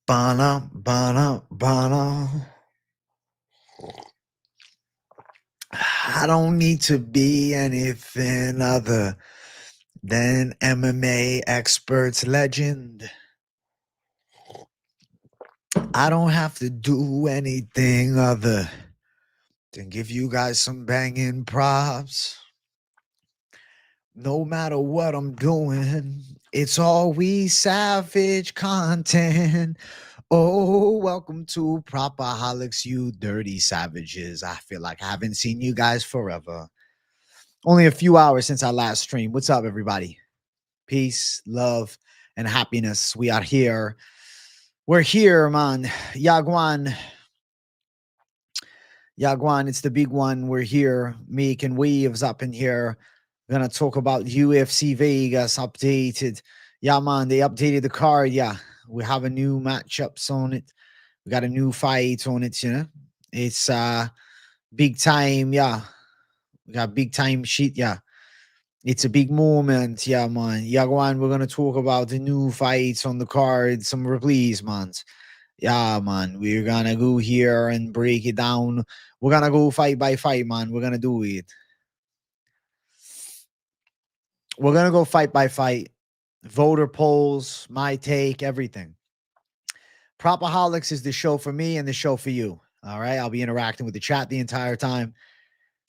Bana, bana, bana. I don't need to be anything other than MMA experts legend. I don't have to do anything other than give you guys some banging props. No matter what I'm doing, it's always savage content. Oh, welcome to PropAholics, you dirty savages. I feel like I haven't seen you guys forever. Only a few hours since our last stream. What's up, everybody? Peace, love, and happiness. We are here. We're here, man. Yagwan. Yagwan, it's the big one. We're here. Meek and Weaves up in here. We're going to talk about UFC Vegas updated. Yeah, man, they updated the card. Yeah, we have a new matchups on it. We got a new fight on it, you know. It's big time, yeah. We got big time shit, yeah. It's a big moment, yeah, man. Yeah, go on. We're gonna talk about the new fights on the card, some replays, man. Yeah, man. We're gonna go here and break it down. We're gonna go fight by fight, man. We're gonna do it. We're gonna go fight by fight. Voter polls, my take, everything. PropAholics is the show for me and the show for you. All right. I'll be interacting with the chat the entire time.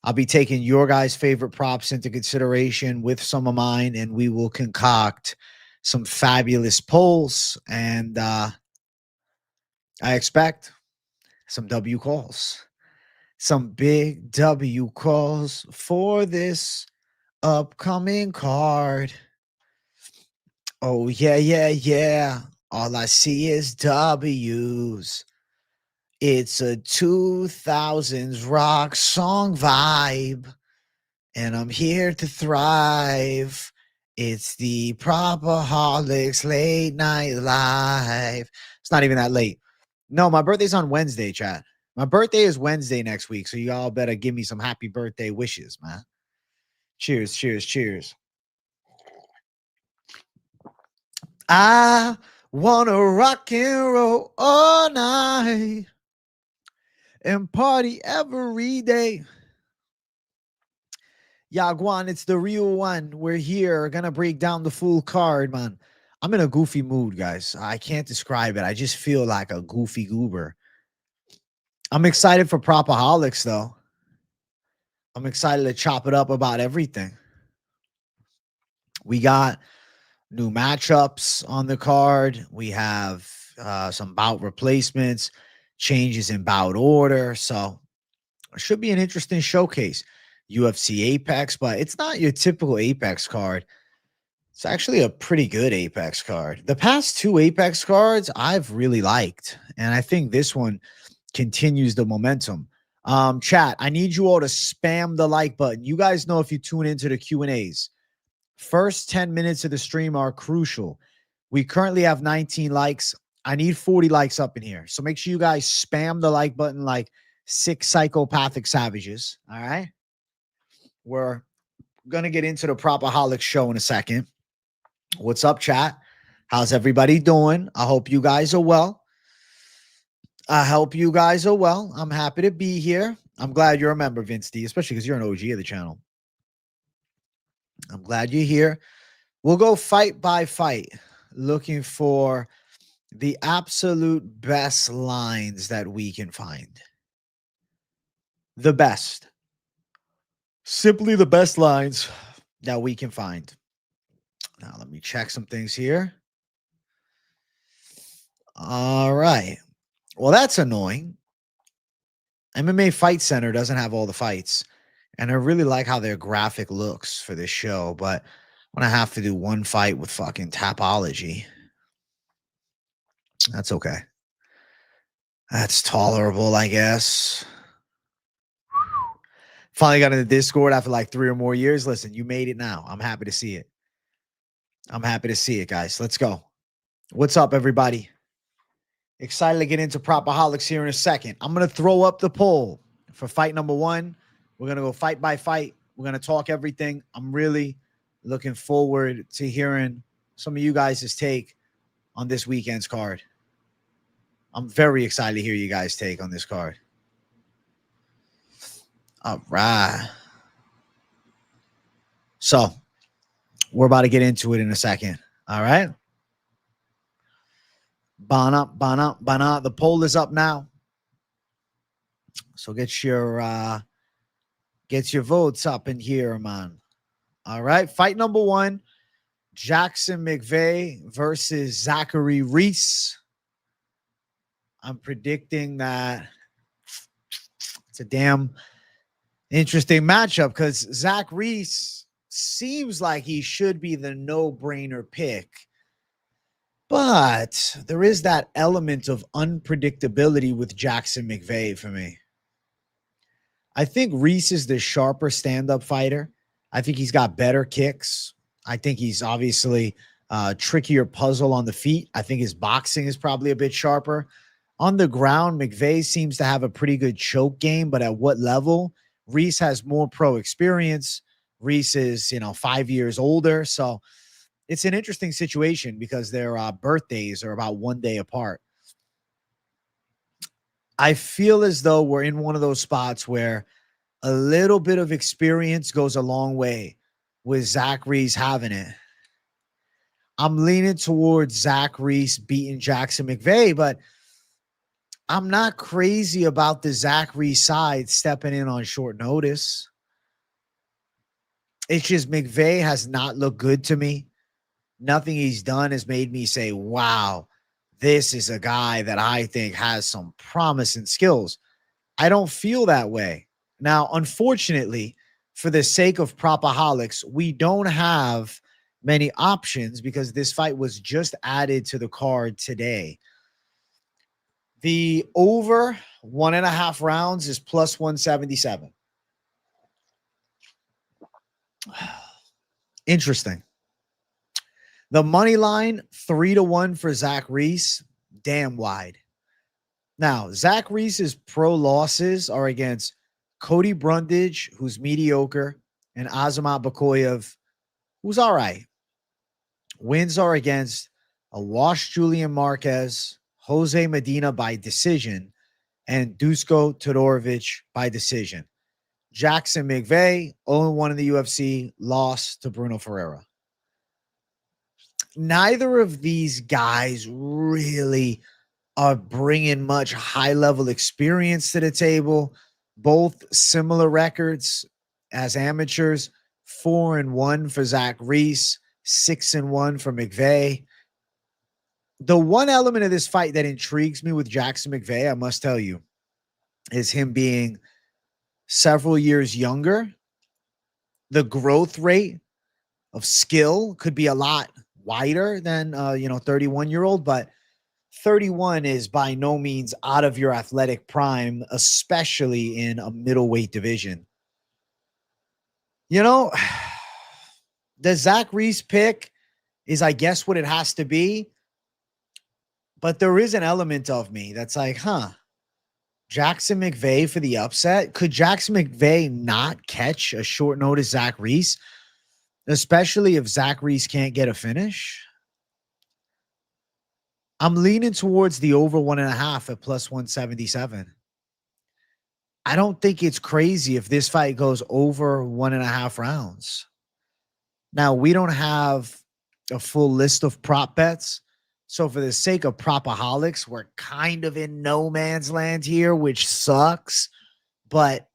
I'll be taking your guys' favorite props into consideration with some of mine, and we will concoct some fabulous polls. And I expect some W calls, some big W calls for this upcoming card. Oh, yeah, yeah, yeah. All I see is W's. It's a 2000s rock song vibe, and I'm here to thrive. It's the PropAholics Late Night Live. It's not even that late. No, my birthday's on Wednesday, chat. My birthday is Wednesday next week, so y'all better give me some happy birthday wishes, man. Cheers, cheers, cheers. I want to rock and roll all night and party every day. Yagwan, it's the real one. We're here. Gonna break down the full card, man. I'm in a goofy mood, guys. I can't describe it. I just feel like a goofy goober. I'm excited for PropAholics, though. I'm excited to chop it up about everything. We got new matchups on the card. We have some bout replacements, changes in bout order. So it should be an interesting showcase. UFC Apex, but it's not your typical Apex card. It's actually a pretty good Apex card. The past two Apex cards I've really liked, and I think this one continues the momentum. Chat, I need you all to spam the like button. You guys know if you tune into the Q&As. First 10 minutes of the stream are crucial. We currently have 19 likes. I need 40 likes up in here. So make sure you guys spam the like button like 6 psychopathic savages. All right. We're going to get into the PropAholics show in a second. What's up, chat? How's everybody doing? I hope you guys are well. I hope you guys are well. I'm happy to be here. I'm glad you're a member, Vince D, especially because you're an OG of the channel. I'm glad you're here. We'll go fight by fight, looking for the absolute best lines that we can find. The best. Simply the best lines that we can find. Now, let me check some things here. All right. Well, that's annoying. MMA Fight Center doesn't have all the fights. And I really like how their graphic looks for this show, but I'm going to have to do one fight with fucking Tapology. That's okay. That's tolerable, I guess. Finally got in the Discord after like 3 or more years. Listen, you made it now. I'm happy to see it. I'm happy to see it, guys. Let's go. What's up, everybody? Excited to get into PropAholics here in a second. I'm going to throw up the poll for fight number 1. We're going to go fight by fight. We're going to talk everything. I'm really looking forward to hearing some of you guys' take on this weekend's card. I'm very excited to hear you guys' take on this card. All right. So we're about to get into it in a second. All right. Bana. The poll is up now. So get your votes up in here, man. All right. Fight number 1. Jackson McVey versus Zachary Reese. I'm predicting that it's a damn interesting matchup because Zach Reese seems like he should be the no-brainer pick. But there is that element of unpredictability with Jackson McVey for me. I think Reese is the sharper stand-up fighter. I think he's got better kicks. I think he's obviously trickier puzzle on the feet. I think his boxing is probably a bit sharper. On the ground, McVey seems to have a pretty good choke game, but at what level? Reese has more pro experience. Reese is, 5 years older. So it's an interesting situation because their birthdays are about 1 day apart. I feel as though we're in one of those spots where a little bit of experience goes a long way with Zach Reese having it. I'm leaning towards Zach Reese beating Jackson McVey, but I'm not crazy about the Zach Reese side stepping in on short notice. It's just McVey has not looked good to me. Nothing he's done has made me say, wow, this is a guy that I think has some promising skills. I don't feel that way. Now, unfortunately, for the sake of PropAholics, we don't have many options because this fight was just added to the card today. The over 1.5 rounds is plus 177. Interesting. The money line 3-1 for Zach Reese, damn wide. Now, Zach Reese's pro losses are against Cody Brundage, who's mediocre, and Azamat Bakoyev, who's all right. Wins are against a washed Julian Marquez, Jose Medina by decision, and Dusko Todorovic by decision. Jackson McVey, 0-1 in the UFC, lost to Bruno Ferreira. Neither of these guys really are bringing much high-level experience to the table. Both similar records as amateurs, 4-1 for Zach Reese, 6-1 for McVey. The one element of this fight that intrigues me with Jackson McVey, I must tell you, is him being several years younger. The growth rate of skill could be a lot wider than 31-year-old, but 31 is by no means out of your athletic prime, especially in a middleweight division. The Zach Reese pick is, I guess, what it has to be. But there is an element of me that's like, Jackson McVey for the upset. Could Jackson McVey not catch a short notice Zach Reese, especially if Zach Reese can't get a finish? I'm leaning towards the over 1.5 at plus 177. I don't think it's crazy if this fight goes over 1.5 rounds. Now, we don't have a full list of prop bets. So for the sake of PropAholics, we're kind of in no man's land here, which sucks. But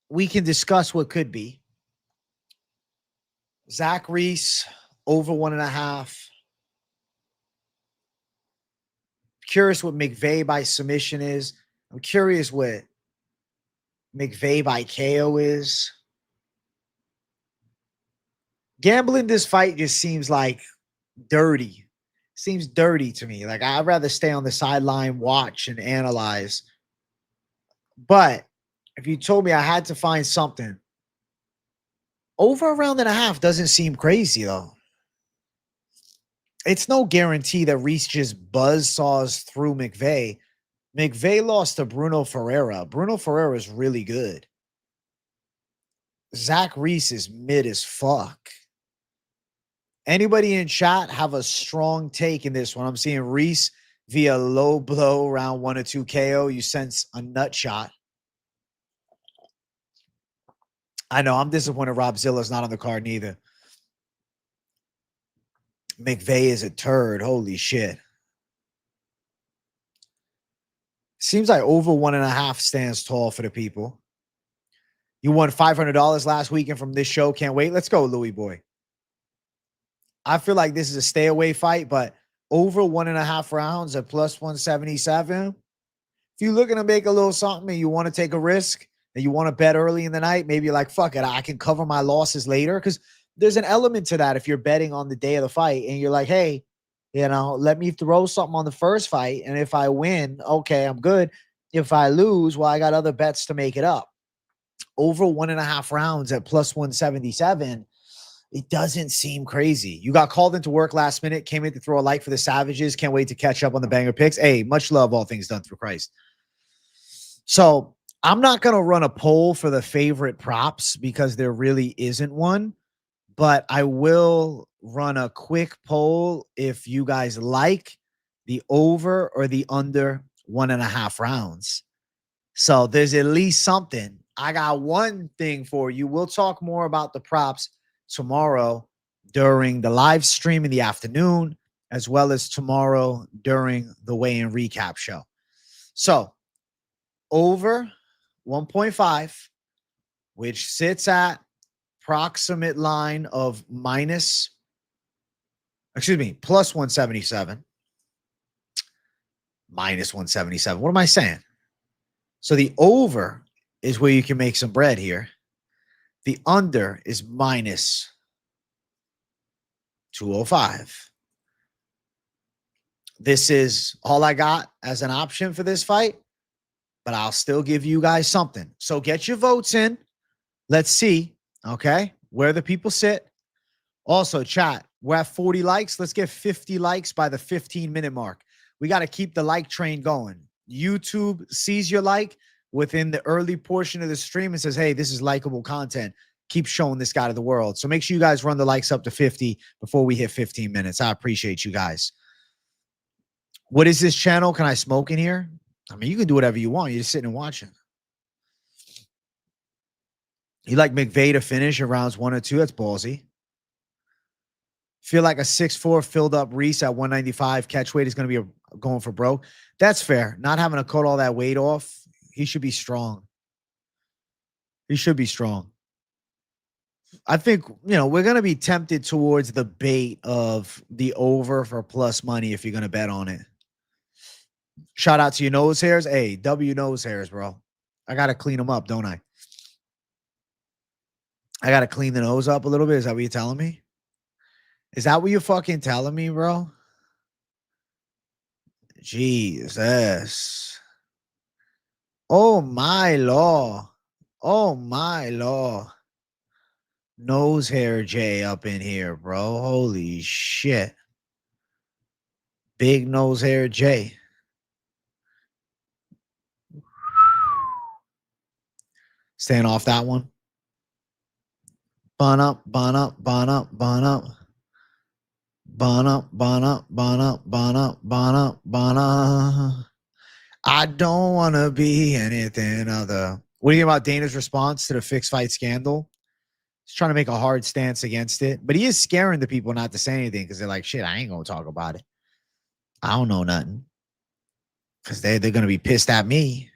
we can discuss what could be. Zach Reese, over 1.5. Curious what McVey by submission is. I'm curious what McVey by KO is. Gambling this fight just seems like dirty. Seems dirty to me. Like, I'd rather stay on the sideline, watch, and analyze. But if you told me I had to find something, over 1.5 doesn't seem crazy, though. It's no guarantee that Reese just buzzsaws through McVey. McVey lost to Bruno Ferreira. Bruno Ferreira is really good. Zach Reese is mid as fuck. Anybody in chat have a strong take in this one? I'm seeing Reese via low blow round 1 or 2 KO. You sense a nut shot. I know. I'm disappointed Rob Zilla's not on the card neither. McVey is a turd. Holy shit. Seems like over 1.5 stands tall for the people. You won $500 last weekend from this show. Can't wait. Let's go, Louis boy. I feel like this is a stay away fight, but over 1.5 rounds at plus 177. If you're looking to make a little something and you want to take a risk and you want to bet early in the night, maybe you're like, fuck it, I can cover my losses later. Because there's an element to that if you're betting on the day of the fight and you're like, hey, you know, let me throw something on the first fight. And if I win, okay, I'm good. If I lose, well, I got other bets to make it up. Over 1.5 rounds at plus 177, it doesn't seem crazy. You got called into work last minute, came in to throw a light for the Savages. Can't wait to catch up on the banger picks. Hey, much love, all things done through Christ. So I'm not going to run a poll for the favorite props because there really isn't one, but I will run a quick poll if you guys like the over or the under 1.5 rounds. So there's at least something. I got one thing for you. We'll talk more about the props tomorrow during the live stream in the afternoon, as well as tomorrow during the weigh-in recap show. So over 1.5, which sits at approximate line of plus 177. Minus 177. What am I saying? So the over is where you can make some bread here. The under is minus 205. This is all I got as an option for this fight, but I'll still give you guys something. So get your votes in. Let's see, okay, where the people sit. Also, chat, we're at 40 likes. Let's get 50 likes by the 15-minute mark. We got to keep the like train going. YouTube sees your like within the early portion of the stream and says, hey, this is likable content. Keep showing this guy to the world. So make sure you guys run the likes up to 50 before we hit 15 minutes. I appreciate you guys. What is this channel? Can I smoke in here? I mean, you can do whatever you want. You're just sitting and watching. You like McVey to finish in rounds 1 or 2? That's ballsy. Feel like a 6'4" filled up Reese at 195 catch weight is going to be going for broke. That's fair. Not having to cut all that weight off. He should be strong. He should be strong. I think, you know, we're going to be tempted towards the bait of the over for plus money if you're going to bet on it. Shout out to your nose hairs. Hey, W nose hairs, bro. I got to clean them up, don't I? I got to clean the nose up a little bit. Is that what you're telling me? Is that what you're fucking telling me, bro? Jesus. Oh, my law. Oh, my law. Nose hair J up in here, bro. Holy shit. Big nose hair J. Staying off that one. Bun up, bun up, bun up, bun up. Bun up, bun up, bun up, bun up, bun up, bun up. I don't want to be anything other. What do you think about Dana's response to the fixed fight scandal? He's trying to make a hard stance against it, but he is scaring the people not to say anything because they're like, shit, I ain't going to talk about it. I don't know nothing because they're going to be pissed at me.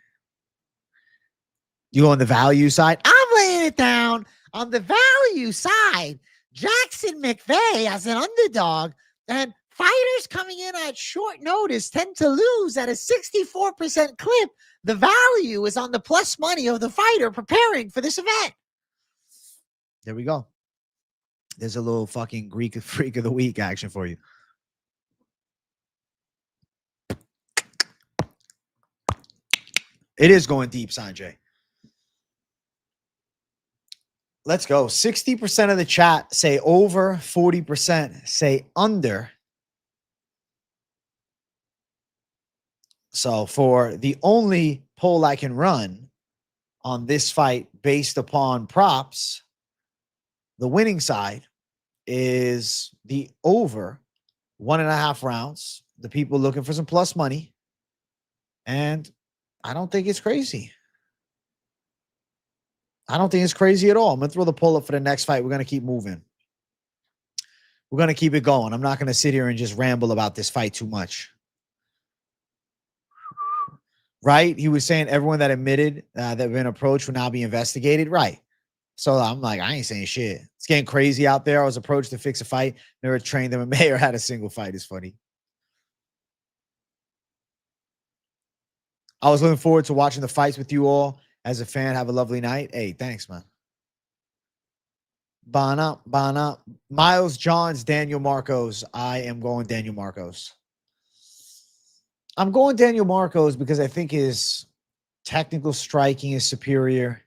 You go on the value side? I'm laying it down on the value side. Jackson McVey as an underdog, and fighters coming in at short notice tend to lose at a 64% clip. The value is on the plus money of the fighter preparing for this event. There we go. There's a little fucking Greek freak of the week action for you. It is going deep, Sanjay. Let's go. 60% of the chat say over, 40% say under. So for the only poll I can run on this fight based upon props, the winning side is the over 1.5 rounds. the people looking for some plus money. And I don't think it's crazy. I don't think it's crazy at all. I'm going to throw the poll up for the next fight. We're going to keep moving. We're going to keep it going. I'm not going to sit here and just ramble about this fight too much. Right? He was saying everyone that admitted that been approached will now be investigated. Right. So I'm like, I ain't saying shit. It's getting crazy out there. I was approached to fix a fight. Never trained MMA or had a single fight. It's funny. I was looking forward to watching the fights with you all. As a fan, have a lovely night. Hey, thanks, man. Bana. Miles Johns, Daniel Marcos. I am going Daniel Marcos. I'm going Daniel Marcos because I think his technical striking is superior.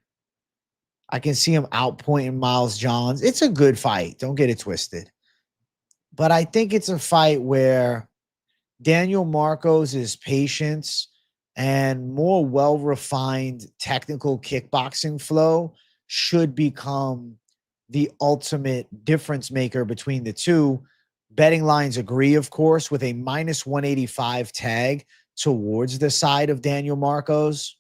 I can see him outpointing Miles Johns. It's a good fight. Don't get it twisted. But I think it's a fight where Daniel Marcos' patience and more well-refined technical kickboxing flow should become the ultimate difference maker between the two. Betting lines agree, of course, with a minus 185 tag towards the side of Daniel Marcos.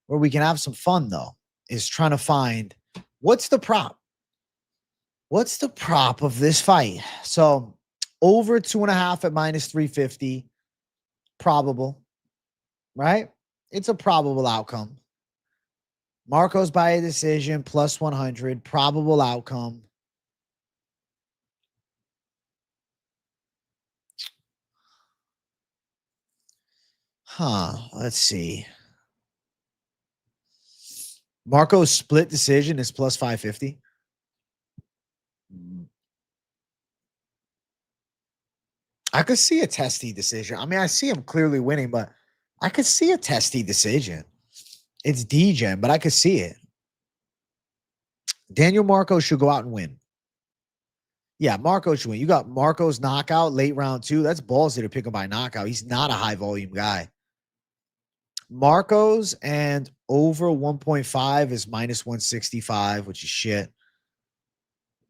Where we can have some fun, though, is trying to find what's the prop? What's the prop of this fight? So over 2.5 at minus 350, probable. Right? It's a probable outcome. Marcos by a decision, plus 100, probable outcome. Let's see. Marcos split decision is plus 550. I could see a testy decision. I mean, I see him clearly winning, but I could see a testy decision. It's D-Gen, but I could see it. Daniel Marcos should go out and win. Yeah, Marcos should win. You got Marcos knockout late round 2. That's ballsy to pick him by knockout. He's not a high volume guy. Marcos and over 1.5 is minus 165, which is shit.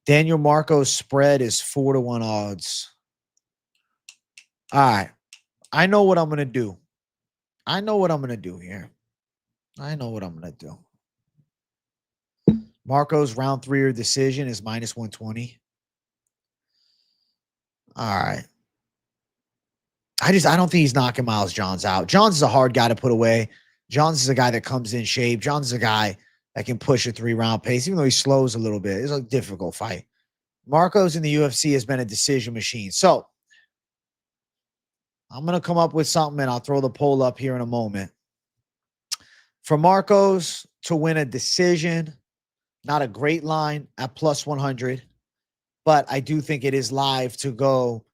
Daniel Marcos spread is 4-1 odds. All right. I know what I'm going to do. I know what I'm going to do here. Marcos round 3 or decision is minus 120. All right. I don't think he's knocking Miles Johns out. Johns is a hard guy to put away. Johns is a guy that comes in shape. Johns is a guy that can push a 3-round pace, even though he slows a little bit. It's a difficult fight. Marcos in the UFC has been a decision machine. So I'm going to come up with something, and I'll throw the poll up here in a moment. For Marcos to win a decision, not a great line at plus 100, but I do think it is live to go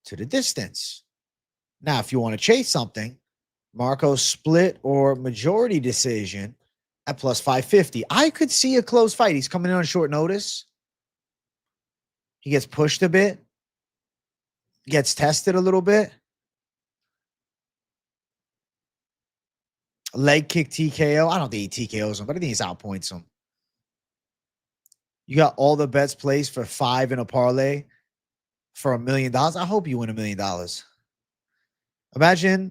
to the distance. Now, if you want to chase something, Marcos split or majority decision at plus 550. I could see a close fight. He's coming in on short notice. He gets pushed a bit, gets tested a little bit. Leg kick TKO. I don't think he TKOs him, but I think he's outpoints him. You got all the bets placed for 5 in a parlay for $1 million. I hope you win $1 million. Imagine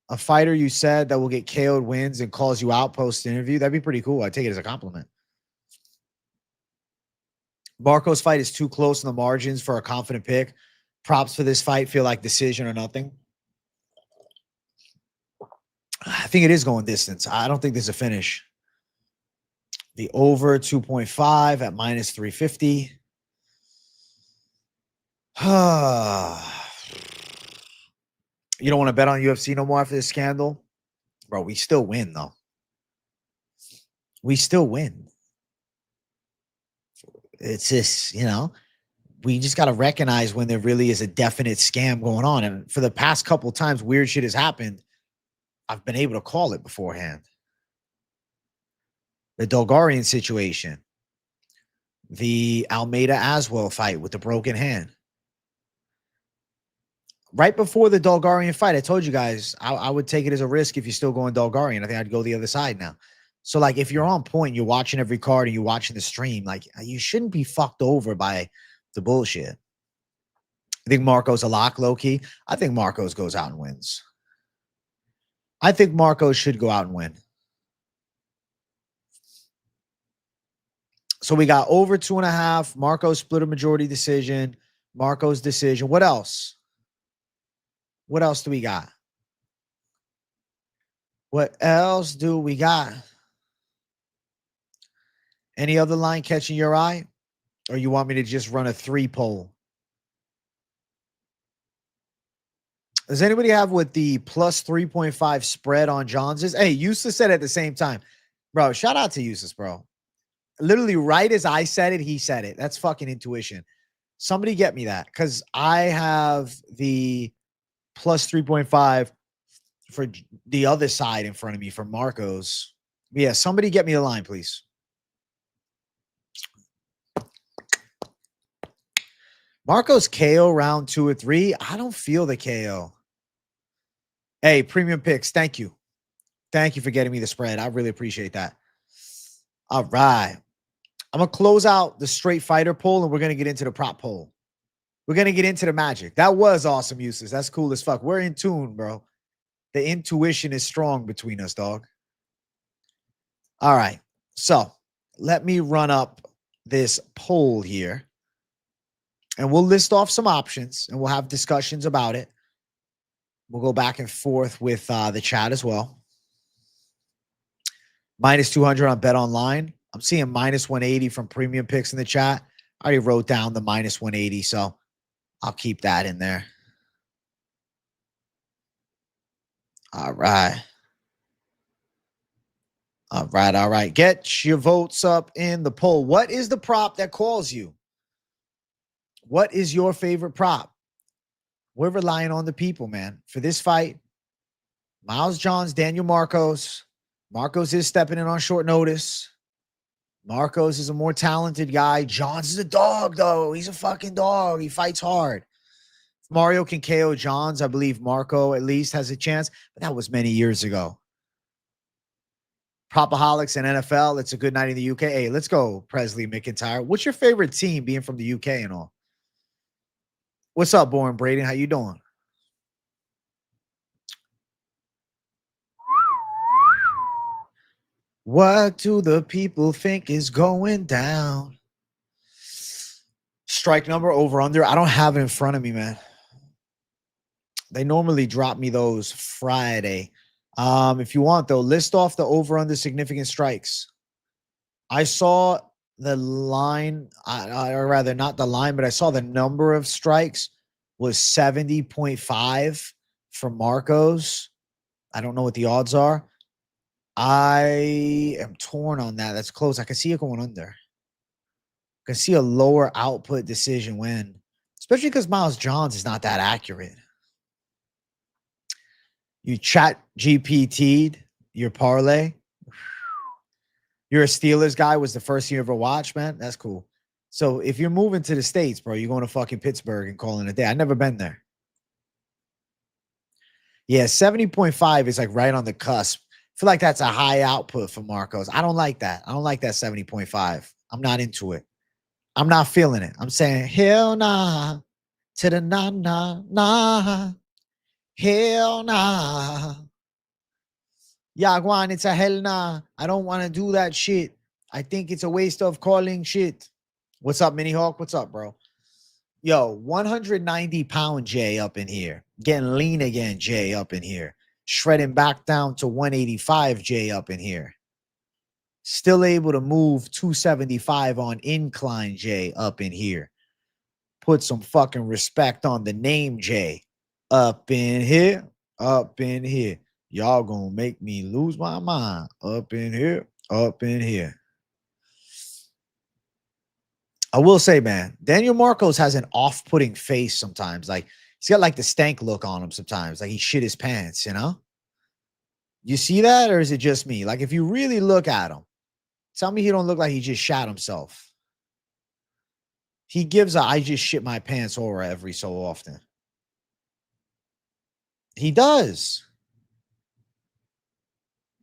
a fighter you said that will get KO'd wins and calls you out post interview. That'd be pretty cool. I'd take it as a compliment. Marcos' fight is too close in the margins for a confident pick. Props for this fight feel like decision or nothing. I think it is going distance. I don't think there's a finish. The over 2.5 at minus 350. You don't want to bet on UFC no more after this scandal? Bro, we still win, though. We still win. It's just, we just got to recognize when there really is a definite scam going on. And for the past couple of times weird shit has happened, I've been able to call it beforehand. The Dolgarian situation. The Almeida-Aswell fight with the broken hand. Right before the Dolgarian fight, I told you guys I would take it as a risk if you're still going Dolgarian. I think I'd go the other side now. So, like, if you're on point, you're watching every card and you're watching the stream, like, you shouldn't be fucked over by the bullshit. I think Marco's a lock, low-key. I think Marcos goes out and wins. I think Marcos should go out and win. So we got over 2.5. Marcos split a majority decision. Marcos decision. What else? What else do we got? What else do we got? Any other line catching your eye? Or you want me to just run a 3 poll? Does anybody have what the plus 3.5 spread on Johns is? Hey, Eustace said at the same time. Bro, shout out to Eustace, bro. Literally right as I said it, he said it. That's fucking intuition. Somebody get me that, because I have the plus 3.5 for the other side in front of me for Marcos. Yeah, somebody get me the line, please. Marcos KO round 2 or 3. I don't feel the KO. Hey, premium picks. Thank you. Thank you for getting me the spread. I really appreciate that. All right. I'm going to close out the straight fighter poll, and we're going to get into the prop poll. We're going to get into the magic. That was awesome, Uses. That's cool as fuck. We're in tune, bro. The intuition is strong between us, dog. All right. So let me run up this poll here, and we'll list off some options, and we'll have discussions about it. We'll go back and forth with the chat as well. Minus 200 on Bet Online. I'm seeing minus 180 from premium picks in the chat. I already wrote down the minus 180, so I'll keep that in there. All right. All right, all right. Get your votes up in the poll. What is the prop that calls you? What is your favorite prop? We're relying on the people, man. For this fight, Miles Johns, Daniel Marcos. Marcos is stepping in on short notice. Marcos is a more talented guy. Johns is a dog, though. He's a fucking dog. He fights hard. If Mario can KO Johns, I believe Marco at least has a chance, but that was many years ago. PropAholics and NFL, it's a good night in the UK. Hey, let's go, Presley McIntyre. What's your favorite team, being from the UK and all? What's up, Born Braden? How you doing? What do the people think is going down? Strike number, over, under. I don't have it in front of me, man. They normally drop me those Friday. If you want, though, list off the over, under significant strikes. I saw the line, or rather not the line, but I saw the number of strikes was 70.5 for Marcos. I don't know what the odds are. I am torn on that. That's close. I can see it going under. I can see a lower output decision win, especially because Miles Johns is not that accurate. You chat GPT'd your parlay. You're a Steelers guy, was the first you ever watched, man. That's cool. So if you're moving to the States, bro, you're going to fucking Pittsburgh and calling it a day. I've never been there. Yeah, 70.5 is like right on the cusp. I feel like that's a high output for Marcos. I don't like that. I don't like that 70.5. I'm not into it. I'm not feeling it. I'm saying, hell nah, to the nah. Hell nah. Yagwan, it's a hell nah. I don't want to do that shit. I think it's a waste of calling shit. What's up, Mini Hawk? What's up, bro? Yo, 190-pound Jay up in here. Getting lean again, Jay up in here. Shredding back down to 185 Jay up in here. Still able to move 275 on incline Jay up in here. Put some fucking respect on the name Jay. Up in here. Up in here. Y'all gonna make me lose my mind. Up in here. Up in here. I will say, man, Daniel Marcos has an off-putting face sometimes. Like, he's got like the stank look on him sometimes. Like he shit his pants, you know? You see that, or is it just me? Like, if you really look at him, tell me he don't look like he just shot himself. He gives a I just shit my pants aura every so often. He does.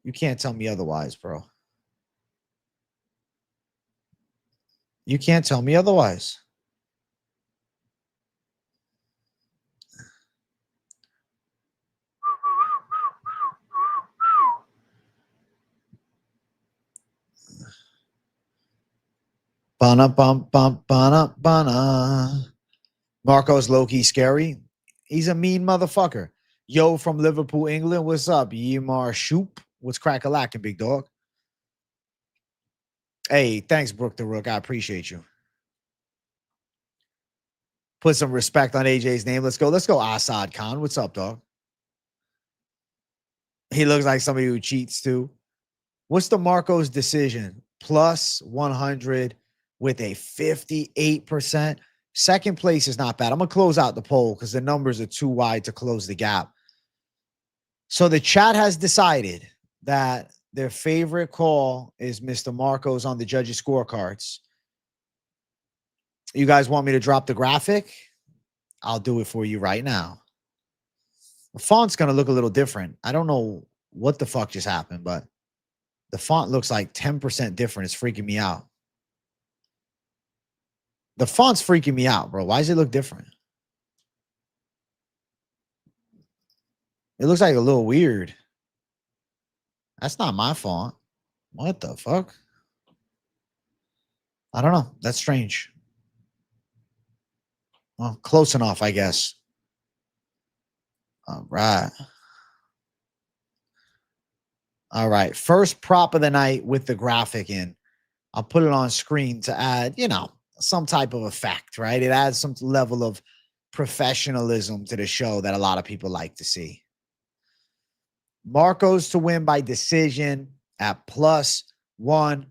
You can't tell me otherwise, bro. You can't tell me otherwise. Bana bum bum bana bana. Marco's low-key scary. He's a mean motherfucker. Yo from Liverpool, England. What's up? Yimar Shoop. What's crack-a-lackin', big dog? Hey, thanks, Brooke the Rook. I appreciate you. Put some respect on AJ's name. Let's go. Let's go, Assad Khan. What's up, dog? He looks like somebody who cheats too. What's the Marco's decision? Plus 100 with a 58%. Second place is not bad. I'm going to close out the poll because the numbers are too wide to close the gap. So the chat has decided that their favorite call is Mr. Marco's on the judges' scorecards. You guys want me to drop the graphic? I'll do it for you right now. The font's going to look a little different. I don't know what the fuck just happened, but the font looks like 10% different. It's freaking me out. The font's freaking me out, bro. Why does it look different? It looks like a little weird. That's not my font. What the fuck? I don't know. That's strange. Well, close enough, I guess. All right. All right. First prop of the night with the graphic in. I'll put it on screen to add, you know, some type of effect, right? It adds some level of professionalism to the show that a lot of people like to see. Marcos to win by decision at plus 100.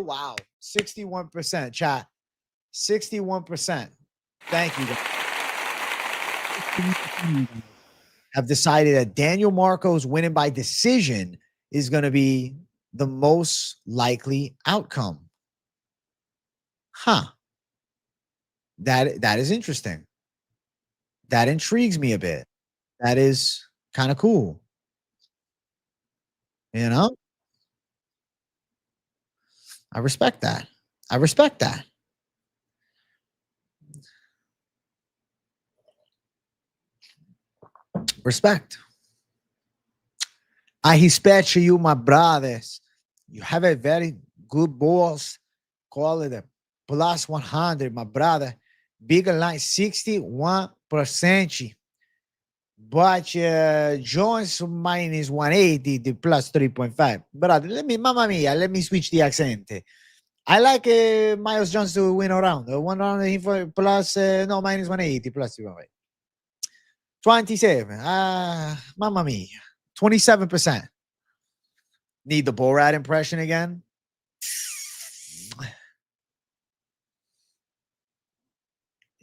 Wow. 61%, chat. 61%. Thank you. Have decided that Daniel Marcos winning by decision is going to be the most likely outcome. Huh. That is interesting. That intrigues me a bit. That is kind of cool. You know? I respect that. I respect that. Respect. I respect you, my brothers. You have a very good balls. Call it a plus 100, my brother. Bigger line 61%. But Jones minus 180, the plus 3.5. Brother, mamma mia, let me switch the accent. I like Miles Jones to win a round. One round for plus, no, minus 180, plus 3.5. 27. Mamma mia. 27%. Need the Borat impression again?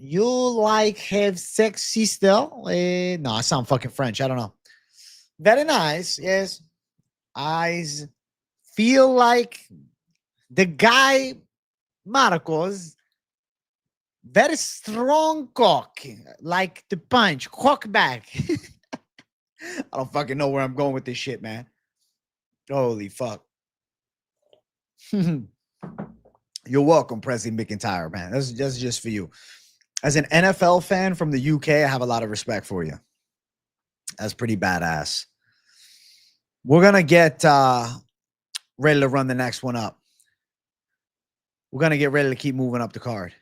You like have sexy still? No, I sound fucking French. I don't know. Very nice. Yes. I feel like the guy, Marcos, very strong cock, like the punch, cock back. I don't fucking know where I'm going with this shit, man. Holy fuck. You're welcome, Presley McIntyre, man. That's just for you. As an NFL fan from the UK, I have a lot of respect for you. That's pretty badass. We're going to get ready to run the next one up. We're going to get ready to keep moving up the card.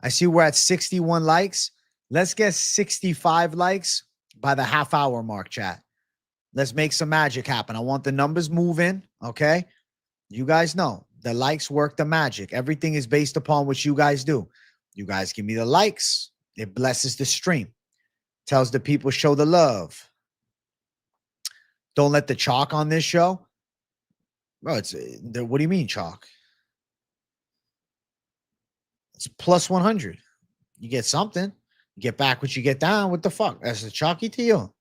I see we're at 61 likes. Let's get 65 likes by the half-hour mark, chat. Let's make some magic happen. I want the numbers moving, okay? You guys know the likes work the magic. Everything is based upon what you guys do. You guys give me the likes. It blesses the stream. Tells the people show the love. Don't let the chalk on this show. Bro, it's what do you mean chalk? It's plus 100. You get something. You get back what you get down. What the fuck? That's a chalky to you.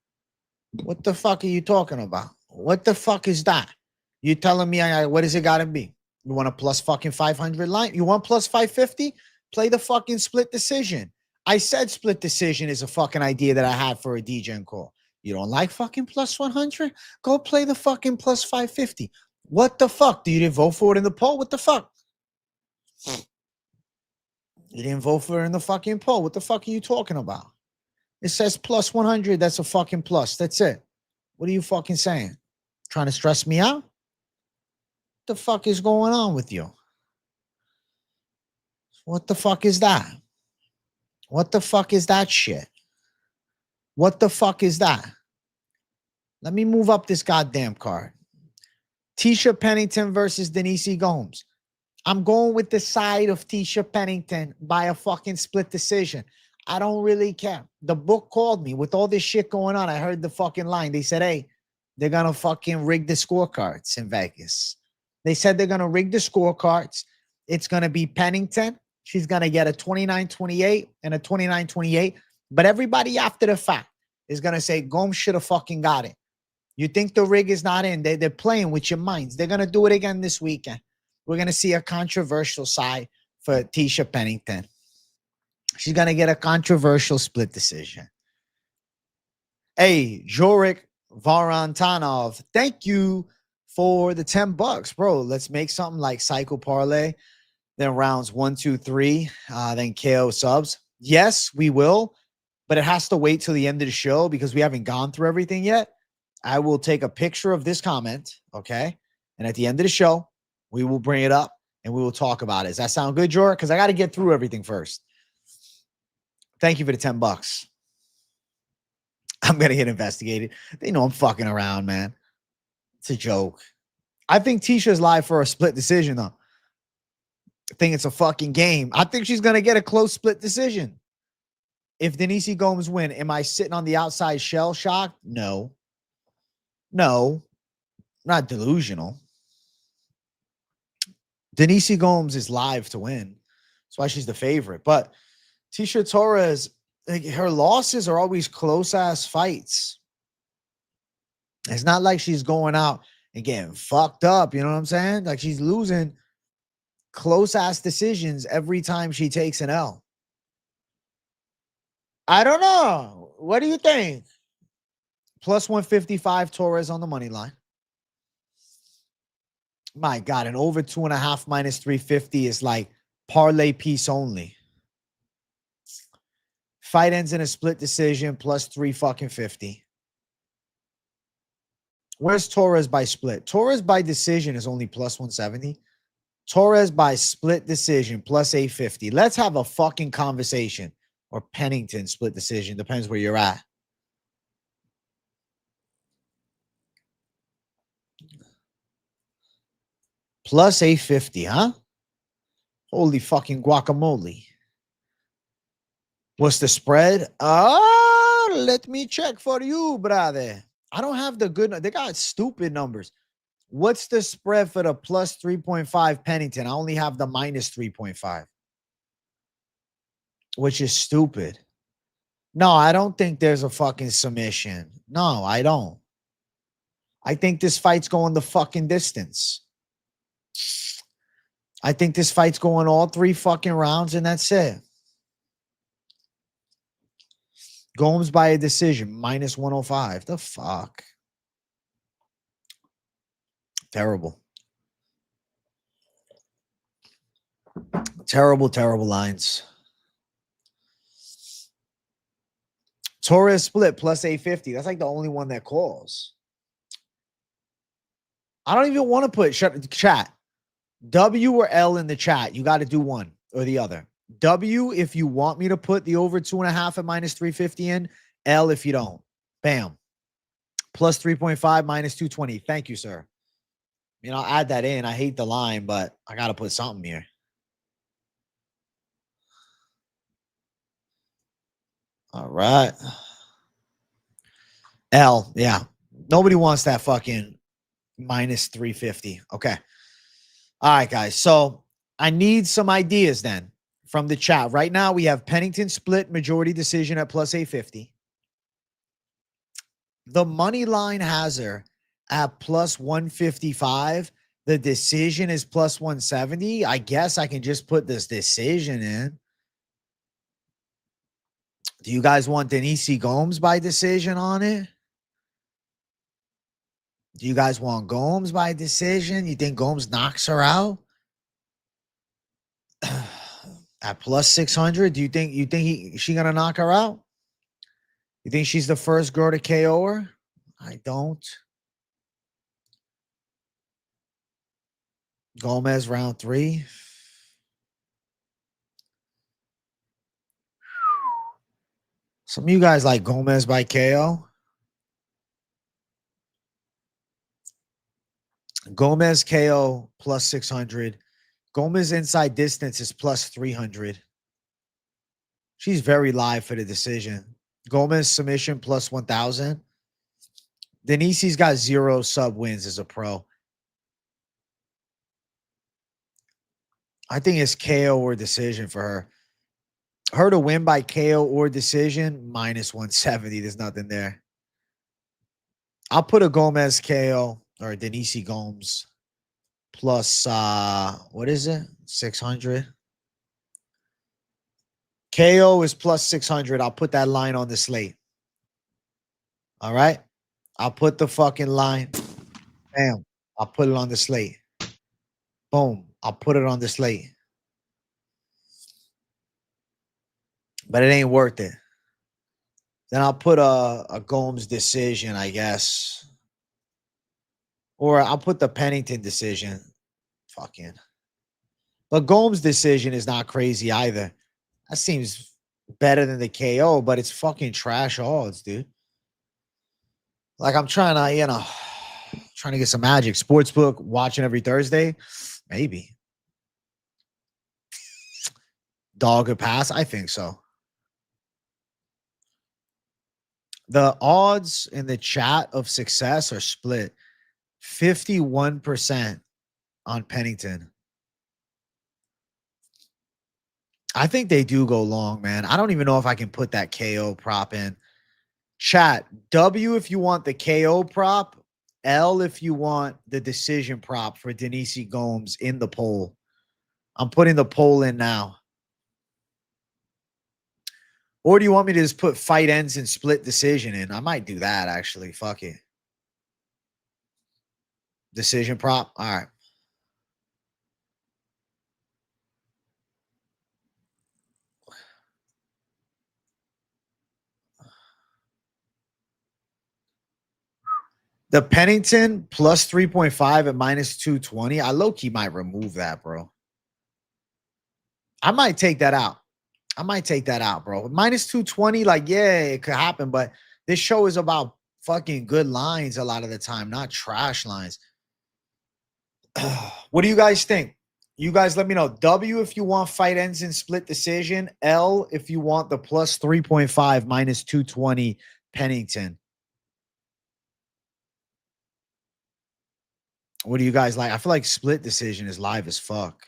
What the fuck are you talking about? What the fuck is that? You telling me what is it got to be? You want a plus fucking 500 line? You want plus 550? Play the fucking split decision. I said split decision is a fucking idea that I had for a DJ call. You don't like fucking plus 100? Go play the fucking plus 550. What the fuck? You didn't vote for it in the poll? What the fuck? You didn't vote for it in the fucking poll. What the fuck are you talking about? It says plus 100. That's a fucking plus. That's it. What are you fucking saying? Trying to stress me out? the fuck is going on with you? What the fuck is that? What the fuck is that shit? What the fuck is that? Let me move up this goddamn card. Tisha Pennington versus Denise Gomes. I'm going with the side of Tisha Pennington by a fucking split decision. I don't really care. The book called me with all this shit going on. I heard the fucking line. They said, hey, they're going to fucking rig the scorecards in Vegas. They said they're going to rig the scorecards. It's going to be Pennington. She's going to get a 29-28 and a 29-28. But everybody after the fact is going to say Gomes should have fucking got it. You think the rig is not in. They're playing with your minds. They're going to do it again this weekend. We're going to see a controversial side for Tisha Pennington. She's going to get a controversial split decision. Hey, Jorik Varantanov, thank you for the $10, bro. Let's make something like Cycle Parlay, then rounds 1, 2, 3, then KO subs. Yes, we will, but it has to wait till the end of the show because we haven't gone through everything yet. I will take a picture of this comment, okay? And at the end of the show, we will bring it up and we will talk about it. Does that sound good, Jorik? Because I got to get through everything first. Thank you for the $10. I'm going to get investigated. They know I'm fucking around, man. It's a joke. I think Tisha's live for a split decision, though. I think it's a fucking game. I think she's going to get a close split decision. If Denise Gomes win, am I sitting on the outside shell shocked? No. No. Not delusional. Denise Gomes is live to win. That's why she's the favorite. But Tisha Torres, like, her losses are always close-ass fights. It's not like she's going out and getting fucked up. You know what I'm saying? Like, she's losing close-ass decisions every time she takes an L. I don't know. What do you think? Plus 155 Torres on the money line. My God, an over 2.5 minus 350 is like parlay piece only. Fight ends in a split decision plus 350. Where's Torres by split? Torres by decision is only plus 170. Torres by split decision plus 850. Let's have a fucking conversation. Or Pennington split decision. Depends where you're at. Plus 850, huh? Holy fucking guacamole. What's the spread? Let me check for you, brother. I don't have the good. They got stupid numbers. What's the spread for the plus 3.5 Pennington? I only have the minus 3.5, which is stupid. No, I don't think there's a fucking submission. No, I don't. I think this fight's going the fucking distance. I think this fight's going all 3 fucking rounds, and that's it. Gomes by a decision, minus 105. The fuck? Terrible. Terrible, terrible lines. Torres split plus 850. That's like the only one that calls. I don't even want to put chat. W or L in the chat. You got to do one or the other. W if you want me to put the over 2.5 at minus 350 in. L if you don't. Bam. Plus 3.5 minus 220. Thank you, sir. You know, I'll add that in. I hate the line, but I got to put something here. All right. L, yeah. Nobody wants that fucking minus 350. Okay. All right, guys. So I need some ideas then from the chat. Right now, we have Pennington split majority decision at plus 850. The money line has her at plus 155. The decision is plus 170. I guess I can just put this decision in. Do you guys want Denise Gomes by decision on it? Do you guys want Gomes by decision? You think Gomes knocks her out? At plus 600, do you think she gonna knock her out? You think she's the first girl to KO her? I don't. Gomes round 3. Some of you guys like Gomes by KO. Gomes KO plus 600. Gomes inside distance is plus 300. She's very live for the decision. Gomes submission plus 1,000. Denise's got 0 sub wins as a pro. I think it's KO or decision for her. Her to win by KO or decision, minus 170. There's nothing there. I'll put a Gomes KO or Denise Gomes plus, what is it? 600. KO is plus 600. I'll put that line on the slate. All right. I'll put the fucking line. Bam. I'll put it on the slate. Boom. I'll put it on the slate. But it ain't worth it. Then I'll put a Gomes decision, I guess. Or I'll put the Pennington decision. Fucking. But Gomes decision is not crazy either. That seems better than the KO, but it's fucking trash odds, dude. Like I'm trying to, trying to get some magic. Sportsbook watching every Thursday. Maybe. Dog or pass? I think so. The odds in the chat of success are split. 51% on Pennington. I think they do go long, man. I don't even know if I can put that KO prop in. Chat, W if you want the KO prop, L if you want the decision prop for Denise Gomes in the poll. I'm putting the poll in now. Or do you want me to just put fight ends and split decision in? I might do that, actually. Fuck it. Decision prop? All right. The Pennington plus 3.5 at minus 220. I low-key might remove that, bro. I might take that out. Bro. Minus 220, like, yeah, it could happen. But this show is about fucking good lines a lot of the time, not trash lines. What do you guys think? You guys let me know. W if you want fight ends in split decision. L if you want the plus 3.5 minus 220 Pennington. What do you guys like? I feel like split decision is live as fuck.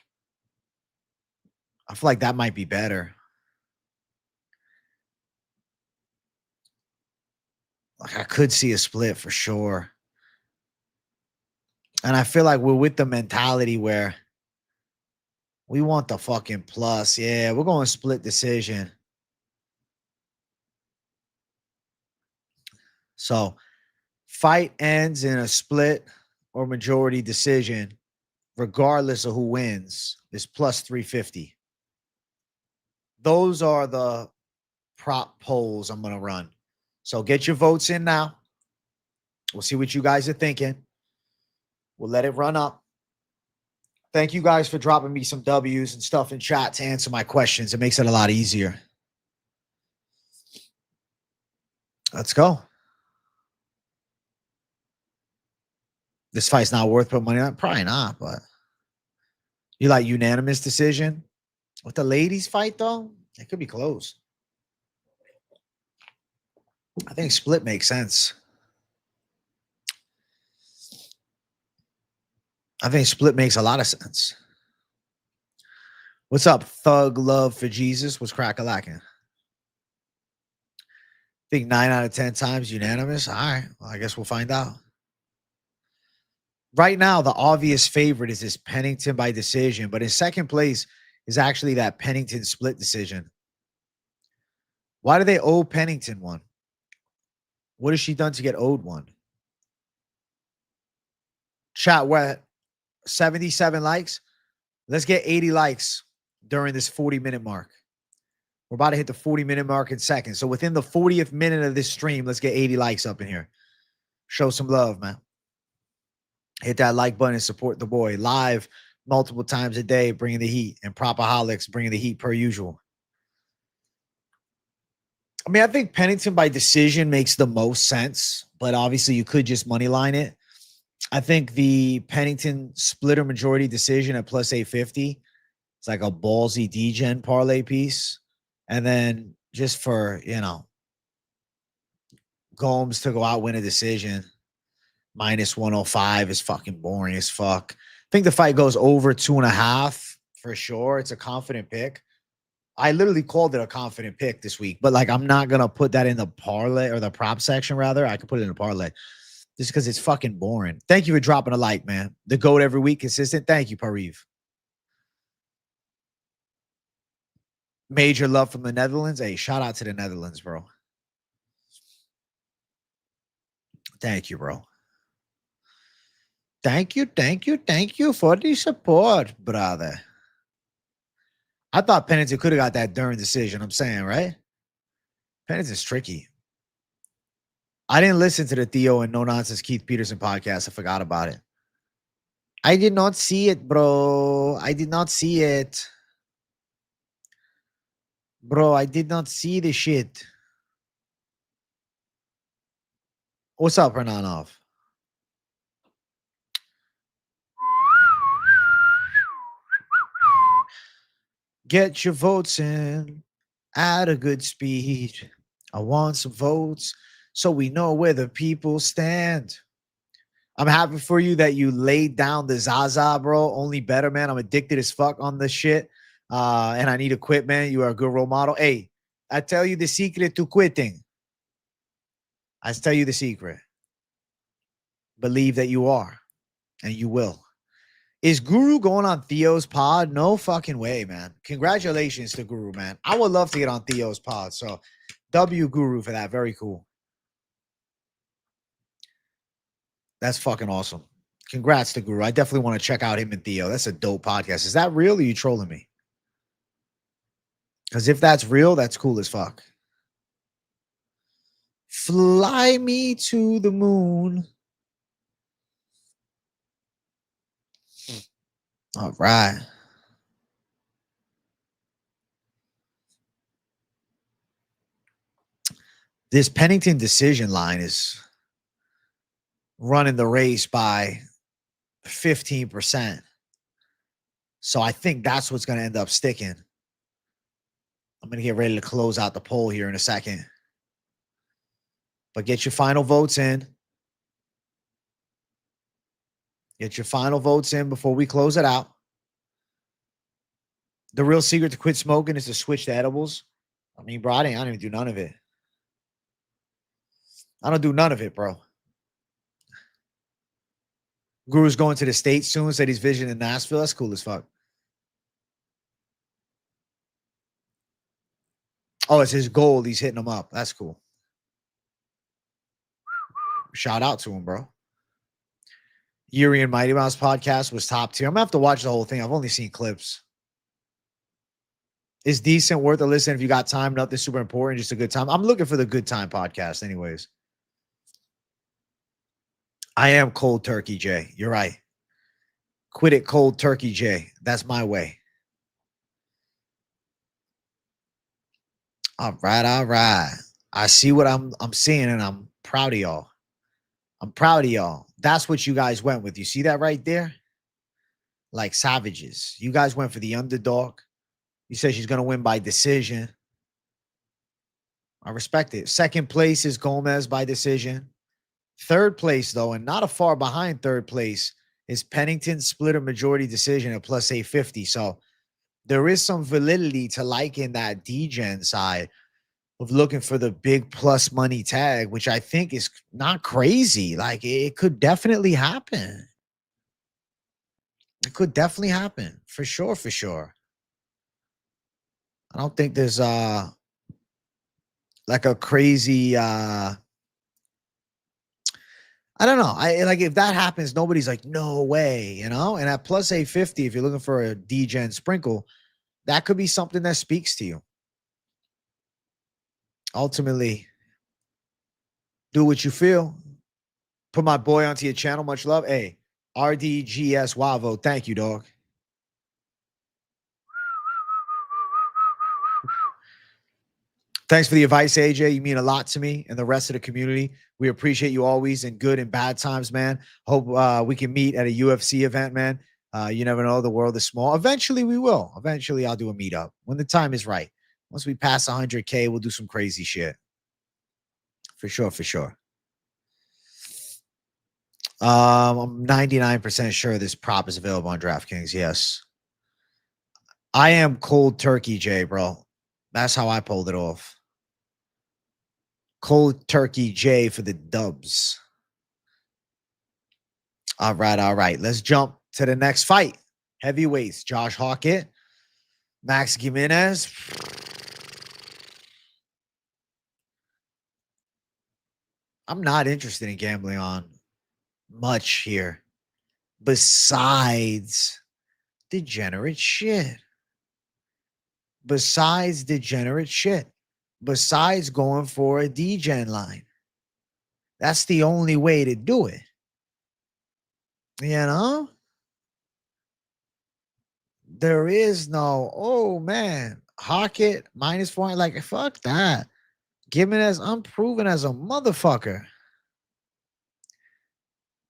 I feel like that might be better. Like I could see a split for sure. And I feel like we're with the mentality where we want the fucking plus. Yeah, we're going split decision. So fight ends in a split or majority decision, regardless of who wins, is plus 350. Those are the prop polls I'm going to run. So get your votes in now. We'll see what you guys are thinking. We'll let it run up. Thank you guys for dropping me some W's and stuff in chat to answer my questions. It makes it a lot easier. Let's go. This fight's not worth putting money on. Probably not, but you like unanimous decision? With the ladies fight, though, it could be close. I think split makes sense. I think split makes a lot of sense. What's up, Thug Love for Jesus? What's crack-a-lacking? I think 9 out of 10 times unanimous. All right. Well, I guess we'll find out. Right now, the obvious favorite is this Pennington by decision, but in second place is actually that Pennington split decision. Why do they owe Pennington one? What has she done to get owed one? Chat, we're at 77 likes. Let's get 80 likes during this 40-minute mark. We're about to hit the 40-minute mark in seconds. So within the 40th minute of this stream, let's get 80 likes up in here. Show some love, man. Hit that like button and support the boy. Live multiple times a day, bringing the heat, and PropAholics bringing the heat per usual. I mean, I think Pennington by decision makes the most sense, but obviously you could just money line it. I think the Pennington splitter majority decision at plus 850, it's like a ballsy degen parlay piece. And then just for, Gomes to go out, win a decision, minus 105 is fucking boring as fuck. I think the fight goes over 2.5 for sure. It's a confident pick. I literally called it a confident pick this week, but like I'm not gonna put that in the parlay or the prop section. Rather, I could put it in the parlay just because it's fucking boring. Thank you for dropping a like, man. The GOAT every week, consistent. Thank you, Pariv. Major love from the Netherlands. Hey, shout out to the Netherlands, bro. Thank you, bro. Thank you for the support, brother. I thought Pennington could have got that darn decision. I'm saying, right? Pennington's tricky. I didn't listen to the Theo and No Nonsense Keith Peterson podcast. I forgot about it. I did not see it, bro. I did not see it. Bro, I did not see the shit. What's up, Renanov? Get your votes in at a good speed. I want some votes so we know where the people stand. I'm happy for you that you laid down the Zaza, bro. Only better, man. I'm addicted as fuck on this shit. And I need to quit, man. You are a good role model. Hey, I tell you the secret to quitting. I tell you the secret. Believe that you are, and you will. Is Guru going on Theo's pod? No fucking way, man. Congratulations to Guru, man. I would love to get on Theo's pod. So W Guru for that. Very cool. That's fucking awesome. Congrats to Guru. I definitely want to check out him and Theo. That's a dope podcast. Is that real or are you trolling me? Because if that's real, that's cool as fuck. Fly me to the moon. All right. This Pennington decision line is running the race by 15%. So I think that's what's going to end up sticking. I'm going to get ready to close out the poll here in a second. But get your final votes in. Get your final votes in before we close it out. The real secret to quit smoking is to switch to edibles. I mean, bro, I don't even do none of it. I don't do none of it, bro. Guru's going to the States soon. Said he's visiting Nashville. That's cool as fuck. Oh, it's his goal. He's hitting him up. That's cool. Shout out to him, bro. Yuri and Mighty Mouse podcast was top tier. I'm going to have to watch the whole thing. I've only seen clips. It's decent, worth a listen if you got time. Nothing super important, just a good time. I'm looking for the good time podcast anyways. I am cold turkey, Jay. You're right. Quit it cold turkey, Jay. That's my way. All right, all right. I see what I'm seeing, and I'm proud of y'all. I'm proud of y'all. That's what you guys went with. You see that right there? Like savages. You guys went for the underdog. You said she's going to win by decision. I respect it. Second place is Gomes by decision. Third place, though, and not a far behind third place, is Pennington splitter majority decision at plus 850. So there is some validity to liking that degen side of looking for the big plus money tag, which I think is not crazy. Like it could definitely happen. It could definitely happen for sure. For sure. I don't think there's like a crazy I don't know. I like if that happens, nobody's like, no way, you know? And at plus 850, if you're looking for a degen sprinkle, that could be something that speaks to you. Ultimately, do what you feel. Put my boy onto your channel. Much love. Hey, RDGS Wavo. Thank you, dog. Thanks for the advice, AJ. You mean a lot to me and the rest of the community. We appreciate you always in good and bad times, man. Hope we can meet at a UFC event, man. You never know. The world is small. Eventually, we will. Eventually, I'll do a meetup when the time is right. Once we pass 100K, we'll do some crazy shit. For sure, for sure. I'm 99% sure this prop is available on DraftKings. Yes. I am cold turkey, Jay, bro. That's how I pulled it off. Cold turkey J for the dubs. All right, all right. Let's jump to the next fight. Heavyweights, Josh Hokit, Max Gimenis. I'm not interested in gambling on much here besides degenerate shit. Besides degenerate shit. Besides going for a degen line. That's the only way to do it. You know? There is no, oh man, Hokit -4. Like, fuck that. Gimenis unproven as a motherfucker.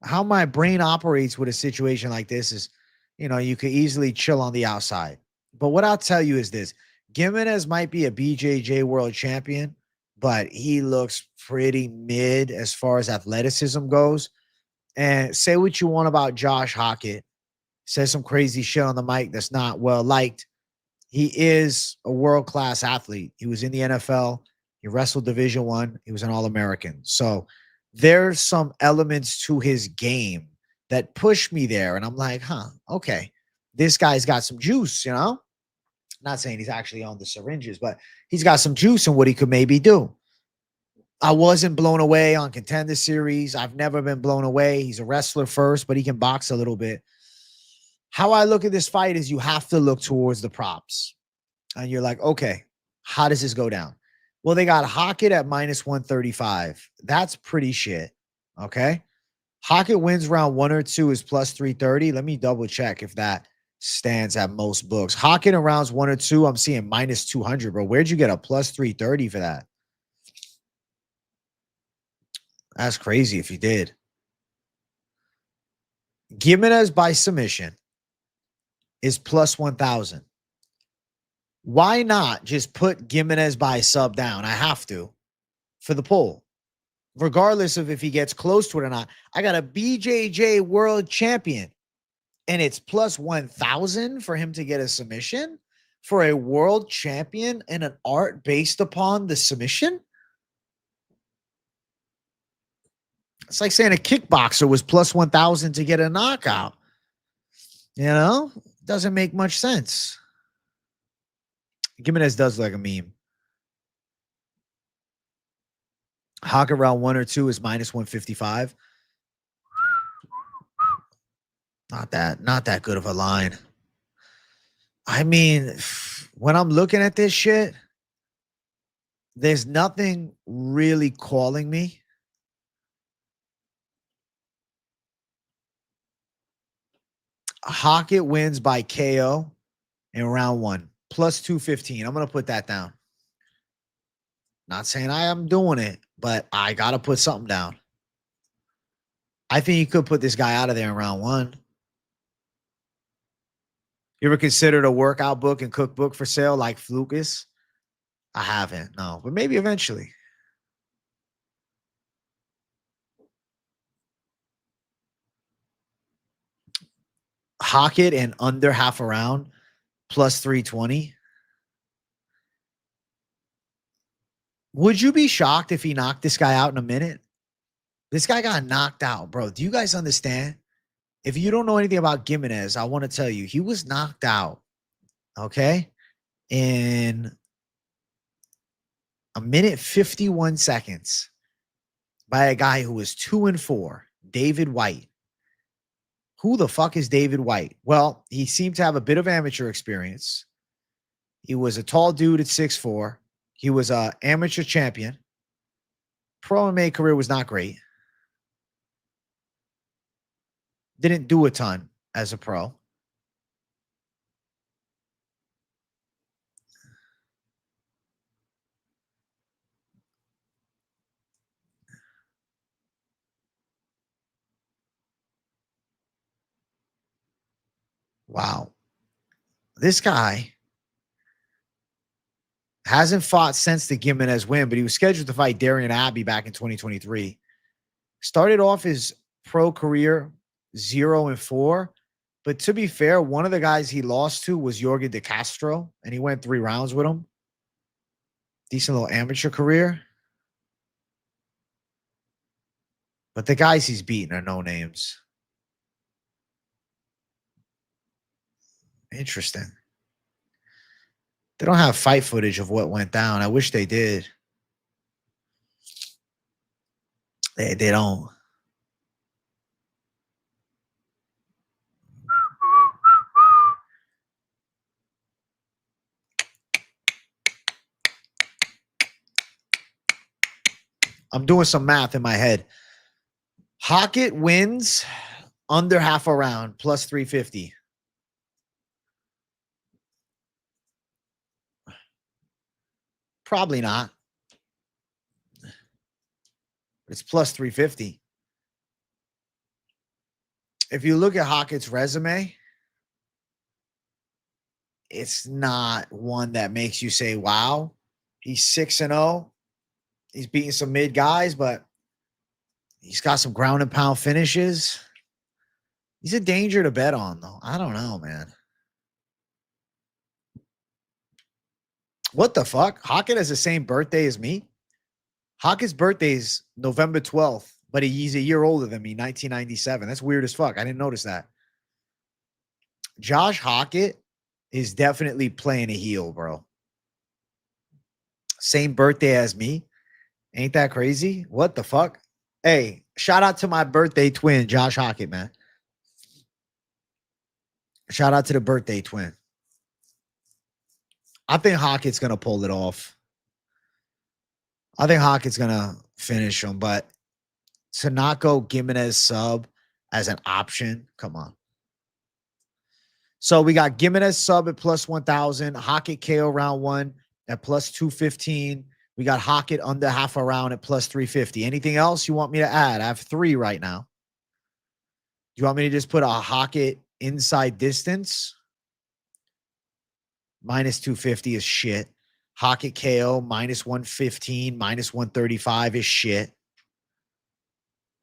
How my brain operates with a situation like this is, you could easily chill on the outside. But what I'll tell you is this: Gimenis might be a BJJ world champion, but he looks pretty mid as far as athleticism goes. And say what you want about Josh Hokit. Says some crazy shit on the mic that's not well liked. He is a world-class athlete. He was in the NFL. He wrestled Division I. He was an All-American. So there's some elements to his game that push me there. And I'm like, okay. This guy's got some juice, Not saying he's actually on the syringes, but he's got some juice in what he could maybe do. I wasn't blown away on Contender Series. I've never been blown away. He's a wrestler first, but he can box a little bit. How I look at this fight is you have to look towards the props. And you're like, okay, how does this go down? Well, they got Hokit at -135. That's pretty shit. Okay. Hokit wins round 1 or 2 is +330. Let me double check if that stands at most books. Hokit in rounds 1 or 2, I'm seeing -200, bro. Where'd you get a +330 for that? That's crazy if you did. Gimenis by submission is +1,000. Why not just put Gimenis by sub down? I have to for the poll, regardless of if he gets close to it or not. I got a BJJ world champion, and it's +1,000 for him to get a submission for a world champion and an art based upon the submission. It's like saying a kickboxer was +1,000 to get a knockout. Doesn't make much sense. Gimenis does look like a meme. Hokit round 1 or 2 is -155. Not that good of a line. I mean, when I'm looking at this shit, there's nothing really calling me. Hokit wins by KO in round 1, +215. I'm going to put that down. Not saying I am doing it, but I got to put something down. I think you could put this guy out of there in round 1. You ever considered a workout book and cookbook for sale like Flukas? I haven't, no, but maybe eventually. Hokit in under half a round, +320. Would you be shocked if he knocked this guy out in a minute? This guy got knocked out, bro. Do you guys understand? If you don't know anything about Gimenis, I want to tell you, he was knocked out, okay, in 1 minute 51 seconds by a guy who was 2-4, David White. Who the fuck is David White? Well, he seemed to have a bit of amateur experience. He was a tall dude at 6'4". He was an amateur champion. Pro MMA career was not great. Didn't do a ton as a pro. This guy hasn't fought since the Gimenis win, but he was scheduled to fight Darian Abbey back in 2023. Started off his pro career 0-4. But to be fair, one of the guys he lost to was Jorgen De Castro, and he went 3 rounds with him. Decent little amateur career. But the guys he's beaten are no names. Interesting. They don't have fight footage of what went down. I wish they did. They don't. I'm doing some math in my head. Hokit wins under half a round, plus 350. Probably not. It's plus 350. If you look at Hokit's resume, it's not one that makes you say, wow. He's 6-0. He's beating some mid guys, but he's got some ground and pound finishes. He's a danger to bet on, though. I don't know, man. What the fuck? Hokit has the same birthday as me? Hokit's birthday is November 12th, but he's a year older than me, 1997. That's weird as fuck. I didn't notice that. Josh Hokit is definitely playing a heel, bro. Same birthday as me. Ain't that crazy? What the fuck? Hey, shout out to my birthday twin, Josh Hokit, man. Shout out to the birthday twin. I think Hokit's going to pull it off. I think Hokit's going to finish him, but to not go Gimenis sub as an option, come on. So we got Gimenis sub at plus 1,000, Hokit KO round 1 at plus 215. We got Hokit under half a round at plus 350. Anything else you want me to add? I have 3 right now. Do you want me to just put a Hokit inside distance? Minus 250 is shit. Hokit KO minus 115, minus 135 is shit.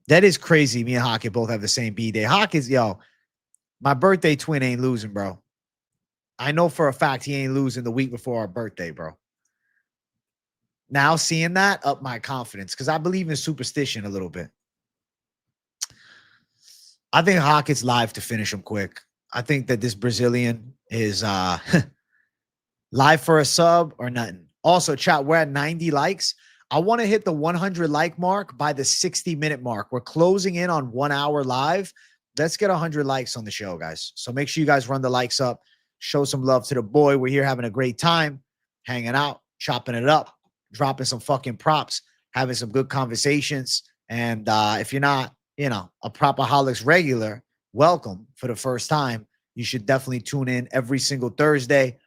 That is crazy. Me and Hokit both have the same B-day. Hokit's, yo, my birthday twin ain't losing, bro. I know for a fact he ain't losing the week before our birthday, bro. Now seeing that, up my confidence because I believe in superstition a little bit. I think Hokit's live to finish him quick. I think that this Brazilian is live for a sub or nothing. Also, chat, we're at 90 likes. I want to hit the 100 like mark by the 60-minute mark. We're closing in on 1 hour live. Let's get 100 likes on the show, guys. So make sure you guys run the likes up. Show some love to the boy. We're here having a great time, hanging out, chopping it up, dropping some fucking props, having some good conversations. And if you're not, a PropAholics regular, welcome for the first time. You should definitely tune in every single Thursday.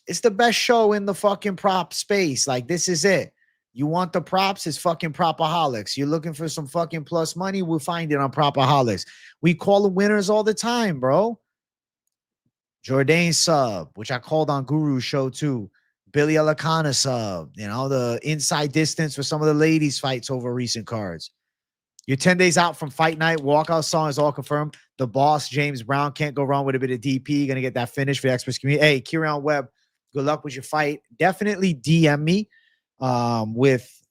It's the best show in the fucking prop space. Like, this is it. You want the props? It's fucking PropAholics. You're looking for some fucking plus money? We'll find it on PropAholics. We call the winners all the time, bro. Jourdain sub, which I called on Guru's show too. Billy Alacana sub. The inside distance for some of the ladies' fights over recent cards. You're 10 days out from fight night. Walkout song is all confirmed. The boss, James Brown, can't go wrong with a bit of DP. Going to get that finish for the experts community. Hey, Kieran Webb, good luck with your fight. Definitely DM me with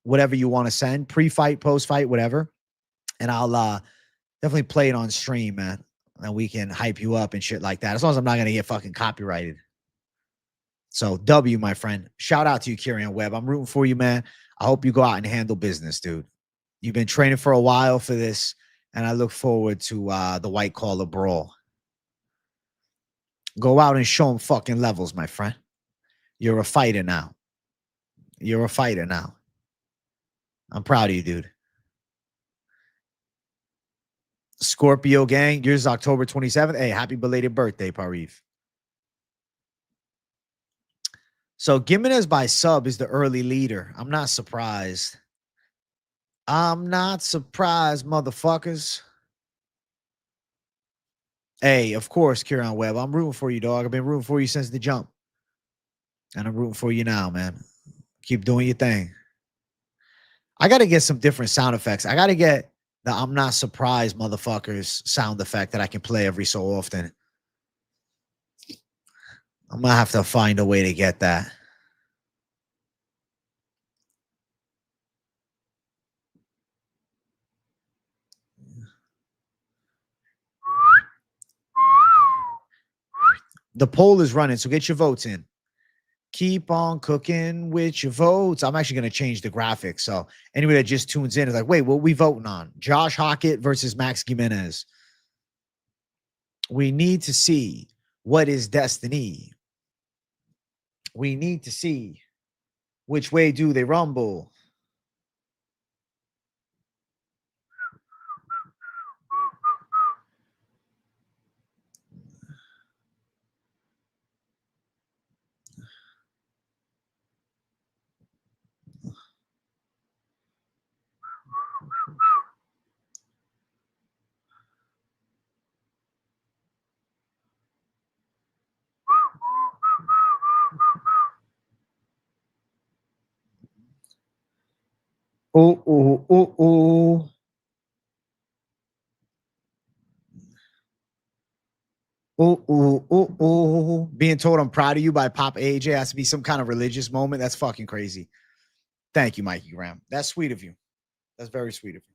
whatever you want to send. Pre-fight, post-fight, whatever. And I'll definitely play it on stream, man. And we can hype you up and shit like that. As long as I'm not going to get fucking copyrighted. So, W, my friend. Shout out to you, Kieran Webb. I'm rooting for you, man. I hope you go out and handle business, dude. You've been training for a while for this, and I look forward to the white collar brawl. Go out and show them fucking levels, my friend. You're a fighter now. You're a fighter now. I'm proud of you, dude. Scorpio gang, yours is October 27th. Hey, happy belated birthday, Parif. So Gimenis by sub is the early leader. I'm not surprised. I'm not surprised, motherfuckers. Hey, of course, Kieran Webb. I'm rooting for you, dog. I've been rooting for you since the jump. And I'm rooting for you now, man. Keep doing your thing. I got to get some different sound effects. I got to get the I'm not surprised motherfuckers sound effect that I can play every so often. I'm going to have to find a way to get that. The poll is running, so get your votes in. Keep on cooking with your votes. I'm actually going to change the graphics. So anybody that just tunes in is like, wait, what we voting on? Josh Hokit versus Max Gimenis. We need to see what is destiny. We need to see which way do they rumble. Oh, oh, oh, oh. Oh, oh, oh, oh. Being told I'm proud of you by Pop AJ has to be some kind of religious moment. That's fucking crazy. Thank you, Mikey Graham. That's sweet of you. That's very sweet of you.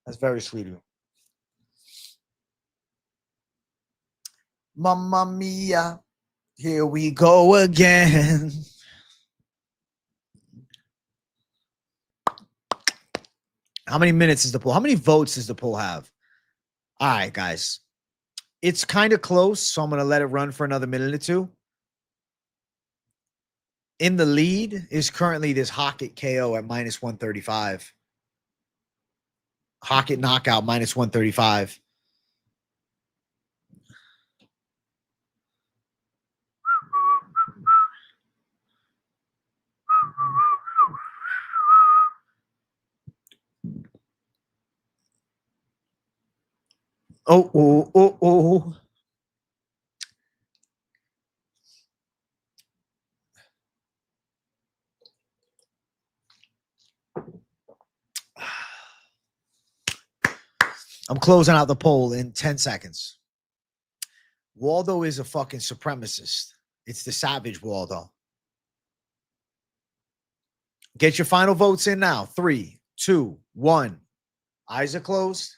That's very sweet of you. Mamma mia. Here we go again. How many minutes is the poll? How many votes does the poll have? All right, guys. It's kind of close, so I'm going to let it run for another minute or two. In the lead is currently this Hokit KO at minus 135. Hokit knockout minus 135. Oh, oh, oh, oh. I'm closing out the poll in 10 seconds. Waldo is a fucking supremacist. It's the savage Waldo. Get your final votes in now. 3, 2, 1. Eyes are closed.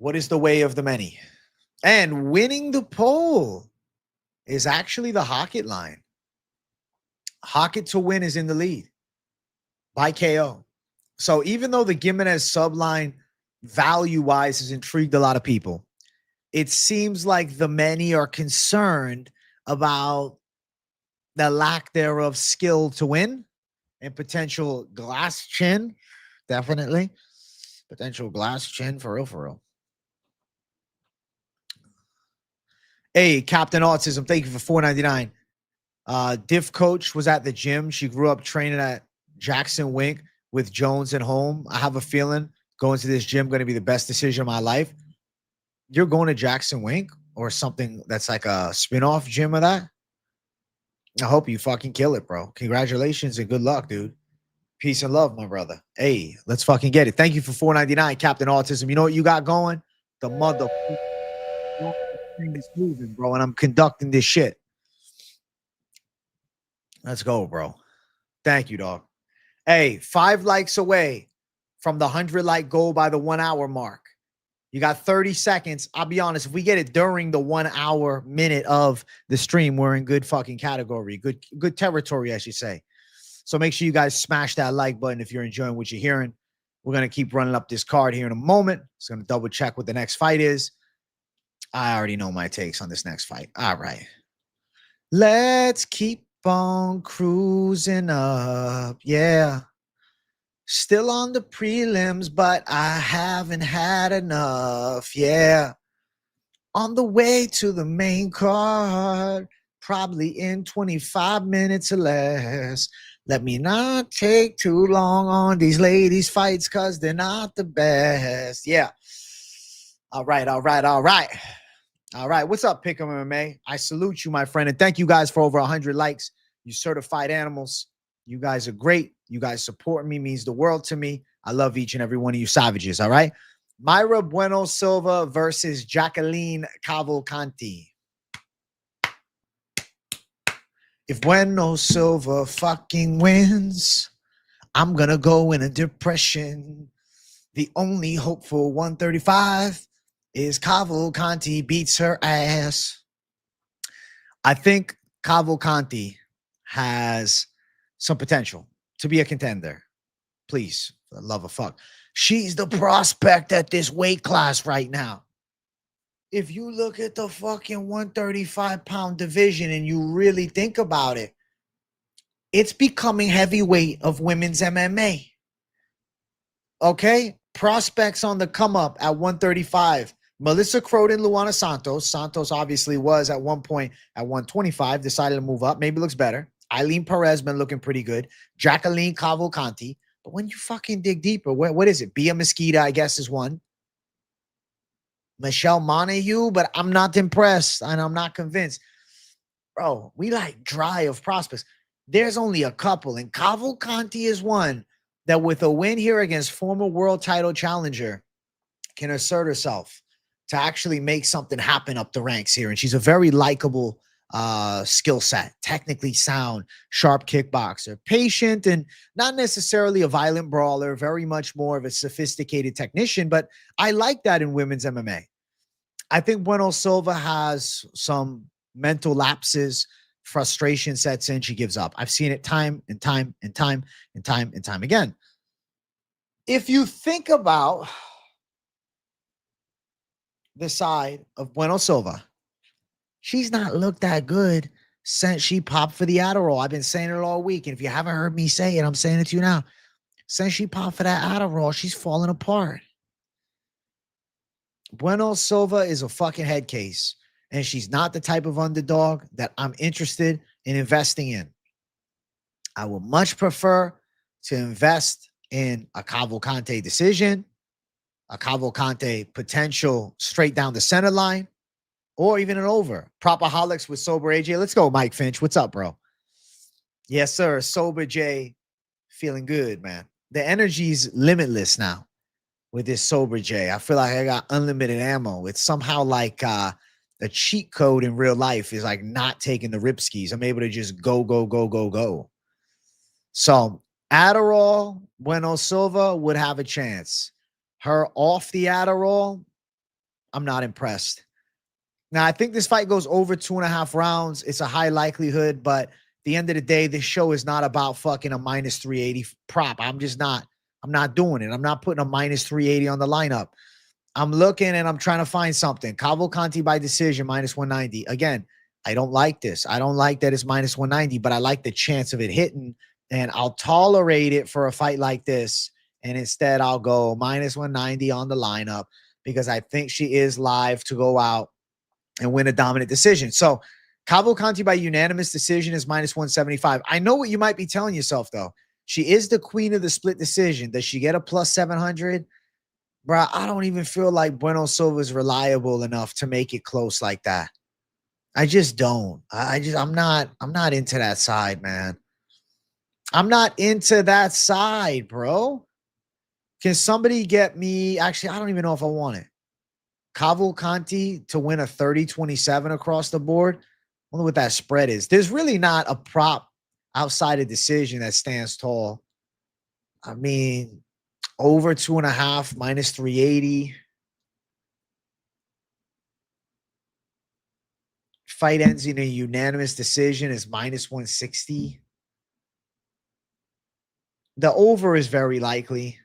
What is the way of the many? And winning the poll is actually the Hokit line. Hokit to win is in the lead by KO. So even though the Gimenis subline value-wise has intrigued a lot of people, it seems like the many are concerned about the lack thereof skill to win and potential glass chin. Definitely. Potential glass chin for real, for real. Hey, Captain Autism, thank you for $4.99. Diff coach was at the gym. She grew up training at Jackson Wink with Jones and Home. I have a feeling going to this gym going to be the best decision of my life. You're going to Jackson Wink or something that's like a spin-off gym of that? I hope you fucking kill it, bro. Congratulations and good luck, dude. Peace and love, my brother. Hey, let's fucking get it. Thank you for $4.99, Captain Autism. You know what you got going? The mother thing is moving, bro, and I'm conducting this shit. Let's go, bro. Thank you, dog. Hey, 5 likes away from the 100 like goal by the 1 hour mark. You got 30 seconds. I'll be honest, if we get it during the 1 hour minute of the stream, we're in good fucking category, good territory, I should say. So make sure you guys smash that like button if you're enjoying what you're hearing. We're going to keep running up this card here in a moment. It's going to double check what the next fight is. I already know my takes on this next fight. All right. Let's keep on cruising up. Yeah. Still on the prelims, but I haven't had enough. Yeah. On the way to the main card, probably in 25 minutes or less. Let me not take too long on these ladies' fights because they're not the best. Yeah. All right, all right, all right. All right, what's up, Pick'em MMA? I salute you, my friend, and thank you guys for over 100 likes. You certified animals. You guys are great. You guys support me, means the world to me. I love each and every one of you savages, all right? Myra Bueno Silva versus Jacqueline Cavalcanti. If Bueno Silva fucking wins, I'm going to go in a depression. The only hope for 135 is Cavalcanti beats her ass. I think Cavalcanti has some potential to be a contender. Please, for the love of fuck. She's the prospect at this weight class right now. If you look at the fucking 135-pound division and you really think about it, it's becoming heavyweight of women's MMA. Okay? Prospects on the come up at 135. Melissa Croden, Luana Santos. Santos obviously was at one point at 125, decided to move up. Maybe looks better. Eileen Perez been looking pretty good. Jacqueline Cavalcanti. But when you fucking dig deeper, what is it? Bia Mesquita, I guess, is one. Michelle Montague, but I'm not impressed and I'm not convinced. Bro, we like dry of prospects. There's only a couple, and Cavalcanti is one that with a win here against former world title challenger can assert herself to actually make something happen up the ranks here. And she's a very likable skill set, technically sound, sharp kickboxer, patient, and not necessarily a violent brawler, very much more of a sophisticated technician. But I like that in women's MMA. I think Bueno Silva has some mental lapses, frustration sets in, she gives up. I've seen it time and time and time and time and time again. If you think about the side of Bueno Silva, she's not looked that good since she popped for the Adderall. I've been saying it all week, and if you haven't heard me say it, I'm saying it to you now. Since she popped for that Adderall, she's falling apart. Bueno Silva is a fucking head case, and she's not the type of underdog that I'm interested in investing in. I would much prefer to invest in a Cavalcanti decision, a Cavalcanti potential straight down the center line, or even an over. PropAholics with Sober AJ. Let's go, Mike Finch. What's up, bro? Yes, sir. Sober J, feeling good, man. The energy's limitless now with this Sober J. I feel like I got unlimited ammo. It's somehow like a cheat code in real life is like not taking the rip skis. I'm able to just go, go, go, go, go. So Adderall, Bueno Silva would have a chance. Her off the Adderall, I'm not impressed. Now, I think this fight goes over 2.5 rounds. It's a high likelihood, but at the end of the day, this show is not about fucking a minus 380 prop. I'm not doing it. I'm not putting a minus 380 on the lineup. I'm looking and I'm trying to find something. Cavalcanti by decision, minus 190. Again, I don't like this. I don't like that it's minus 190, but I like the chance of it hitting, and I'll tolerate it for a fight like this. And instead, I'll go minus 190 on the lineup because I think she is live to go out and win a dominant decision. So Cavalcanti by unanimous decision is minus 175. I know what you might be telling yourself, though. She is the queen of the split decision. Does she get a plus 700? Bro, I don't even feel like Bueno Silva is reliable enough to make it close like that. I just don't. I'm not into that side, man. I'm not into that side, bro. Can somebody get me? Actually, I don't even know if I want it. Cavalcanti to win a 30-27 across the board. I wonder what that spread is. There's really not a prop outside a decision that stands tall. I mean, over 2.5, minus 380. Fight ends in a unanimous decision is minus 160. The over is very likely.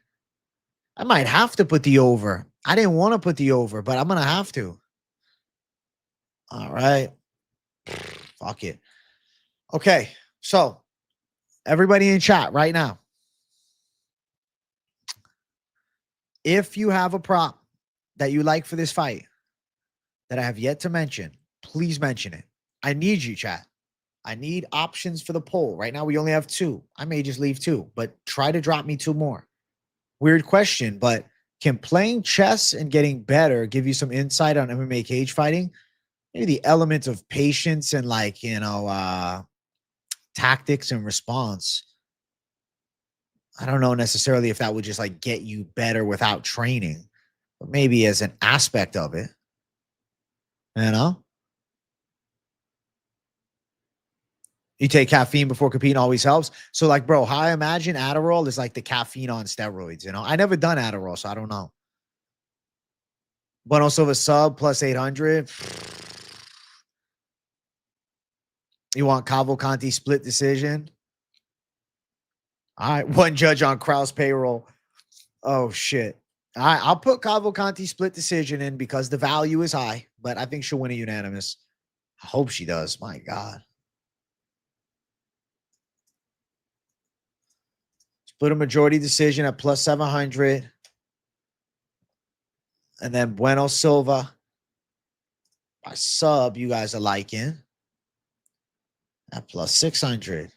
I might have to put the over. I didn't want to put the over, but I'm going to have to. All right. Fuck it. Okay. So everybody in chat right now, if you have a prop that you like for this fight that I have yet to mention, please mention it. I need you, chat. I need options for the poll. Right now, we only have 2. I may just leave 2, but try to drop me 2 more. Weird question, but Can playing chess and getting better give you some insight on MMA cage fighting? Maybe the element of patience and like, tactics and response. I don't know necessarily if that would just like get you better without training, but maybe as an aspect of it, you know? You take caffeine before competing always helps. So, like, bro, how I imagine Adderall is like the caffeine on steroids. I never done Adderall, so I don't know. But also a sub plus 800. You want Cavalcanti split decision? All right, one judge on Kraus payroll. Oh shit. All right, I'll put Cavalcanti split decision in because the value is high, but I think she'll win a unanimous. I hope she does. My God. Split a majority decision at plus 700. And then Bueno Silva. By sub, you guys are liking. At plus 600.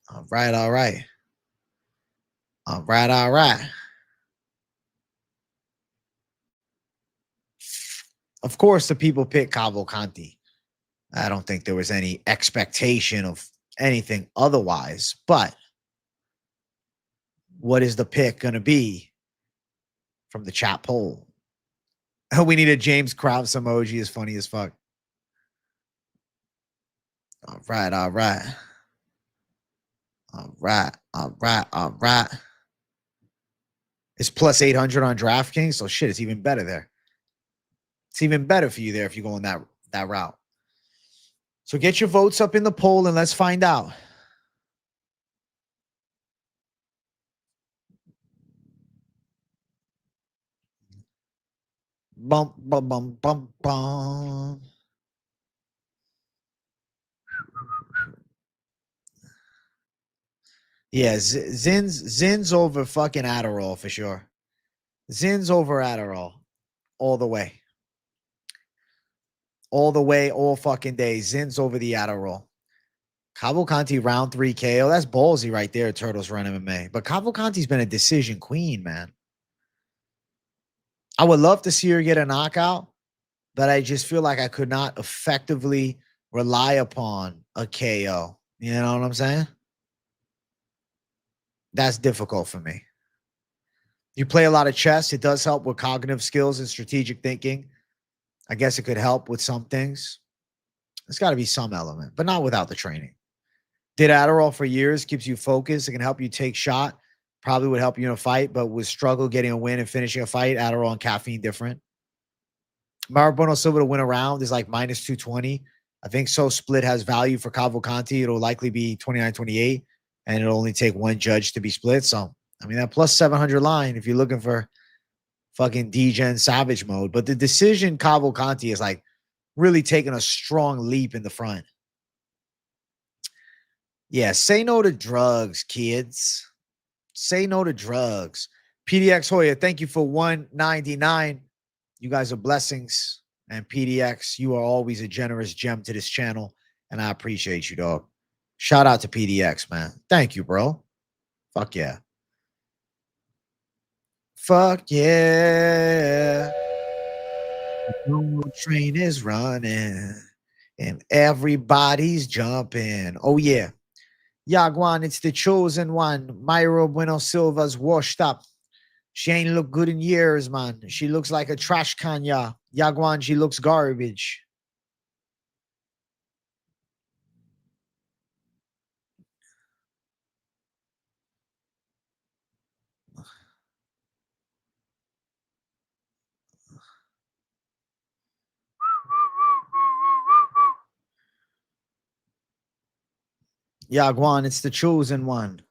All right, all right. All right, all right. Of course, the people pick Cavalcanti. I don't think there was any expectation of anything otherwise. But what is the pick going to be from the chat poll? We need a James Krause emoji. Is funny as fuck. All right, all right. All right, all right, all right. It's plus 800 on DraftKings. So shit, it's even better there. It's even better for you there if you go on that route. So get your votes up in the poll and let's find out. Bum, bum, bum, bum, bum. Yeah, Zin's over fucking Adderall for sure. Zin's over Adderall all the way. All the way, all fucking day. Zin's over the Adderall. Cavalcanti round 3 KO. That's ballsy right there, Turtles Run MMA. But Cavalcanti's been a decision queen, man. I would love to see her get a knockout, but I just feel like I could not effectively rely upon a KO. You know what I'm saying? That's difficult for me. You play a lot of chess. It does help with cognitive skills and strategic thinking. I guess it could help with some things. There's got to be some element, but not without the training. Did Adderall for years, keeps you focused. It can help you take shot. Probably would help you in a fight, but would struggle getting a win and finishing a fight. Adderall and caffeine different. Bueno Silva to win a round is like minus 220. I think so. Split has value for Cavalcanti. It'll likely be 29-28, and it'll only take one judge to be split. So, I mean, that plus 700 line, if you're looking for fucking DGen Savage mode. But the decision Cavalcanti is like really taking a strong leap in the front. Yeah, say no to drugs, kids. Say no to drugs. PDX Hoya, thank you for 199. You guys are blessings. And PDX, you are always a generous gem to this channel. And I appreciate you, dog. Shout out to PDX, man. Thank you, bro. Fuck yeah. Fuck yeah. The train is running. And everybody's jumping. Oh, yeah. Yaguan, it's the chosen one. Mayra Bueno Silva's washed up. She ain't looked good in years, man. She looks like a trash can, yeah. Yaguan, she looks garbage. Yaguan, it's the chosen one.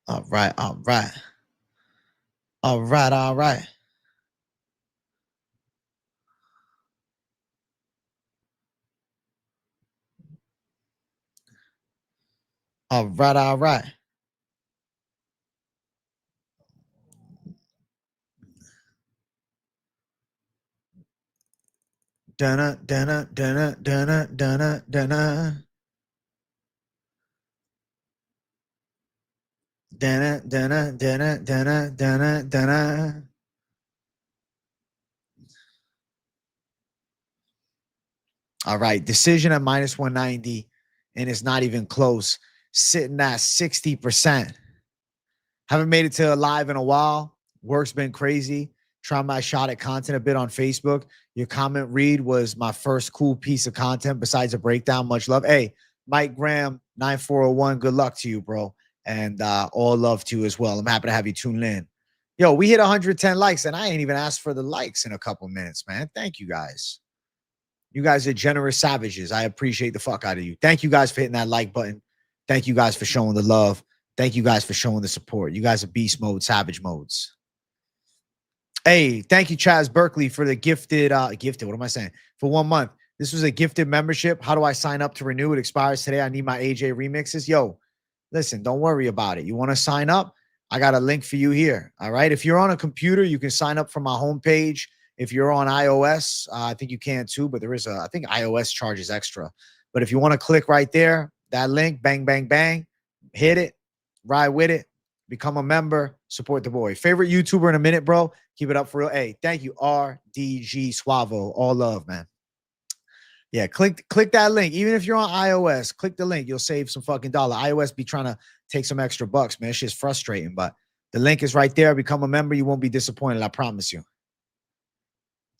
All right, all right. All right, all right. All right, all right. Dun dun dun dun dun dun. Dun dun dun dun dun dun. All right, decision at minus 190, and it's not even close. Sitting at 60%. Haven't made it to live in a while. Work's been crazy. Trying my shot at content a bit on Facebook. Your comment read was my first cool piece of content besides a breakdown. Much love. Hey, Mike Graham, 9401. Good luck to you, bro. And all love to you as well. I'm happy to have you tune in. Yo, we hit 110 likes, and I ain't even asked for the likes in a couple minutes, man. Thank you guys. You guys are generous savages. I appreciate the fuck out of you. Thank you guys for hitting that like button. Thank you guys for showing the love. Thank you guys for showing the support. You guys are beast mode, savage modes. Hey, thank you, Chaz Berkeley, for the gifted, what am I saying? For 1 month. This was a gifted membership. How do I sign up to renew? It expires today. I need my AJ remixes. Yo, listen, don't worry about it. You want to sign up? I got a link for you here. All right. If you're on a computer, you can sign up from my homepage. If you're on iOS, I think you can too, but there is I think iOS charges extra. But if you want to click right there, that link, bang, bang, bang, hit it, ride with it, become a member, support the boy. Favorite YouTuber in a minute, bro. Keep it up for real. Hey, thank you, RDG Suavo. All love, man. Yeah, click that link. Even if you're on iOS, click the link. You'll save some fucking dollar. iOS be trying to take some extra bucks, man. It's just frustrating, but the link is right there. Become a member. You won't be disappointed. I promise you.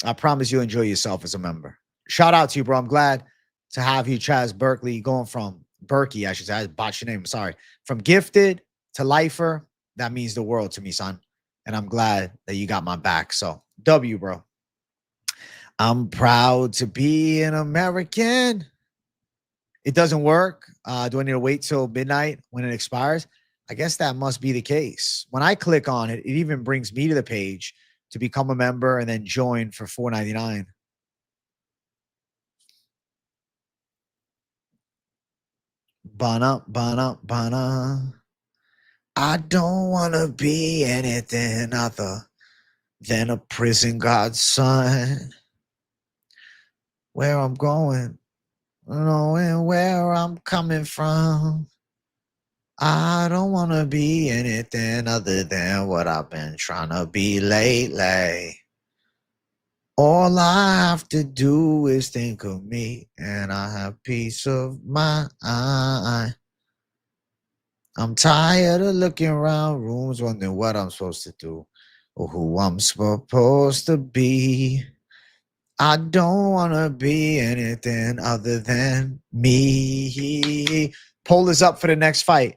I promise you'll enjoy yourself as a member. Shout out to you, bro. I'm glad to have you, Chaz Berkeley, going from Berkey, I should say. I botched your name. Sorry. From gifted to lifer. That means the world to me, son. And I'm glad that you got my back. So, W, bro. I'm proud to be an American. It doesn't work. Do I need to wait till midnight when it expires? I guess that must be the case. When I click on it, it even brings me to the page to become a member and then join for $4.99. Bana. I don't want to be anything other than a prison guard's son. Where I'm going, knowing where I'm coming from. I don't want to be anything other than what I've been trying to be lately. All I have to do is think of me, and I have peace of mind. I'm tired of looking around rooms, wondering what I'm supposed to do or who I'm supposed to be. I don't want to be anything other than me. Poll is up for the next fight.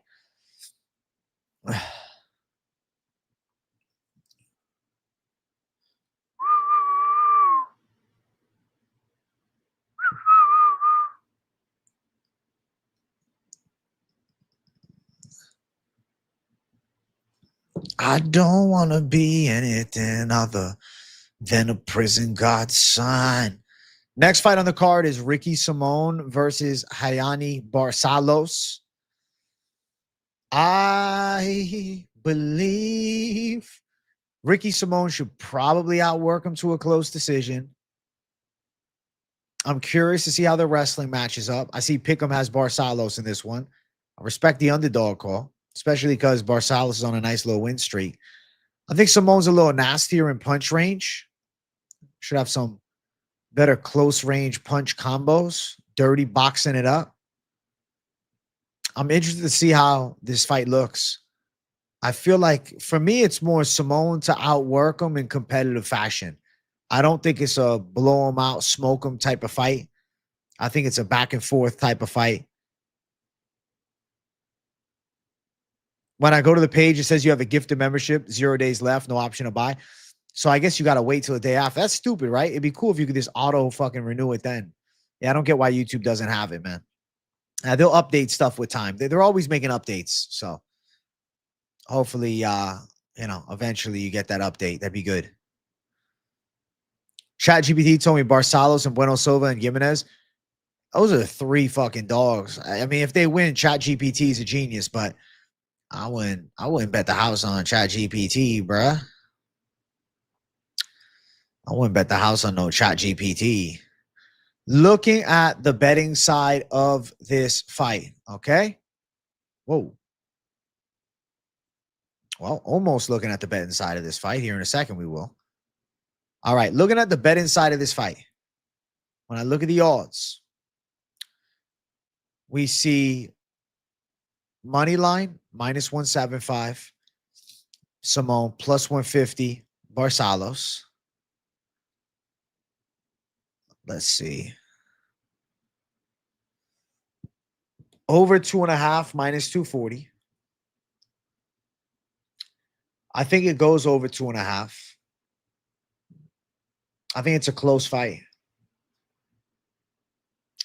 I don't want to be anything other than a prison guard's son. Next fight on the card is Ricky Simón versus Hayani Barcelos. I believe Ricky Simón should probably outwork him to a close decision. I'm curious to see how the wrestling matches up. I see Pick'em has Barcelos in this one. I respect the underdog call, especially because Barcelos is on a nice little win streak. I think Simon's a little nastier in punch range. Should have some better close range punch combos. Dirty boxing it up. I'm interested to see how this fight looks. I feel like for me, it's more Simón to outwork him in competitive fashion. I don't think it's a blow him out, smoke him type of fight. I think it's a back and forth type of fight. When I go to the page, it says you have a gifted membership, 0 days left, no option to buy. So I guess you got to wait till the day after. That's stupid, right? It'd be cool if you could just auto fucking renew it then. Yeah, I don't get why YouTube doesn't have it, man. They'll update stuff with time. They're always making updates. So hopefully, eventually you get that update. That'd be good. ChatGPT told me Barcelos and Bueno, Silva and Gimenis. Those are 3 fucking dogs. I mean, if they win, ChatGPT is a genius, but I wouldn't bet the house on ChatGPT, bruh. I wouldn't bet the house on no ChatGPT. Looking at the betting side of this fight, okay? Whoa. Well, almost looking at the betting side of this fight. Here in a second, we will. All right, looking at the betting side of this fight. When I look at the odds, we see money line minus 175, Simón plus 150, Barcelos. Let's see. Over 2.5 minus 240. I think it goes over 2.5. I think it's a close fight.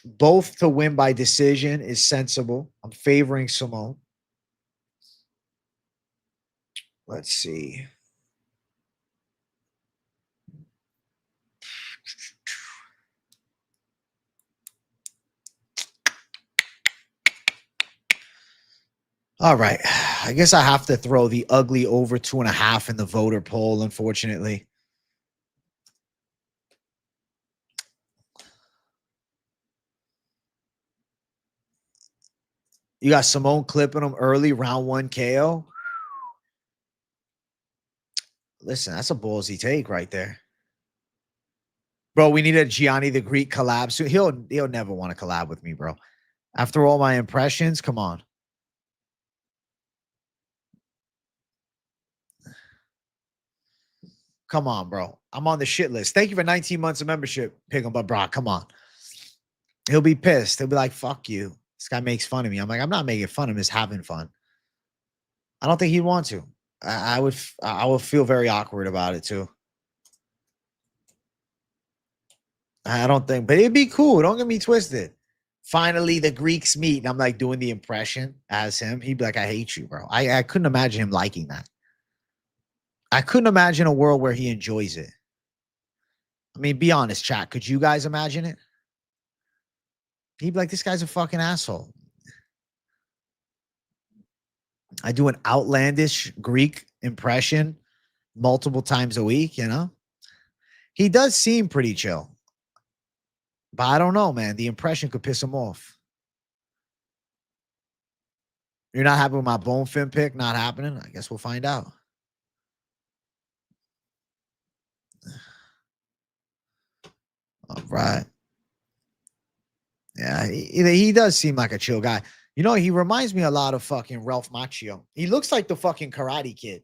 Both to win by decision is sensible. I'm favoring Simón. Let's see. All right. I guess I have to throw the ugly over 2.5 in the voter poll, unfortunately. You got Simón clipping him early, round 1 KO. Listen, that's a ballsy take right there. Bro, we need a Gianni the Greek collab soon. He'll never want to collab with me, bro. After all my impressions, come on. Come on, bro. I'm on the shit list. Thank you for 19 months of membership, Pick'em, but bro, come on. He'll be pissed. He'll be like, fuck you. This guy makes fun of me. I'm like, I'm not making fun of him. He's having fun. I don't think he'd want to. I would feel very awkward about it too. I don't think, but it'd be cool. Don't get me twisted. Finally, the Greeks meet, and I'm like doing the impression as him. He'd be like, I hate you, bro. I couldn't imagine him liking that. I couldn't imagine a world where he enjoys it. I mean, be honest, chat. Could you guys imagine it? He'd be like, this guy's a fucking asshole. I do an outlandish Greek impression multiple times a week, you know? He does seem pretty chill. But I don't know, man. The impression could piss him off. You're not happy with my Bonfim pick? Not happening? I guess we'll find out. All right. Yeah, he does seem like a chill guy. You know, he reminds me a lot of fucking Ralph Macchio. He looks like the fucking Karate Kid.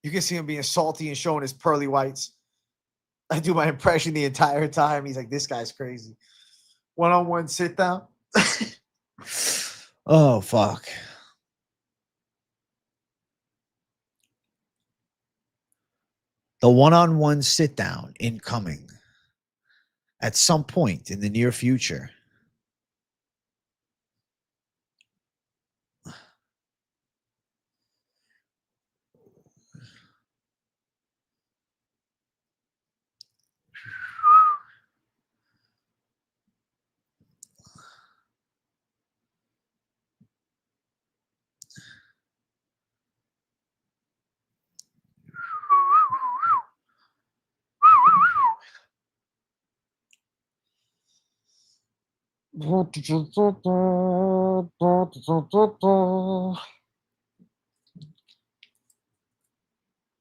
You can see him being salty and showing his pearly whites. I do my impression the entire time. He's like, this guy's crazy. One-on-one sit down. Oh, fuck. The one-on-one sit down incoming at some point in the near future.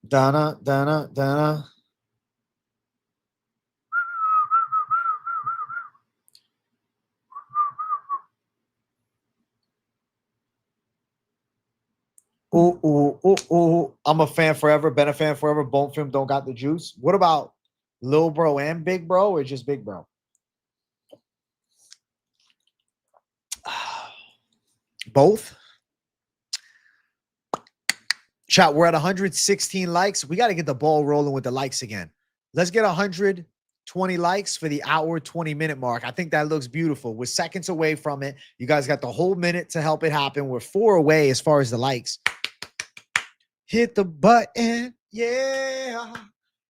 Donna, Donna, Donna. Ooh. I'm a fan forever. Been a fan forever. Bonfim don't got the juice. What about Lil Bro and Big Bro or just Big Bro? Both. Chat, we're at 116 likes. We got to get the ball rolling with the likes again. Let's get 120 likes for the hour, 20-minute mark. I think that looks beautiful. We're seconds away from it. You guys got the whole minute to help it happen. We're 4 away as far as the likes. Hit the button. Yeah.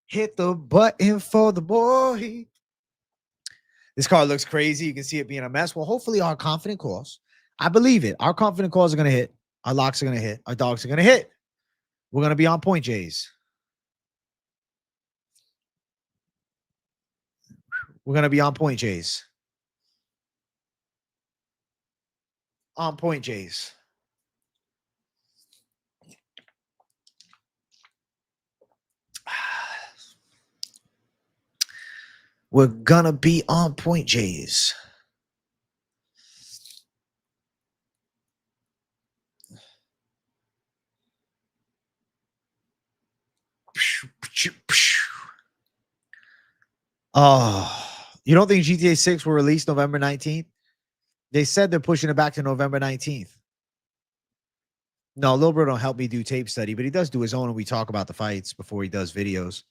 Hit the button for the boy. This card looks crazy. You can see it being a mess. Well, hopefully our confident calls. I believe it. Our confident calls are going to hit. Our locks are going to hit. Our dogs are going to hit. We're going to be on point, Jays. We're going to be on point, Jays. On point, Jays. We're going to be on point, Jays. Oh, you don't think GTA 6 will release November 19th? They said they're pushing it back to November 19th. No, Lil Bro don't help me do tape study, but he does do his own, and we talk about the fights before he does videos.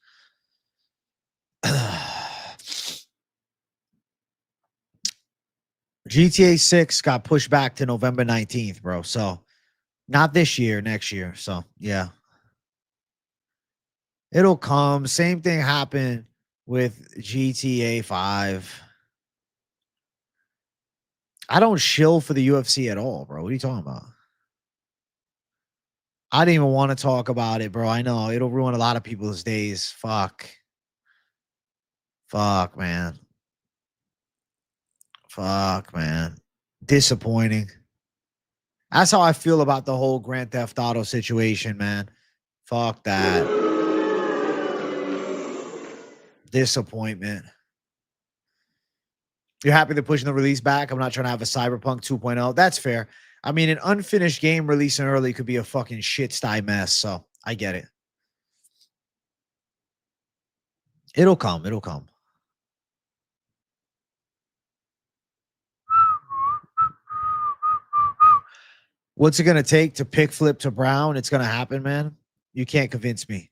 GTA 6 got pushed back to November 19th, bro. So not this year, next year. So yeah. It'll come. Same thing happened with GTA 5. I don't shill for the UFC at all, bro. What are you talking about? I didn't even want to talk about it, bro. I know it'll ruin a lot of people's days. Fuck, man. Fuck, man. Disappointing. That's how I feel about the whole Grand Theft Auto situation, man. Fuck that. Disappointment. You're happy they're pushing the release back? I'm not trying to have a Cyberpunk 2.0. That's fair. I mean, an unfinished game releasing early could be a fucking shit-sty mess, so I get it. It'll come. It'll come. What's it going to take to pick flip to Brown? It's going to happen, man. You can't convince me.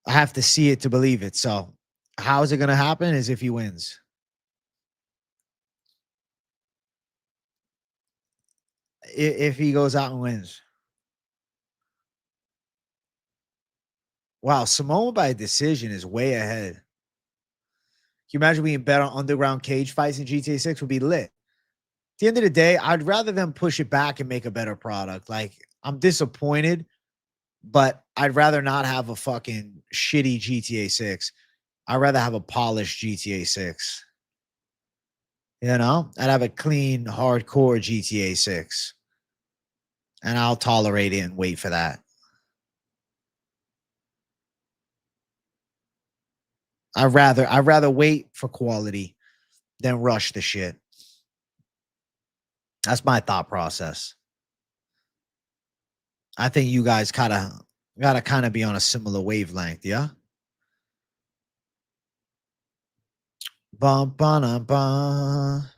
I have to see it to believe it. So how is it going to happen is if he wins. If he goes out and wins. Wow, Simón by decision is way ahead. Can you imagine being bet on underground cage fights in GTA 6 would be lit? At the end of the day, I'd rather them push it back and make a better product. Like, I'm disappointed, but I'd rather not have a fucking shitty GTA 6. I'd rather have a polished GTA 6. You know? I'd have a clean, hardcore GTA 6. And I'll tolerate it and wait for that. I'd rather wait for quality than rush the shit. That's my thought process. I think you guys gotta be on a similar wavelength, yeah? Bum ba ba.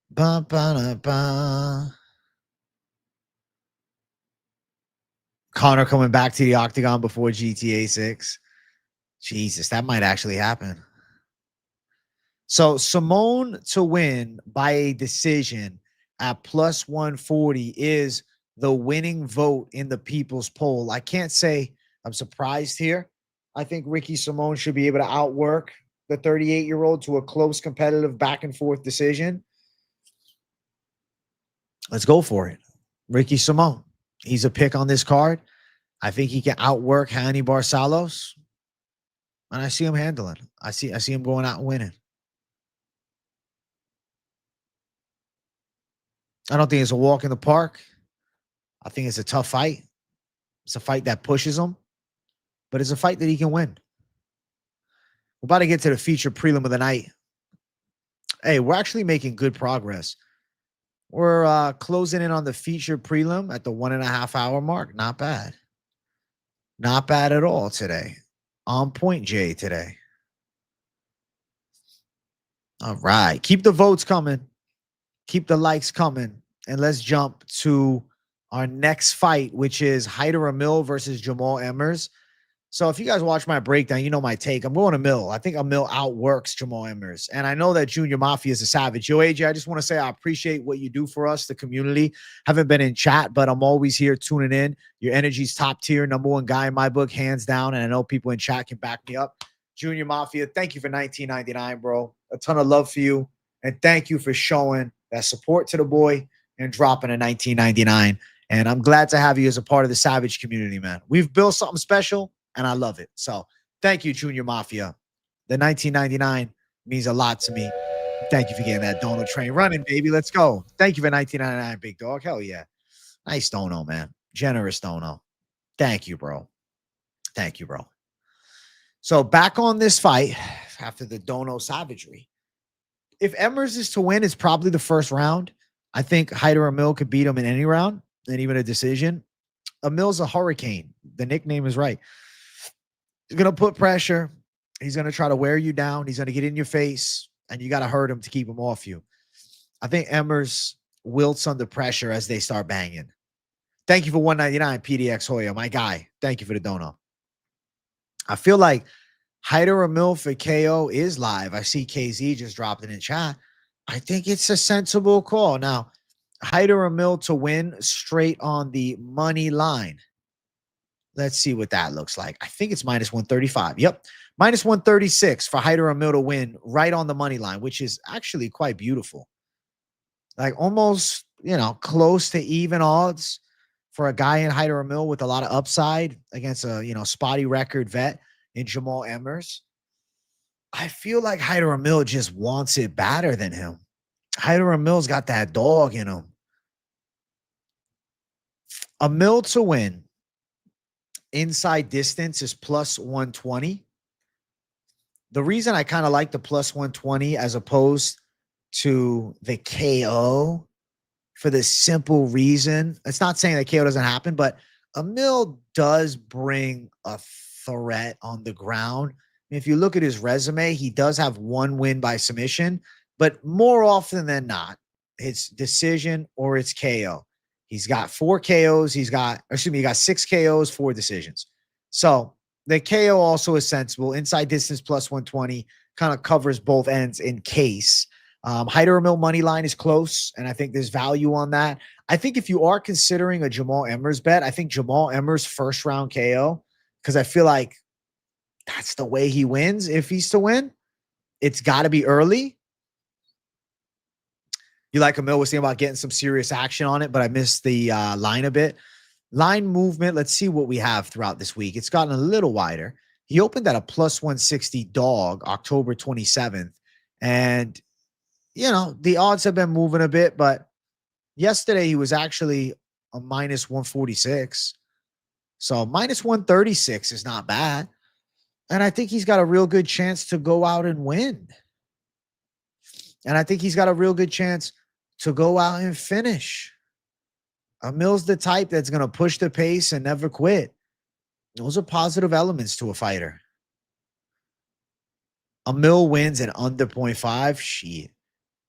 Bum ba ba. Connor coming back to the octagon before GTA 6. Jesus, that might actually happen. So Simón to win by a decision at plus 140 is the winning vote in the people's poll. I can't say I'm surprised here. I think Ricky Simón should be able to outwork the 38-year-old to a close, competitive, back-and-forth decision. Let's go for it. Ricky Simón. He's a pick on this card. I think he can outwork Hani Barcelos. And I see him handling. I see him going out and winning. I don't think it's a walk in the park. I think it's a tough fight. It's a fight that pushes him, but it's a fight that he can win. We're about to get to the feature prelim of the night. Hey, we're actually making good progress. We're closing in on the feature prelim at the 1.5 hour mark. Not bad. Not bad at all today. On point, Jay, today. All right. Keep the votes coming. Keep the likes coming. And let's jump to our next fight, which is Hyder Amil versus Jamall Emmers. So if you guys watch my breakdown, you know my take. I'm going to Amil. I think Amil outworks Jamall Emmers. And I know that Junior Mafia is a savage. Yo, AJ, I just want to say I appreciate what you do for us, the community. Haven't been in chat, but I'm always here tuning in. Your energy's top tier, number one guy in my book, hands down. And I know people in chat can back me up. Junior Mafia, thank you for $19.99, bro. A ton of love for you. And thank you for showing that support to the boy and dropping a $19.99. And I'm glad to have you as a part of the Savage community, man. We've built something special, and I love it. So thank you, Junior Mafia. The 1999 means a lot to me. Thank you for getting that dono train running, baby. Let's go. Thank you for 1999, big dog. Hell yeah. Nice dono, man. Generous dono. Thank you, bro. Thank you, bro. So back on this fight after the dono savagery. If Emmers is to win, it's probably the first round. I think Hyder Amil could beat him in any round and even a decision. Amil's a hurricane. The nickname is right. He's going to put pressure. He's going to try to wear you down. He's going to get in your face, and you got to hurt him to keep him off you. I think Emmers wilts under pressure as they start banging. Thank you for 199, PDX Hoya, my guy. Thank you for the dono. I feel like Hyder Amil for KO is live. I see KZ just dropped it in chat. I think it's a sensible call. Now, Hyder Amil to win straight on the money line. Let's see what that looks like. I think it's minus 135. Yep. Minus 136 for Hyder Amil to win right on the money line, which is actually quite beautiful. Like almost, close to even odds for a guy in Hyder Amil with a lot of upside against a, spotty record vet in Jamall Emmers. I feel like Hyder Amil just wants it better than him. Hyder Amil's got that dog in him. Amil to win inside distance is plus 120. The reason I kind of like the plus 120 as opposed to the KO for the simple reason, it's not saying that KO doesn't happen, but Amil does bring a threat on the ground. If you look at his resume, he does have one win by submission, but more often than not, it's decision or it's KO. He's got 4 KOs. He got 6 KOs, 4 decisions. So the KO also is sensible. Inside distance plus 120 kind of covers both ends in case. Hyder Amil money line is close, and I think there's value on that. I think if you are considering a Jamall Emmers bet, I think Jamall Emmers first round KO, because I feel like that's the way he wins. If he's to win, it's got to be early. You like Amil was thinking about getting some serious action on it, but I missed the line a bit. Line movement, let's see what we have throughout this week. It's gotten a little wider. He opened at a plus 160 dog October 27th. And, the odds have been moving a bit, but yesterday he was actually a minus 146. So minus 136 is not bad. And I think he's got a real good chance to go out and win. And I think he's got a real good chance to go out and finish. Amil's the type that's going to push the pace and never quit. Those are positive elements to a fighter. Amil wins at under 0.5. Shit.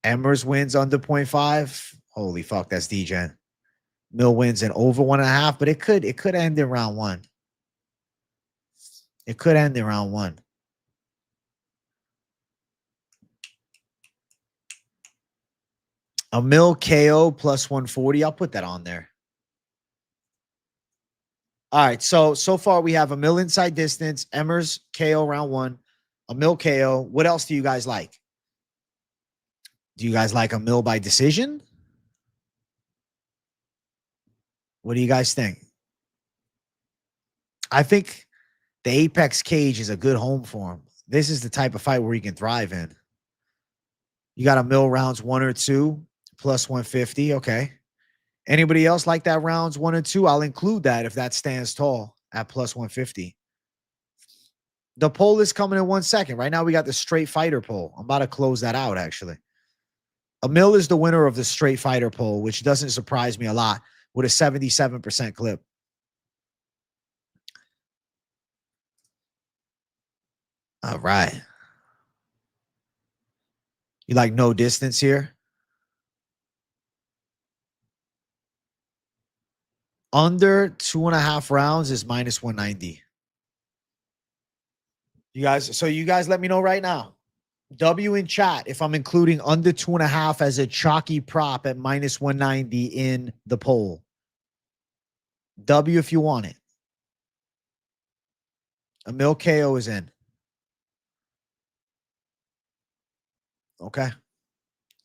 Emmers wins under 0.5. Holy fuck, that's DGen. Mill wins in over 1.5, but it could end in round 1. It could end in round 1. Amil KO plus 140. I'll put that on there. All right. So far we have Amil inside distance, Emmers KO round 1, Amil KO. What else do you guys like? Do you guys like Amil by decision? What do you guys think? I think the Apex cage is a good home for him. This is the type of fight where he can thrive in. You got Amil rounds 1 or 2 plus 150. Okay. Anybody else like that rounds 1 or 2? I'll include that if that stands tall at plus 150. The poll is coming in 1 second. Right now we got the straight fighter poll. I'm about to close that out, actually. Amil is the winner of the straight fighter poll, which doesn't surprise me a lot, with a 77% clip. All right. You like no distance here? Under 2.5 rounds is minus 190. You guys let me know right now. W in chat if I'm including under 2.5 as a chalky prop at minus 190 in the poll. W if you want it. Amil KO is in. Okay.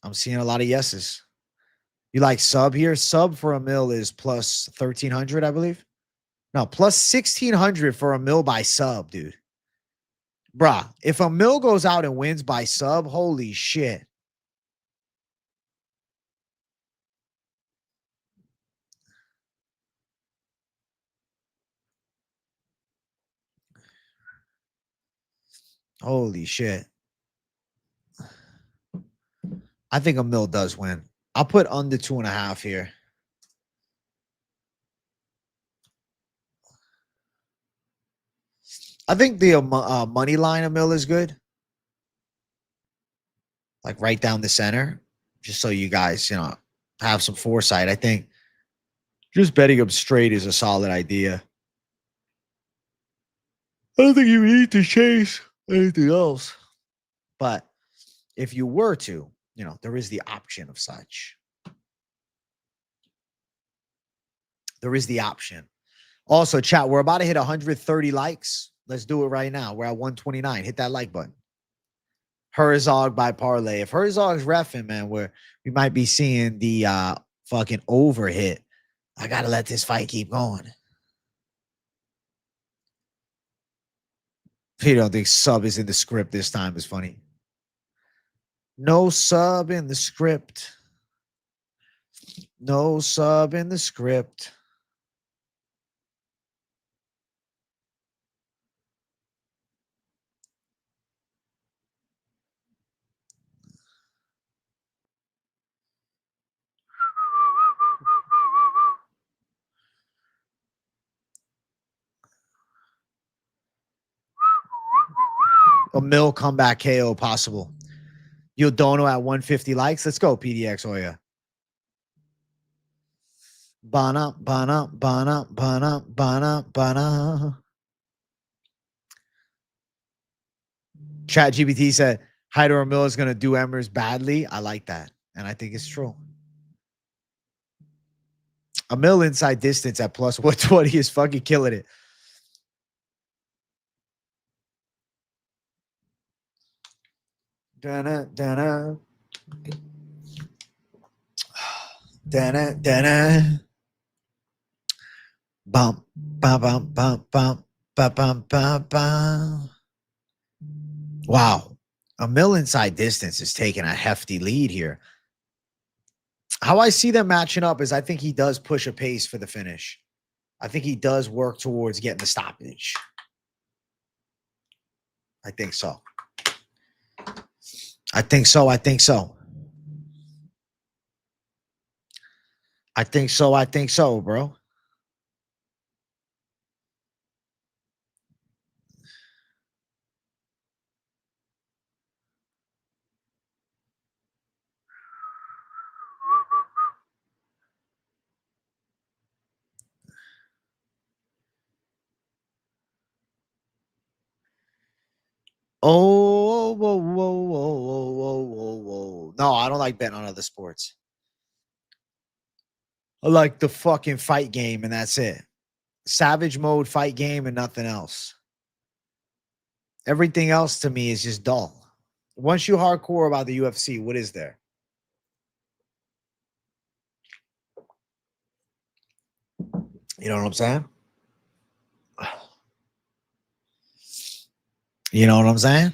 I'm seeing a lot of yeses. You like sub here? Sub for Amil is plus 1,300, I believe. No, plus 1,600 for Amil by sub, dude. Bruh, if Amil goes out and wins by sub, holy shit. Holy shit. I think Amil does win. I'll put under 2.5 here. I think the money line Amil is good. Like right down the center. Just so you guys, have some foresight. I think just betting him straight is a solid idea. I don't think you need to chase anything else. But if you were to, there is the option of such. There is the option. Also, chat, we're about to hit 130 likes. Let's do it right now. We're at 129. Hit that like button. Herzog by parlay. If Herzog's reffing, man, we might be seeing the fucking over hit. I gotta let this fight keep going. You don't think sub is in the script this time is funny. No sub in the script. No sub in the script. Amil comeback KO possible. Yodono at 150 likes. Let's go, PDX Oya. Bana, bana, bana, bana, bana, bana. Chat GPT said Hyder Amil is going to do Emmers badly. I like that. And I think it's true. Amil inside distance at plus 120 is fucking killing it. Dana, dana. Dana, dana. Bump, bum, bum, bum, bum, bum, bum, bum, bum. Wow. Amil inside distance is taking a hefty lead here. How I see them matching up is I think he does push a pace for the finish. I think he does work towards getting the stoppage. I think so. I think so. I think so. I think so. I think so, bro. Oh, whoa, whoa, whoa, whoa, whoa, whoa, whoa. No, I don't like betting on other sports. I like the fucking fight game, and that's it. Savage mode fight game and nothing else. Everything else to me is just dull. Once you hardcore about the UFC, what is there? You know what I'm saying? You know what I'm saying?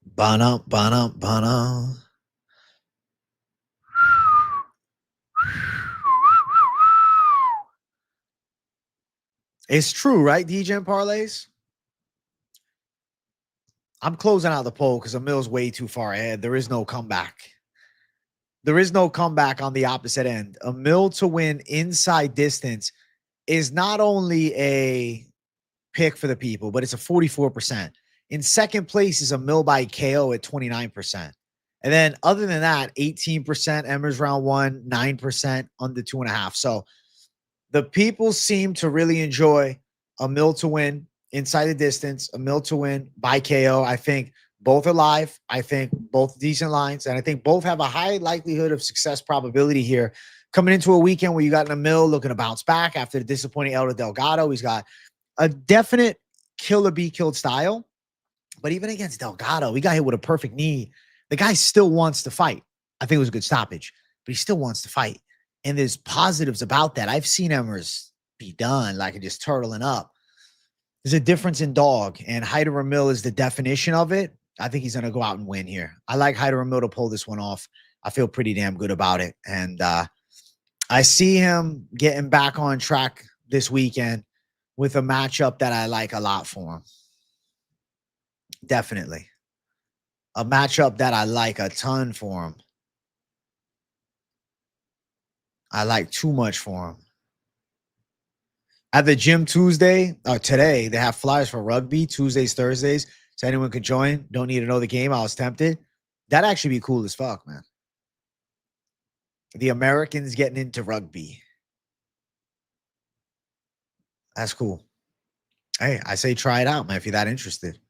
Bana, bana, bana. It's true, right, DJ and Parlays? I'm closing out the poll because Amil's way too far ahead. There is no comeback. There is no comeback on the opposite end. Amil to win inside distance is not only a pick for the people, but it's a 44%. In second place is Amil by KO at 29%. And then other than that, 18% Emmers round 1, 9% under 2.5. So the people seem to really enjoy Amil to win inside the distance, Amil to win by KO. I think both are live. I think both decent lines. And I think both have a high likelihood of success probability here. Coming into a weekend where you got Amil looking to bounce back after the disappointing Elder Delgado. He's got a definite kill or be killed style. But even against Delgado, he got hit with a perfect knee. The guy still wants to fight. I think it was a good stoppage, but he still wants to fight. And there's positives about that. I've seen Emmers be done, like just turtling up. There's a difference in dog, and Hyder Amil is the definition of it. I think he's going to go out and win here. I like Hyder Amil to pull this one off. I feel pretty damn good about it. And I see him getting back on track this weekend with a matchup that I like a lot for him. Definitely. A matchup that I like a ton for him. I like too much for him. At the gym Tuesday, or today, they have flyers for rugby, Tuesdays, Thursdays. So anyone could join. Don't need to know the game. I was tempted. That'd actually be cool as fuck, man. The Americans getting into rugby. That's cool. Hey, I say try it out, man, if you're that interested.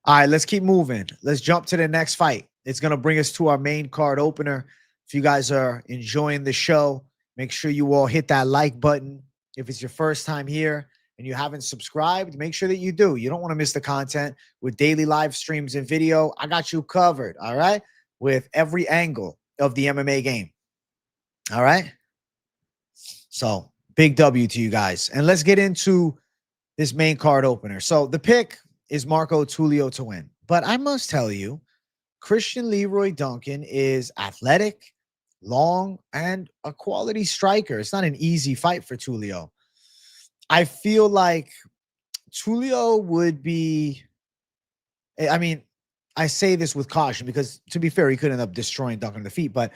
All right, let's keep moving. Let's jump to the next fight. It's going to bring us to our main card opener. If you guys are enjoying the show, make sure you all hit that like button. If it's your first time here and you haven't subscribed, make sure that you do. You don't want to miss the content with daily live streams and video. I got you covered, all right, with every angle of the MMA game. All right? So, big W to you guys. And let's get into this main card opener. So, the pick is Marco Tulio to win. But I must tell you, Christian Leroy Duncan is athletic, long, and a quality striker. It's not an easy fight for Tulio. I feel like Tulio would be, I mean, I say this with caution because, to be fair, he could end up destroying Duncan in the feet, but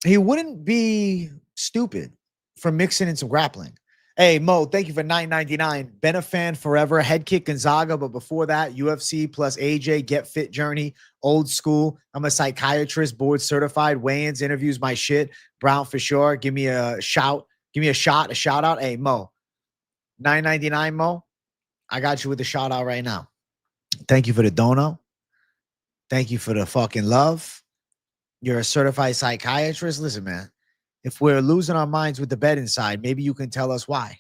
he wouldn't be stupid for mixing in some grappling. Hey, Mo, thank you for $9.99. Been a fan forever. Head kick Gonzaga, but before that, UFC plus AJ, Get Fit Journey, old school. I'm a psychiatrist, board certified. Weigh-ins, interviews, my shit. Brown for sure. Give me a shout. Give me a shot, a shout out. Hey, Mo, $9.99, Mo. I got you with the shout out right now. Thank you for the dono. Thank you for the fucking love. You're a certified psychiatrist. Listen, man. If we're losing our minds with the bed inside, maybe you can tell us why.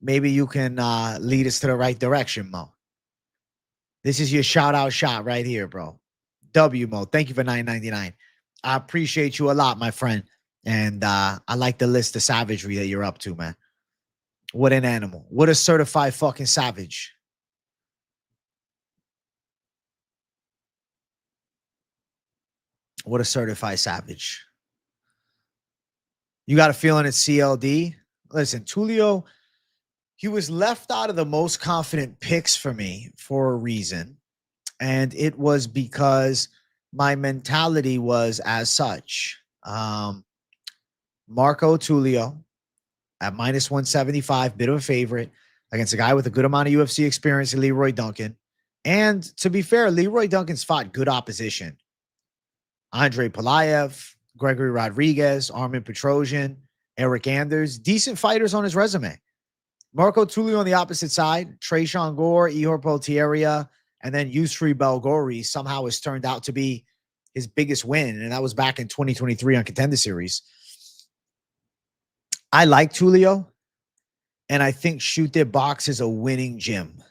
Maybe you can lead us to the right direction, Mo. This is your shout-out shot right here, bro. W, Mo. Thank you for $9.99. I appreciate you a lot, my friend. And I like the list of savagery that you're up to, man. What an animal. What a certified fucking savage. What a certified savage. You got a feeling it's CLD? Listen, Tulio, he was left out of the most confident picks for me for a reason. And it was because my mentality was as such. Marco Tulio at minus 175, bit of a favorite against a guy with a good amount of UFC experience in Leroy Duncan. And to be fair, Leroy Duncan's fought good opposition. Andre Polayev, Gregory Rodriguez, Armin Petrosian, Eric Anders, decent fighters on his resume. Marco Tulio on the opposite side, Trayshawn Gore, Ihor Potieria, and then Yusri Belgori somehow has turned out to be his biggest win, and that was back in 2023 on Contender Series. I like Tulio, and I think Shoot Their Box is a winning gym.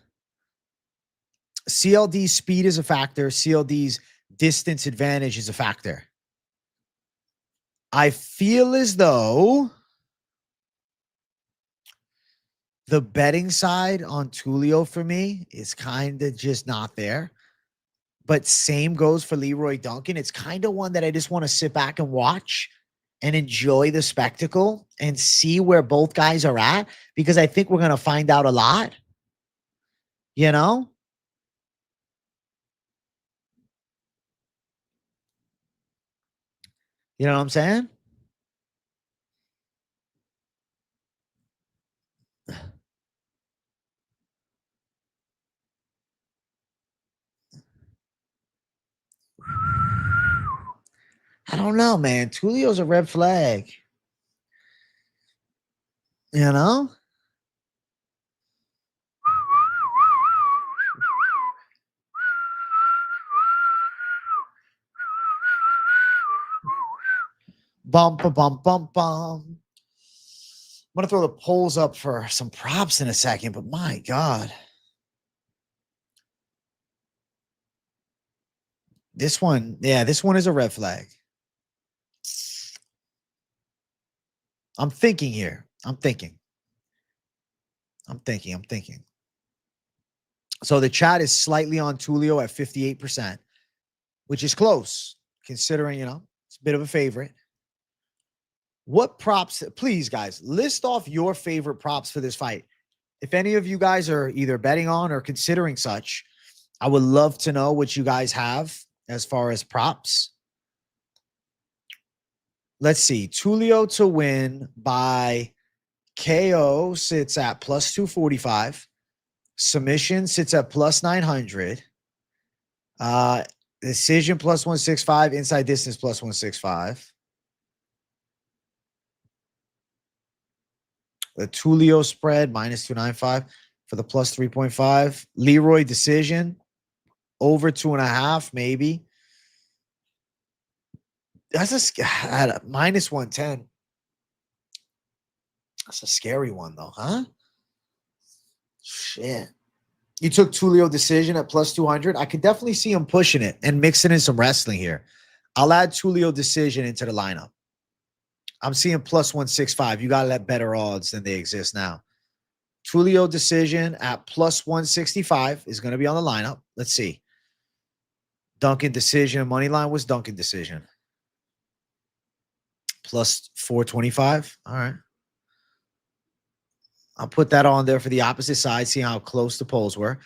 CLD's speed is a factor. CLD's distance advantage is a factor. I feel as though the betting side on Tulio for me is kind of just not there. But same goes for Leroy Duncan. It's kind of one that I just want to sit back and watch and enjoy the spectacle and see where both guys are at, because I think we're going to find out a lot. You know? You know what I'm saying? I don't know, man. Tulio's a red flag. You know? Bump, bump, bump, bump. I'm going to throw the polls up for some props in a second, but my God. This one, yeah, this one is a red flag. I'm thinking here. I'm thinking. So the chat is slightly on Tulio at 58%, which is close, considering, it's a bit of a favorite. What props, please, guys, list off your favorite props for this fight. If any of you guys are either betting on or considering such, I would love to know what you guys have as far as props. Let's see. Tulio to win by KO sits at plus 245. Submission sits at plus 900. Decision plus 165. Inside distance plus 165. The Tulio spread minus 295 for the plus 3.5. Leroy decision over 2.5, maybe. That's a minus 110. That's a scary one, though, huh? Shit. You took Tulio decision at plus 200. I could definitely see him pushing it and mixing in some wrestling here. I'll add Tulio decision into the lineup. I'm seeing plus 165. You got to let better odds than they exist now. Tulio decision at plus 165 is going to be on the lineup. Let's see. Duncan decision. Money line was Duncan decision. Plus 425. All right. I'll put that on there for the opposite side, see how close the polls were.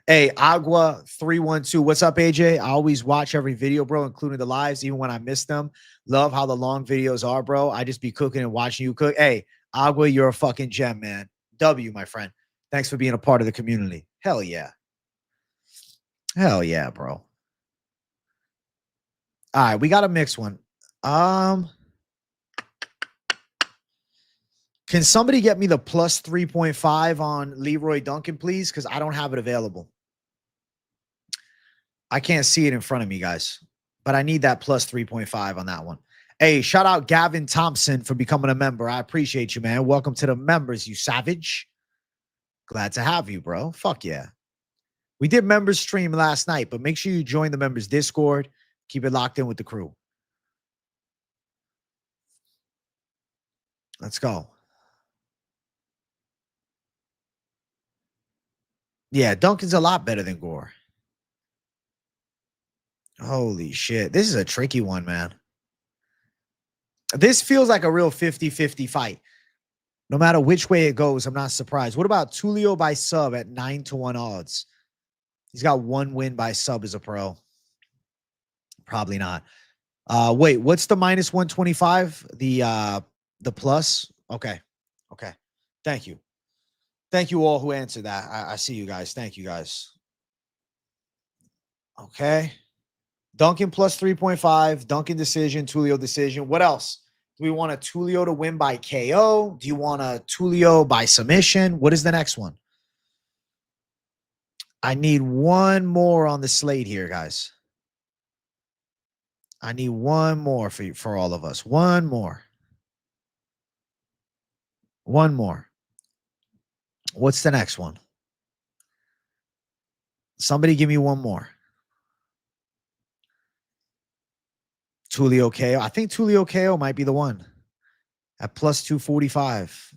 Hey, Agua312. What's up, AJ? I always watch every video, bro, including the lives, even when I miss them. Love how the long videos are, bro. I just be cooking and watching you cook. Hey, Agua, you're a fucking gem, man. W, my friend. Thanks for being a part of the community. Hell yeah. Hell yeah, bro. All right, we got a mixed one. Can somebody get me the plus 3.5 on Leroy Duncan, please? Because I don't have it available. I can't see it in front of me, guys. But I need that plus 3.5 on that one. Hey, shout out Gavin Thompson for becoming a member. I appreciate you, man. Welcome to the members, you savage. Glad to have you, bro. Fuck yeah. We did members stream last night, but make sure you join the members Discord. Keep it locked in with the crew. Let's go. Yeah, Duncan's a lot better than Gore. Holy shit. This is a tricky one, man. This feels like a real 50-50 fight. No matter which way it goes, I'm not surprised. What about Tulio by sub at 9-1 odds? He's got one win by sub as a pro. Probably not. Wait, what's the minus 125? The plus? Okay. Okay. Thank you. Thank you all who answered that. I see you guys. Thank you guys. Okay. Duncan plus 3.5. Duncan decision. Tulio decision. What else? Do we want a Tulio to win by KO? Do you want a Tulio by submission? What is the next one? I need one more on the slate here, guys. I need one more for all of us. One more. One more. What's the next one? Somebody give me one more. Tulio KO. I think Tulio KO might be the one at plus 245.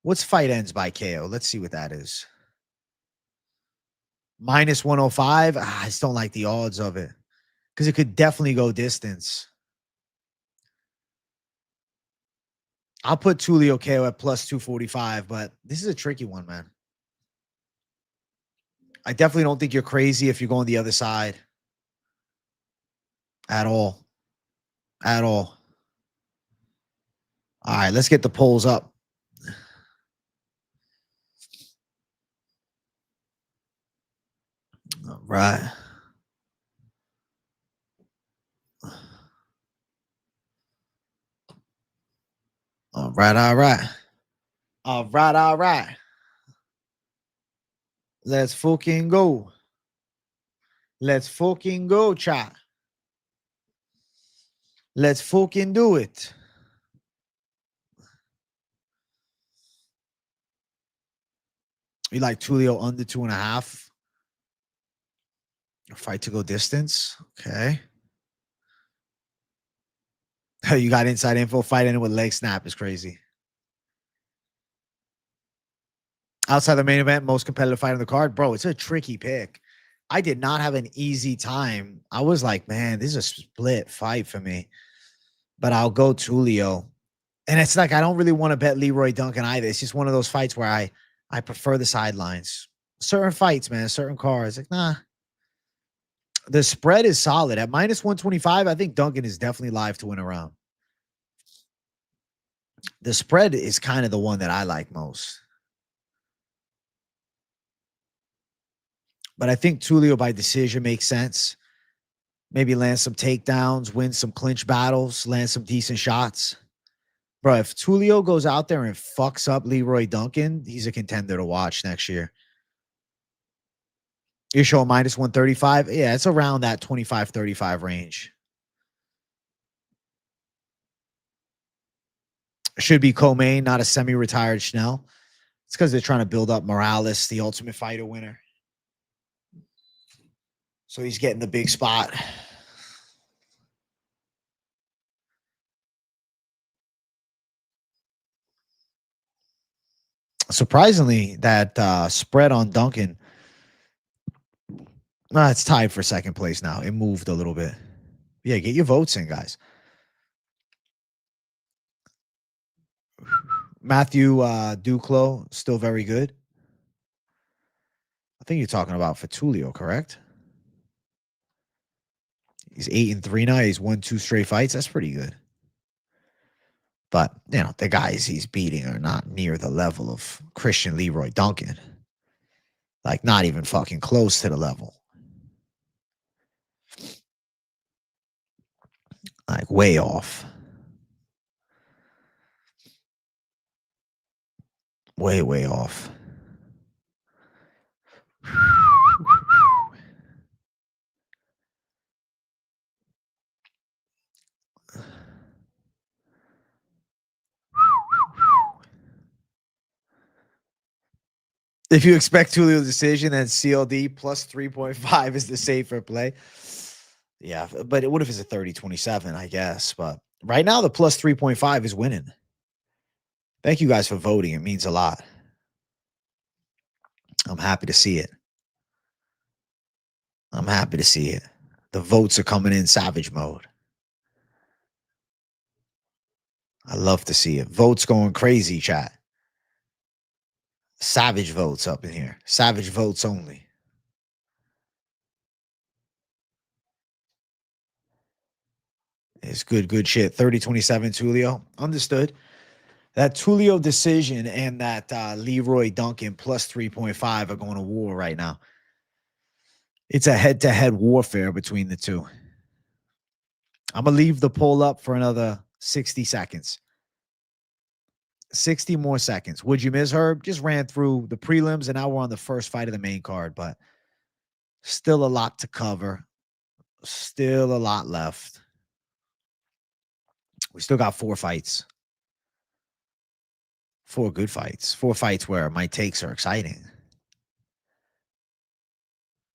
What's fight ends by KO? Let's see what that is. Minus 105. I just don't like the odds of it because it could definitely go distance. I'll put Tulio KO at plus 245, but this is a tricky one, man. I definitely don't think you're crazy if you're going the other side. At all. At all. All right, let's get the polls up. All right. All right, all right. All right, all right. Let's fucking go. Let's fucking go, chat. Let's fucking do it. You like Tulio under 2.5? Fight to go distance. Okay. You got inside info. Fighting with leg snap is crazy. Outside the main event, most competitive fight on the card. Bro, it's a tricky pick. I did not have an easy time. I was like, man, this is a split fight for me. But I'll go Tulio. And it's like I don't really want to bet Leroy Duncan either. It's just one of those fights where I prefer the sidelines. Certain fights, man, certain cards. Like, nah. The spread is solid. At minus 125, I think Duncan is definitely live to win a round. The spread is kind of the one that I like most. But I think Tulio by decision makes sense. Maybe land some takedowns, win some clinch battles, land some decent shots. Bro, if Tulio goes out there and fucks up Leroy Duncan, he's a contender to watch next year. You're showing minus 135? Yeah, it's around that 25-35 range. Should be co-main, not a semi-retired Schnell. It's because they're trying to build up Morales, the Ultimate Fighter winner. So he's getting the big spot. Surprisingly, that spread on Duncan, it's tied for second place now. It moved a little bit. Yeah, get your votes in, guys. Matthew Duclos, still very good. I think you're talking about for Tulio, correct? He's 8-3 now. He's won 2 straight fights. That's pretty good. But, you know, the guys he's beating are not near the level of Christian Leroy Duncan. Like, not even fucking close to the level. Like, way off. Way, way off. If you expect Tulio's decision, then CLD plus 3.5 is the safer play. Yeah, but what if it's a 30-27, I guess. But right now, the plus 3.5 is winning. Thank you guys for voting. It means a lot. I'm happy to see it. I'm happy to see it. The votes are coming in savage mode. I love to see it. Votes going crazy, chat. Savage votes up in here. Savage votes only. It's good shit. 30-27 Tulio. Understood. That Tulio decision and that Leroy Duncan plus 3.5 are going to war right now. It's a head-to-head warfare between the two. I'm going to leave the poll up for another 60 seconds. 60 more seconds. Would you miss Herb? Just ran through the prelims, and now we're on the first fight of the main card, but still a lot to cover. Still a lot left. We still got 4 fights. 4 good fights. 4 fights where my takes are exciting.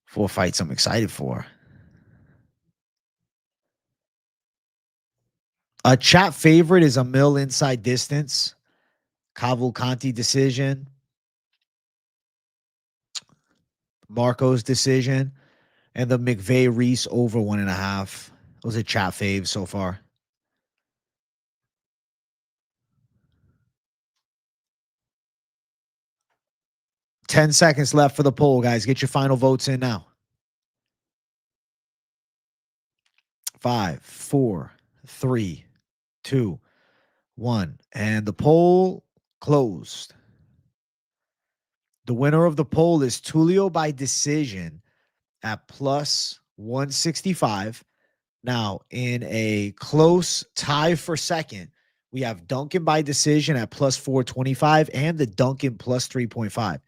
4 fights I'm excited for. A chat favorite is Amil inside distance. Cavalcanti decision. Marco's decision. And the McVey Reese over 1.5. Those are chat faves so far. Ten seconds left for the poll, guys. Get your final votes in now. 5, 4, 3, 2, 1. And the poll closed. The winner of the poll is Tulio by decision at plus 165. Now, in a close tie for second, we have Duncan by decision at plus 425 and the Duncan plus 3.5.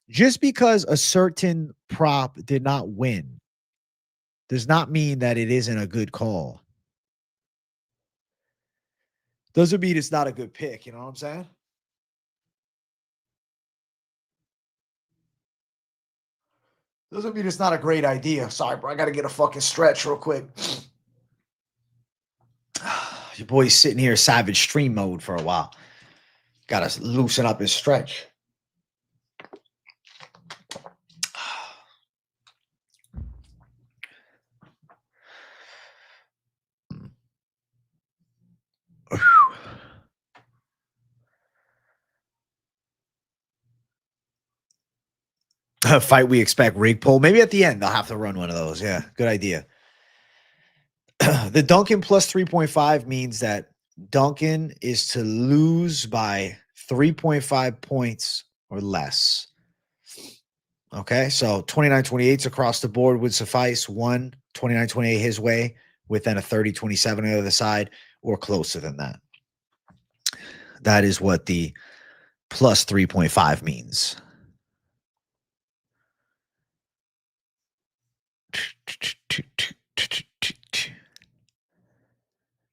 Just because a certain prop did not win does not mean that it isn't a good call. Doesn't mean it's not a good pick. You know what I'm saying? Doesn't mean it's not a great idea. Sorry, bro. I got to get a fucking stretch real quick. Your boy's sitting here savage stream mode for a while. Got to loosen up his stretch. Fight we expect rig pull. Maybe at the end they'll have to run one of those. Yeah, good idea. The Duncan plus 3.5 means that Duncan is to lose by 3.5 points or less. Okay, so 29-28 across the board would suffice. 29-28 his way, with then a 30-27 on the other side, or closer than that. That is what the plus 3.5 means.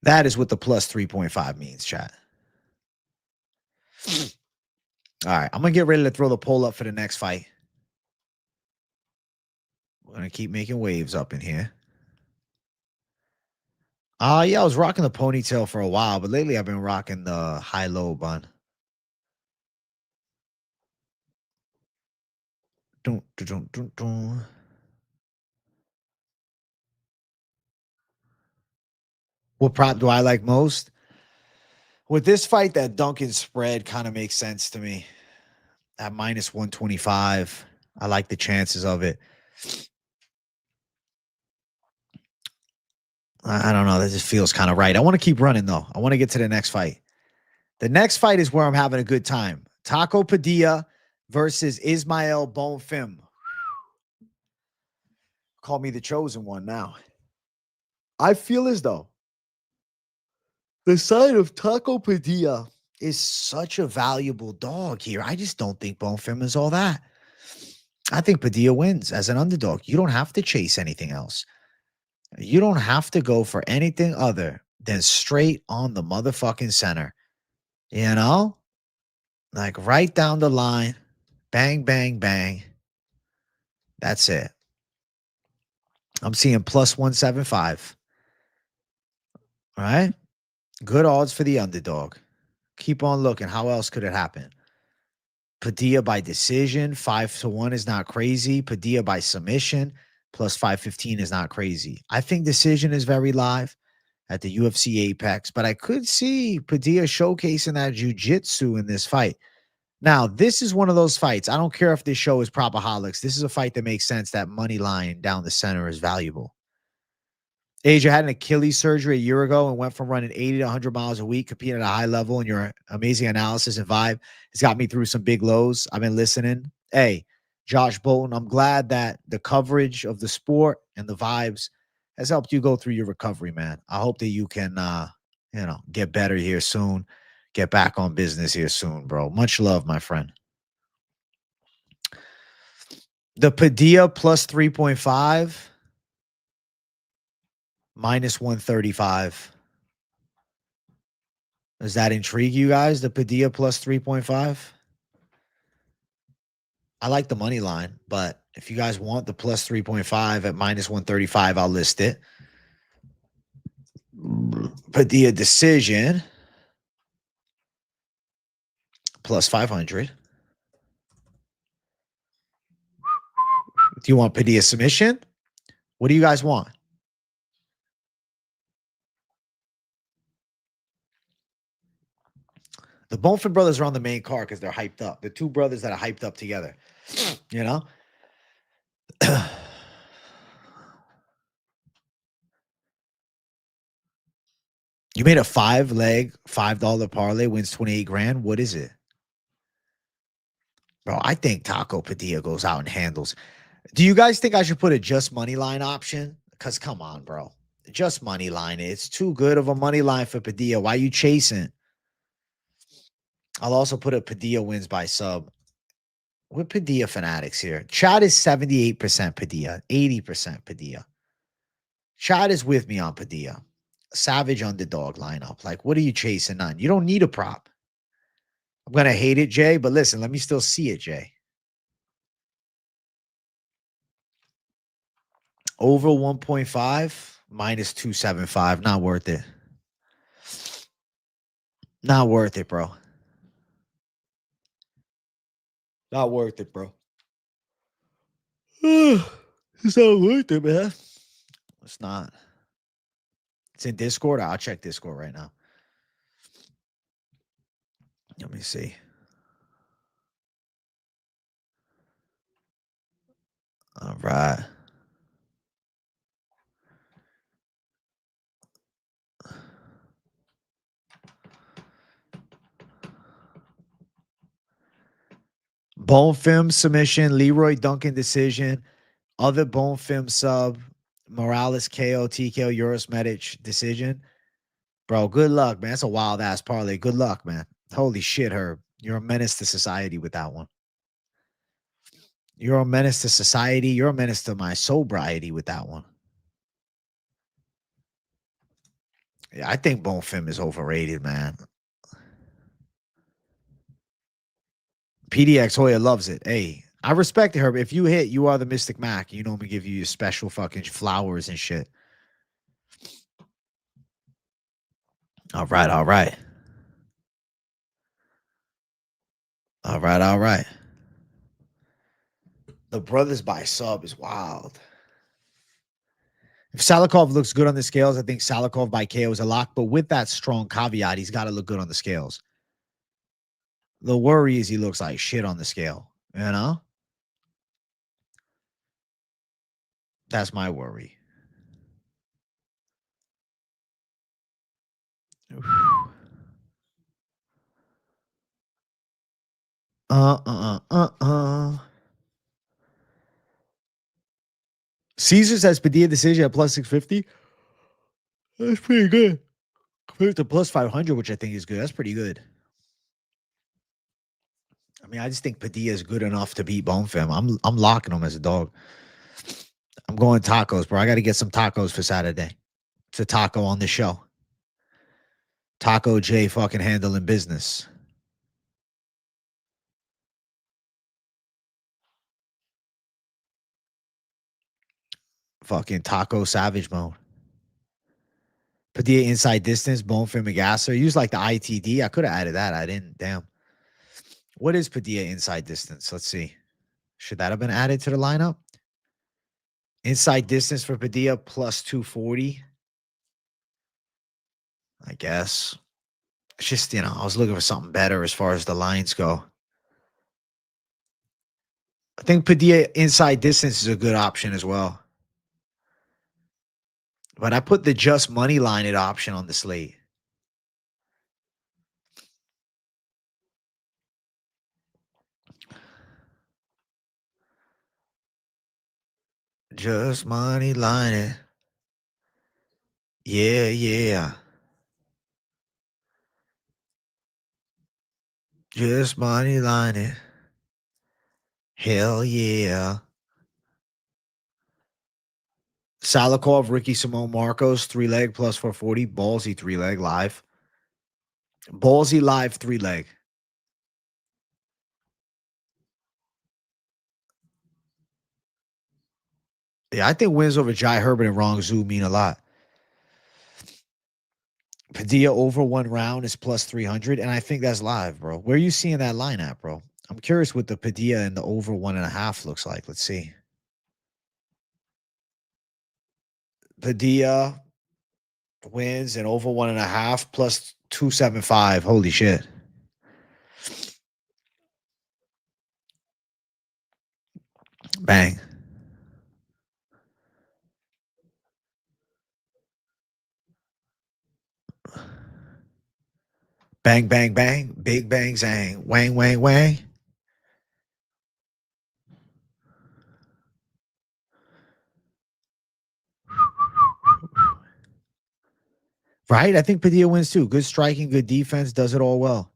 That is what the plus 3.5 means, chat. All right, I'm going to get ready to throw the poll up for the next fight. We're going to keep making waves up in here. Yeah, I was rocking the ponytail for a while, but lately I've been rocking the high-low bun. What prop do I like most? With this fight, that Duncan spread kind of makes sense to me. At minus 125, I like the chances of it. I don't know. That just feels kind of right. I want to keep running, though. I want to get to the next fight. The next fight is where I'm having a good time. Taco Padilla versus Ismael Bonfim. Call me the chosen one now. I feel as though the side of Taco Padilla is such a valuable dog here. I just don't think Bonfim is all that. I think Padilla wins as an underdog. You don't have to chase anything else. You don't have to go for anything other than straight on the motherfucking center. You know? Like right down the line. Bang, bang, bang. That's it. I'm seeing plus 175. All right? Good odds for the underdog. Keep on looking. How else could it happen? Padilla by decision, 5-1 is not crazy. Padilla by submission, plus 515 is not crazy. I think decision is very live at the UFC Apex, but I could see Padilla showcasing that jiu-jitsu in this fight. Now, this is one of those fights. I don't care if this show is PropAholics. This is a fight that makes sense. That money line down the center is valuable. Age, I had an Achilles surgery a year ago and went from running 80 to 100 miles a week, competing at a high level, and your amazing analysis and vibe has got me through some big lows. I've been listening. Hey, Josh Bolton, I'm glad that the coverage of the sport and the vibes has helped you go through your recovery, man. I hope that you can, get better here soon, get back on business here soon, bro. Much love, my friend. The Padilla plus 3.5. Minus 135. Does that intrigue you guys? The Padilla plus 3.5? I like the money line, but if you guys want the plus 3.5 at minus 135, I'll list it. Padilla decision plus 500. Do you want Padilla submission? What do you guys want? The Bonfim brothers are on the main card because they're hyped up. The two brothers that are hyped up together. You know? You made a 5-leg, $5 parlay, wins 28 grand. What is it? Bro, I think Taco Padilla goes out and handles. Do you guys think I should put a just money line option? Because come on, bro. Just money line. It's too good of a money line for Padilla. Why are you chasing? I'll also put a Padilla wins by sub. We're Padilla fanatics here. Chad is 78% Padilla, 80% Padilla. Chad is with me on Padilla. Savage underdog lineup. Like, what are you chasing on? You don't need a prop. I'm going to hate it, Jay, but listen, let me still see it, Jay. Over 1.5, minus 275. Not worth it. Not worth it, bro. Not worth it, bro. It's not worth it, man. It's not. It's in Discord. I'll check Discord right now. Let me see. All right. Bonfim submission, Leroy Duncan decision, other Bonfim sub, Morales KO, TKO, Uros Medic decision. Bro, good luck, man. That's a wild ass parlay. Good luck, man. Holy shit, Herb. You're a menace to society with that one. You're a menace to society. You're a menace to my sobriety with that one. Yeah, I think Bonfim is overrated, man. PDX Hoya loves it. Hey, I respect it, Herb. If you hit, you are the Mystic Mac. You know me give you your special fucking flowers and shit. All right, all right. All right, all right. The brothers by sub is wild. If Salikhov looks good on the scales, I think Salikhov by KO is a lock. But with that strong caveat, he's got to look good on the scales. The worry is he looks like shit on the scale. You know? That's my worry. Caesar says Padilla decision at plus 650. That's pretty good. Compared to plus 500, which I think is good. That's pretty good. I mean, I just think Padilla is good enough to beat Bonfim. I'm locking him as a dog. I'm going tacos, bro. I got to get some tacos for Saturday. It's a taco on the show. Taco J fucking handling business. Fucking taco savage mode. Padilla inside distance, Bonfim McGasser. Use like the ITD. I could have added that. I didn't. Damn. What is Padilla inside distance? Let's see. Should that have been added to the lineup? Inside distance for Padilla plus 240. I guess. It's just, I was looking for something better as far as the lines go. I think Padilla inside distance is a good option as well. But I put the just money line at option on the slate. Just money line it. Yeah, yeah. Just money line it. Hell yeah. Salikhov, Ricky Simón, Marcos, 3-leg plus 440. Ballsy 3-leg live. Ballsy live 3-leg. Yeah, I think wins over Jai Herbert and Rong Zhu mean a lot. Padilla over 1 round is plus 300, and I think that's live, bro. Where are you seeing that line at, bro? I'm curious what the Padilla and the over 1.5 looks like. Let's see. Padilla wins and over 1.5 plus 275. Holy shit. Bang. Bang, bang, bang. Big bang, zang. Wang, wang, wang. Right? I think Padilla wins too. Good striking, good defense, does it all well.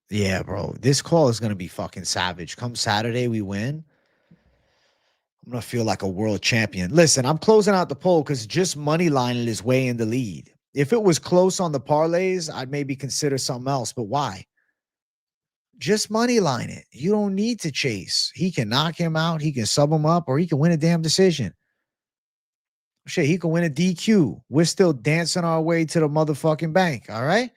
Yeah, bro. This call is going to be fucking savage. Come Saturday, we win. I'm going to feel like a world champion. Listen, I'm closing out the poll because just money lining is way in the lead. If it was close on the parlays, I'd maybe consider something else. But why? Just money line it. You don't need to chase. He can knock him out. He can sub him up, or he can win a damn decision. Shit, he can win a DQ. We're still dancing our way to the motherfucking bank. All right.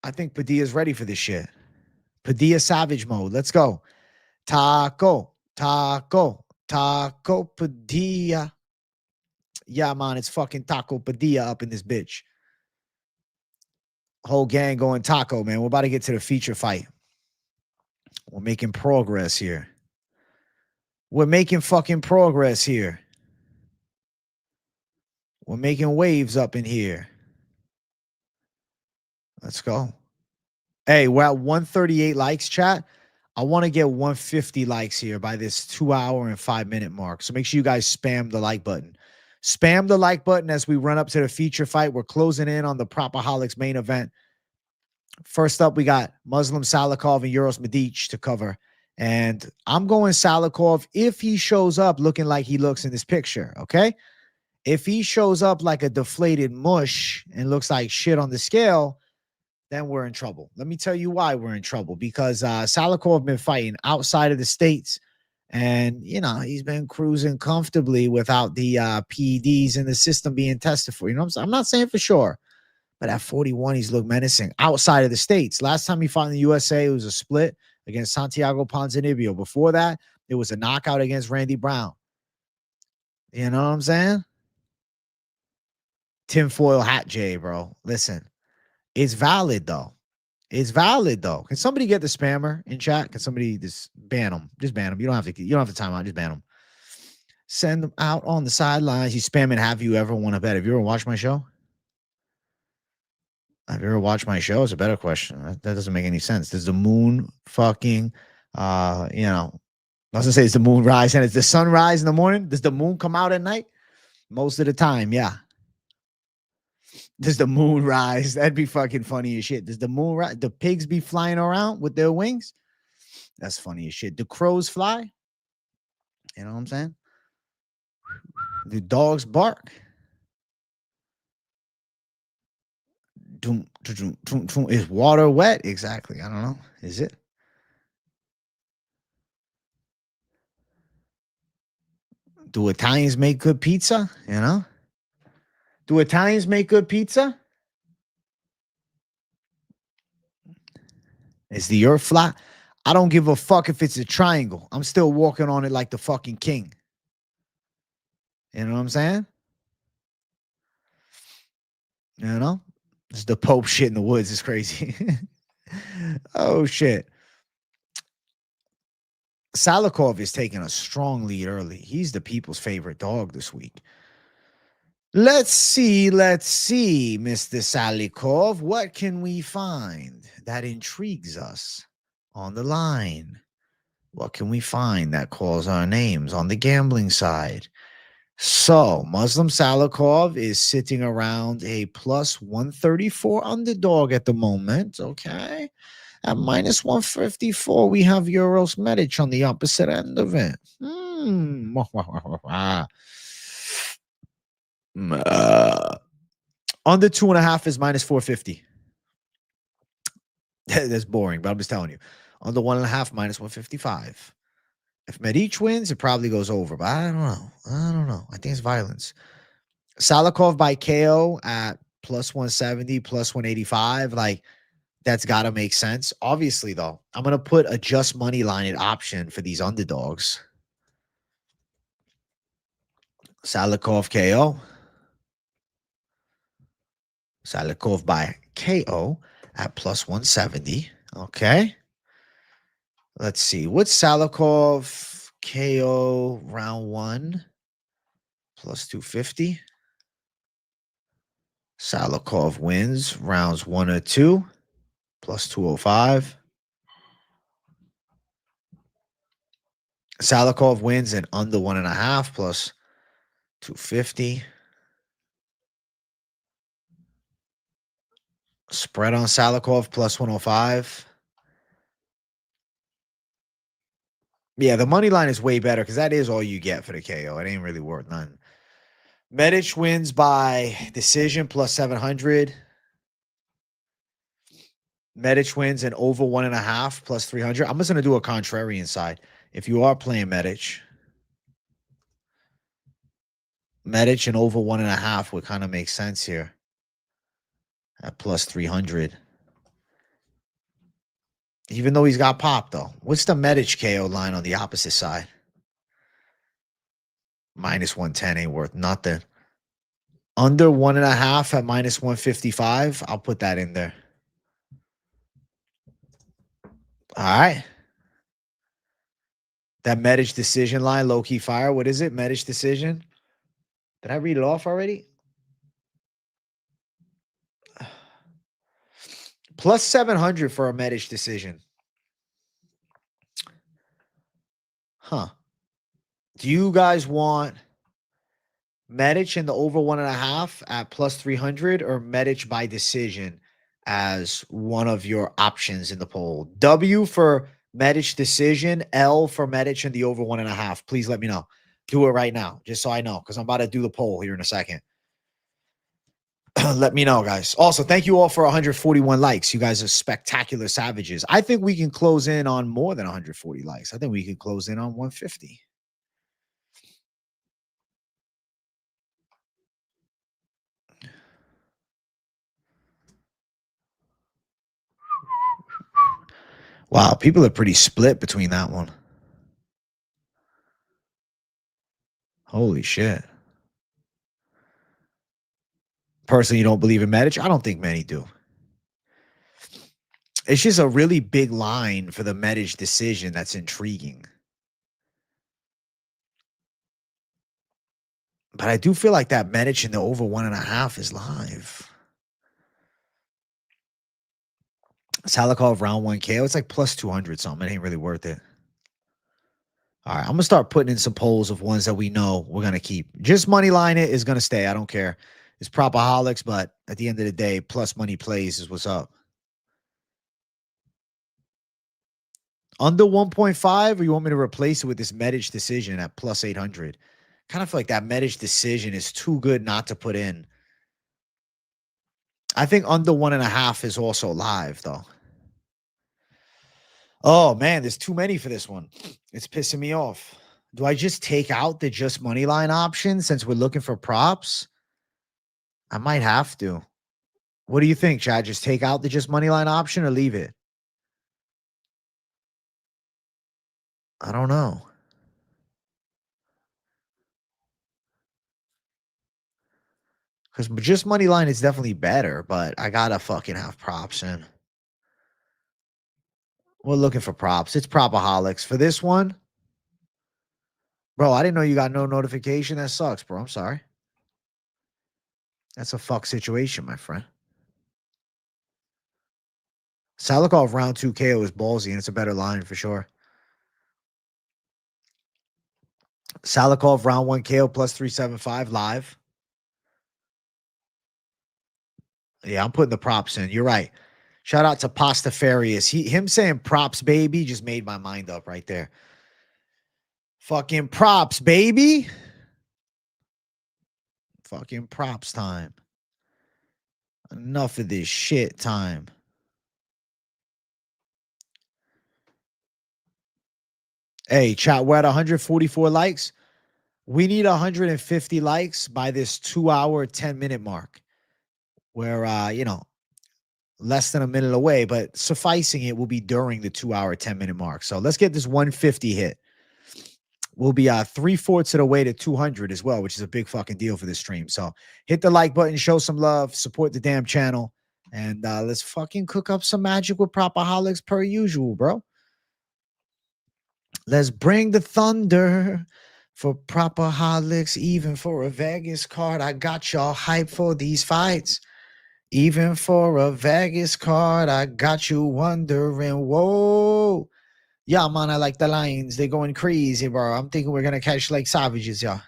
I think Padilla's ready for this shit. Padilla savage mode. Let's go. Taco, Padilla. Yeah, man, it's fucking Taco Padilla up in this bitch. Whole gang going taco, man. We're about to get to the feature fight. We're making progress here. We're making fucking progress here. We're making waves up in here. Let's go. Hey, we're at 138 likes, chat. I want to get 150 likes here by this 2 hour and 5 minute mark. So make sure you guys spam the like button. Spam the like button as we run up to the feature fight. We're closing in on the PropAholics main event. First up, we got Muslim Salikhov and Uros Medic to cover. And I'm going Salikhov if he shows up looking like he looks in this picture, okay? If he shows up like a deflated mush and looks like shit on the scale, then we're in trouble. Let me tell you why we're in trouble. Because Salikhov been fighting outside of the States. And, you know, he's been cruising comfortably without the PEDs in the system being tested for. You know what I'm saying? I'm not saying for sure. But at 41, he's looked menacing outside of the States. Last time he fought in the USA, it was a split against Santiago Ponzinibbio. Before that, it was a knockout against Randy Brown. You know what I'm saying? Tinfoil hat J, bro. Listen, it's valid, though. It's valid, though. Can somebody get the spammer in chat? Can somebody just ban him? Just ban him. You don't have to time out. Just ban him. Send them out on the sidelines. He's spamming, have you ever won a bet? Have you ever watched my show? Have you ever watched my show? It's a better question. That doesn't make any sense. Does the moon fucking, I was gonna say it's the moon rise and it's the sunrise in the morning. Does the moon come out at night? Most of the time, yeah. Does the moon rise? That'd be fucking funny as shit. Does the moon rise? The pigs be flying around with their wings? That's funny as shit. Do crows fly? You know what I'm saying? Do dogs bark? Is water wet? Exactly. I don't know. Is it? Do Italians make good pizza? You know? Do Italians make good pizza? Is the earth flat? I don't give a fuck if it's a triangle. I'm still walking on it like the fucking king. You know what I'm saying? You know? It's the Pope shit in the woods. It's crazy. Oh, shit. Salikhov is taking a strong lead early. He's the people's favorite dog this week. Let's see, Mr. Salikhov. What can we find that intrigues us on the line? What can we find that calls our names on the gambling side? So, Muslim Salikhov is sitting around a plus 134 underdog at the moment, okay? At minus 154, we have Uros Medic on the opposite end of it. Under 2.5 is minus 450. That's boring, but I'm just telling you. Under 1.5, minus 155. If Medic wins, it probably goes over, but I don't know. I think it's violence. Salikhov by KO at plus 170, plus 185. Like, that's got to make sense. Obviously, though, I'm going to put a just money line option for these underdogs. Salikhov KO. Salikhov by KO at plus 170. Okay. Let's see. What's Salikhov KO round 1? Plus 250. Salikhov wins rounds 1 or 2. Plus 205. Salikhov wins and under 1.5. Plus 250. Spread on Salikhov plus 105. Yeah, the money line is way better because that is all you get for the KO. It ain't really worth none. Medic wins by decision plus 700. Medic wins and over 1.5 plus 300. I'm just going to do a contrarian side. If you are playing Medic and over 1.5 would kind of make sense here at plus 300. Even though he's got pop, though. What's the Medic KO line on the opposite side? Minus 110 ain't worth nothing. Under 1.5 at minus 155. I'll put that in there. All right. That Medic decision line, low-key fire. What is it? Medic decision. Did I read it off already? Plus 700 for a Medic decision. Huh. Do you guys want Medic in the over 1.5 at plus 300 or Medic by decision as one of your options in the poll? W for Medic decision, L for Medic in the over 1.5. Please let me know. Do it right now, just so I know, because I'm about to do the poll here in a second. Let me know, guys. Also, thank you all for 141 likes. You guys are spectacular savages. I think we can close in on more than 140 likes. I think we can close in on 150. Wow, people are pretty split between that one. Holy shit. Personally, you don't believe in Medic? I don't think many do. It's just a really big line for the Medic decision that's intriguing. But I do feel like that Medic in the over 1.5 is live. Salikhov round 1 KO. It's like plus 200 something. It ain't really worth it. All right, I'm going to start putting in some polls of ones that we know we're going to keep. Just money line it is going to stay. I don't care. It's PropAholics, but at the end of the day, plus money plays is what's up. Under 1.5, or you want me to replace it with this Medic decision at plus 800? Kind of feel like that Medic decision is too good not to put in. I think under 1.5 is also live, though. Oh, man, there's too many for this one. It's pissing me off. Do I just take out the just money line option since we're looking for props? I might have to. What do you think, Chad? Just take out the just money line option or leave it? I don't know. Because just money line is definitely better, but I gotta fucking have props in. We're looking for props. It's PropAholics. For this one, bro, I didn't know you got no notification. That sucks, bro. I'm sorry. That's a fuck situation, my friend. Salikhov round 2 KO is ballsy, and it's a better line for sure. Salikhov round 1 KO plus 375 live. Yeah, I'm putting the props in. You're right. Shout out to Pastafarius. Him saying props, baby, just made my mind up right there. Fucking props, baby. Fucking props time. Enough of this shit time. Hey, chat, we're at 144 likes. We need 150 likes by this 2-hour, 10-minute mark. Where, less than a minute away, but sufficing it will be during the 2-hour, 10-minute mark. So let's get this 150 hit. We'll be 3/4 of the way to 200 as well, which is a big fucking deal for this stream. So hit the like button, show some love, support the damn channel, and let's fucking cook up some magic with PropAholics per usual, bro. Let's bring the thunder for PropAholics, even for a Vegas card. I got y'all hyped for these fights. Even for a Vegas card, I got you wondering, whoa. Yeah, man, I like the lines. They're going crazy, bro. I'm thinking we're going to catch like savages, yeah.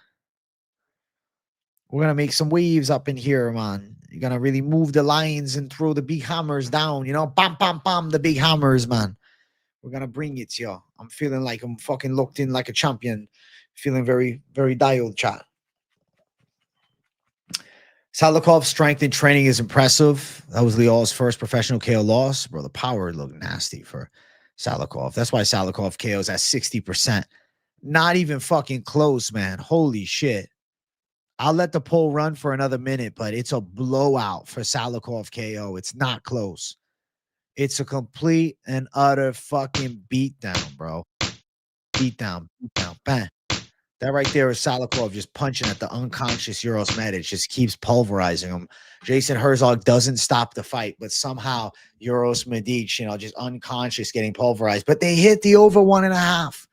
We're going to make some waves up in here, man. You're going to really move the lines and throw the big hammers down, Bam, bam, bam, the big hammers, man. We're going to bring it, yo. I'm feeling like I'm fucking locked in like a champion. Feeling very, very dialed, chat. Salikhov's strength in training is impressive. That was Leal's first professional KO loss. Bro, the power looked nasty for Salikhov. That's why Salikhov KO's at 60%. Not even fucking close, man. Holy shit. I'll let the poll run for another minute, but it's a blowout for Salikhov KO. It's not close. It's a complete and utter fucking beatdown, bro. Beatdown, bang. That right there is Salikhov just punching at the unconscious Uros Medic, just keeps pulverizing him. Jason Herzog doesn't stop the fight, but somehow Uros Medic, just unconscious, getting pulverized. But they hit the over 1.5.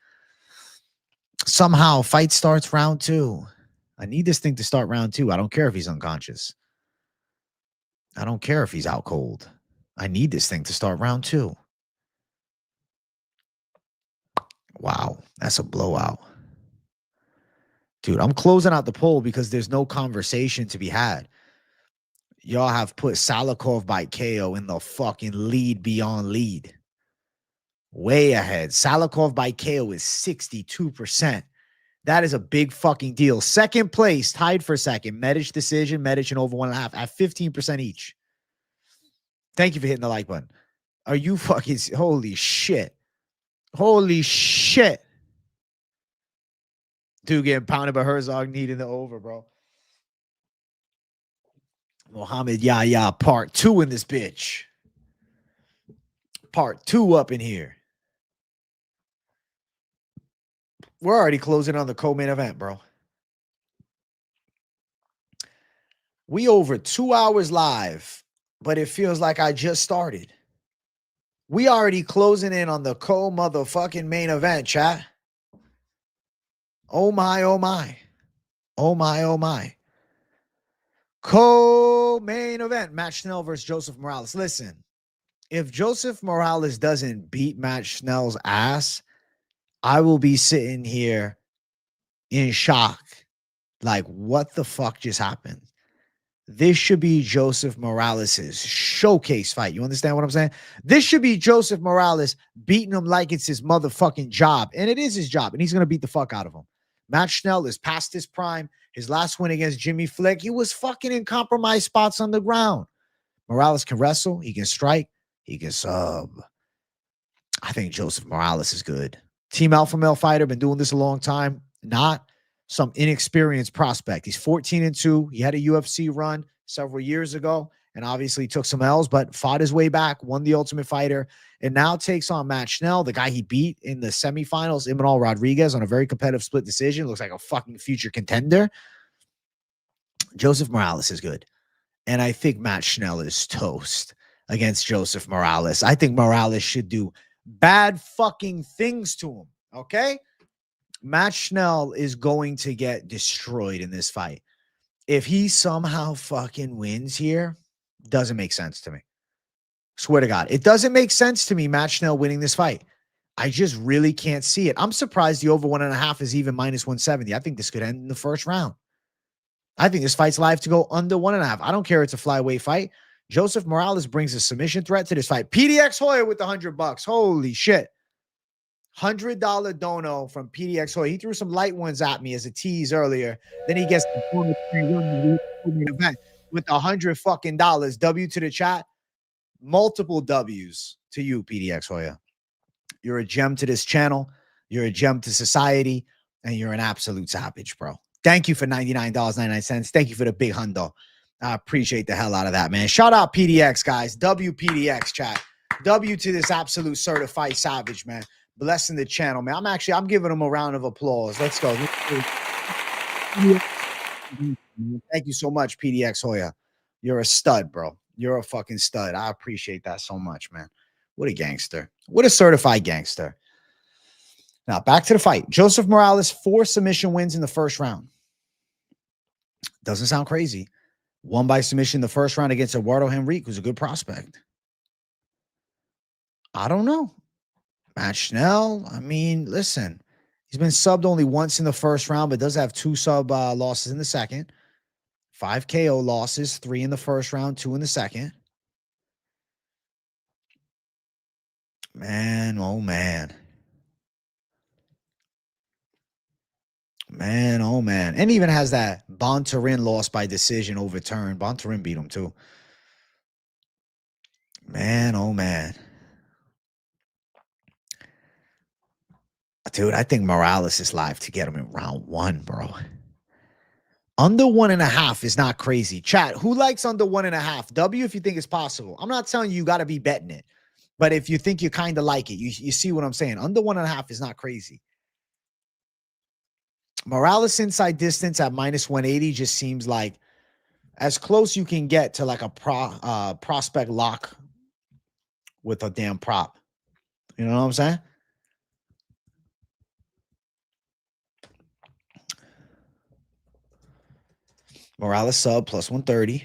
Somehow, fight starts round 2. I need this thing to start round 2. I don't care if he's unconscious. I don't care if he's out cold. I need this thing to start round 2. Wow, that's a blowout. Dude, I'm closing out the poll because there's no conversation to be had. Y'all have put Salikhov by KO in the fucking lead beyond lead. Way ahead. Salikhov by KO is 62%. That is a big fucking deal. Second place, tied for second. Medic decision, Medic and over 1.5 at 15% each. Thank you for hitting the like button. Are you fucking... Holy shit. Holy shit. Dude getting pounded by Herzog needing the over, bro. Mohammed Yahya, part 2 in this bitch. Part 2 up in here. We're already closing on the co-main event, bro. We over 2 hours live, but it feels like I just started. We already closing in on the co-motherfucking main event, chat. Oh my, oh my. Oh my, oh my. Co-main event, Matt Schnell versus Joseph Morales. Listen, if Joseph Morales doesn't beat Matt Schnell's ass, I will be sitting here in shock. Like, what the fuck just happened? This should be Joseph Morales' showcase fight. You understand what I'm saying? This should be Joseph Morales beating him like it's his motherfucking job. And it is his job. And he's going to beat the fuck out of him. Matt Schnell is past his prime. His last win against Jimmy Flick, he was fucking in compromised spots on the ground. Morales can wrestle. He can strike. He can sub. I think Joseph Morales is good. Team Alpha Male fighter, been doing this a long time. Not some inexperienced prospect. He's 14-2. He had a UFC run several years ago and obviously took some L's, but fought his way back, won the Ultimate Fighter, and now takes on Matt Schnell, the guy he beat in the semifinals, Imanol Rodriguez, on a very competitive split decision. Looks like a fucking future contender. Joseph Morales is good. And I think Matt Schnell is toast against Joseph Morales. I think Morales should do bad fucking things to him, okay? Matt Schnell is going to get destroyed in this fight. If he somehow fucking wins here, doesn't make sense to me. Swear to God. It doesn't make sense to me, Matt Schnell winning this fight. I just really can't see it. I'm surprised the over 1.5 is even minus 170. I think this could end in the first round. I think this fight's live to go under 1.5. I don't care. It's a flyweight fight. Joseph Morales brings a submission threat to this fight. PDX Hoya with $100. Holy shit. $100 dono from PDX Hoya. He threw some light ones at me as a tease earlier. Then he gets the event with $100 fucking dollars. W to the chat. Multiple W's to you, PDX Hoya. You're a gem to this channel. You're a gem to society. And you're an absolute savage, bro. Thank you for $99.99. Thank you for the big hundo. I appreciate the hell out of that, man. Shout out PDX, guys. WPDX chat. W to this absolute certified savage, man. Blessing the channel, man. I'm giving him a round of applause. Let's go. Thank you so much, PDX Hoya. You're a stud, bro. You're a fucking stud. I appreciate that so much, man. What a gangster. What a certified gangster. Now, back to the fight. Joseph Morales, 4 submission wins in the first round. Doesn't sound crazy. Won by submission the first round against Eduardo Henrique, who's a good prospect. I don't know. Matt Schnell, I mean, listen, he's been subbed only once in the first round, but does have 2 sub losses in the second. 5 KO losses, 3 in the first round, 2 in the second. Man, oh man. Man, oh man. And even has that Banter loss by decision overturned. Banter beat him too. Man, oh man. Dude, I think Morales is live to get him in round 1, bro. Under 1.5 is not crazy. Chat, who likes under 1.5? W if you think it's possible. I'm not telling you got to be betting it. But if you think you kind of like it, you see what I'm saying. Under 1.5 is not crazy. Morales inside distance at minus 180 just seems like as close you can get to like a prospect lock with a damn prop. You know what I'm saying? Morales sub plus 130.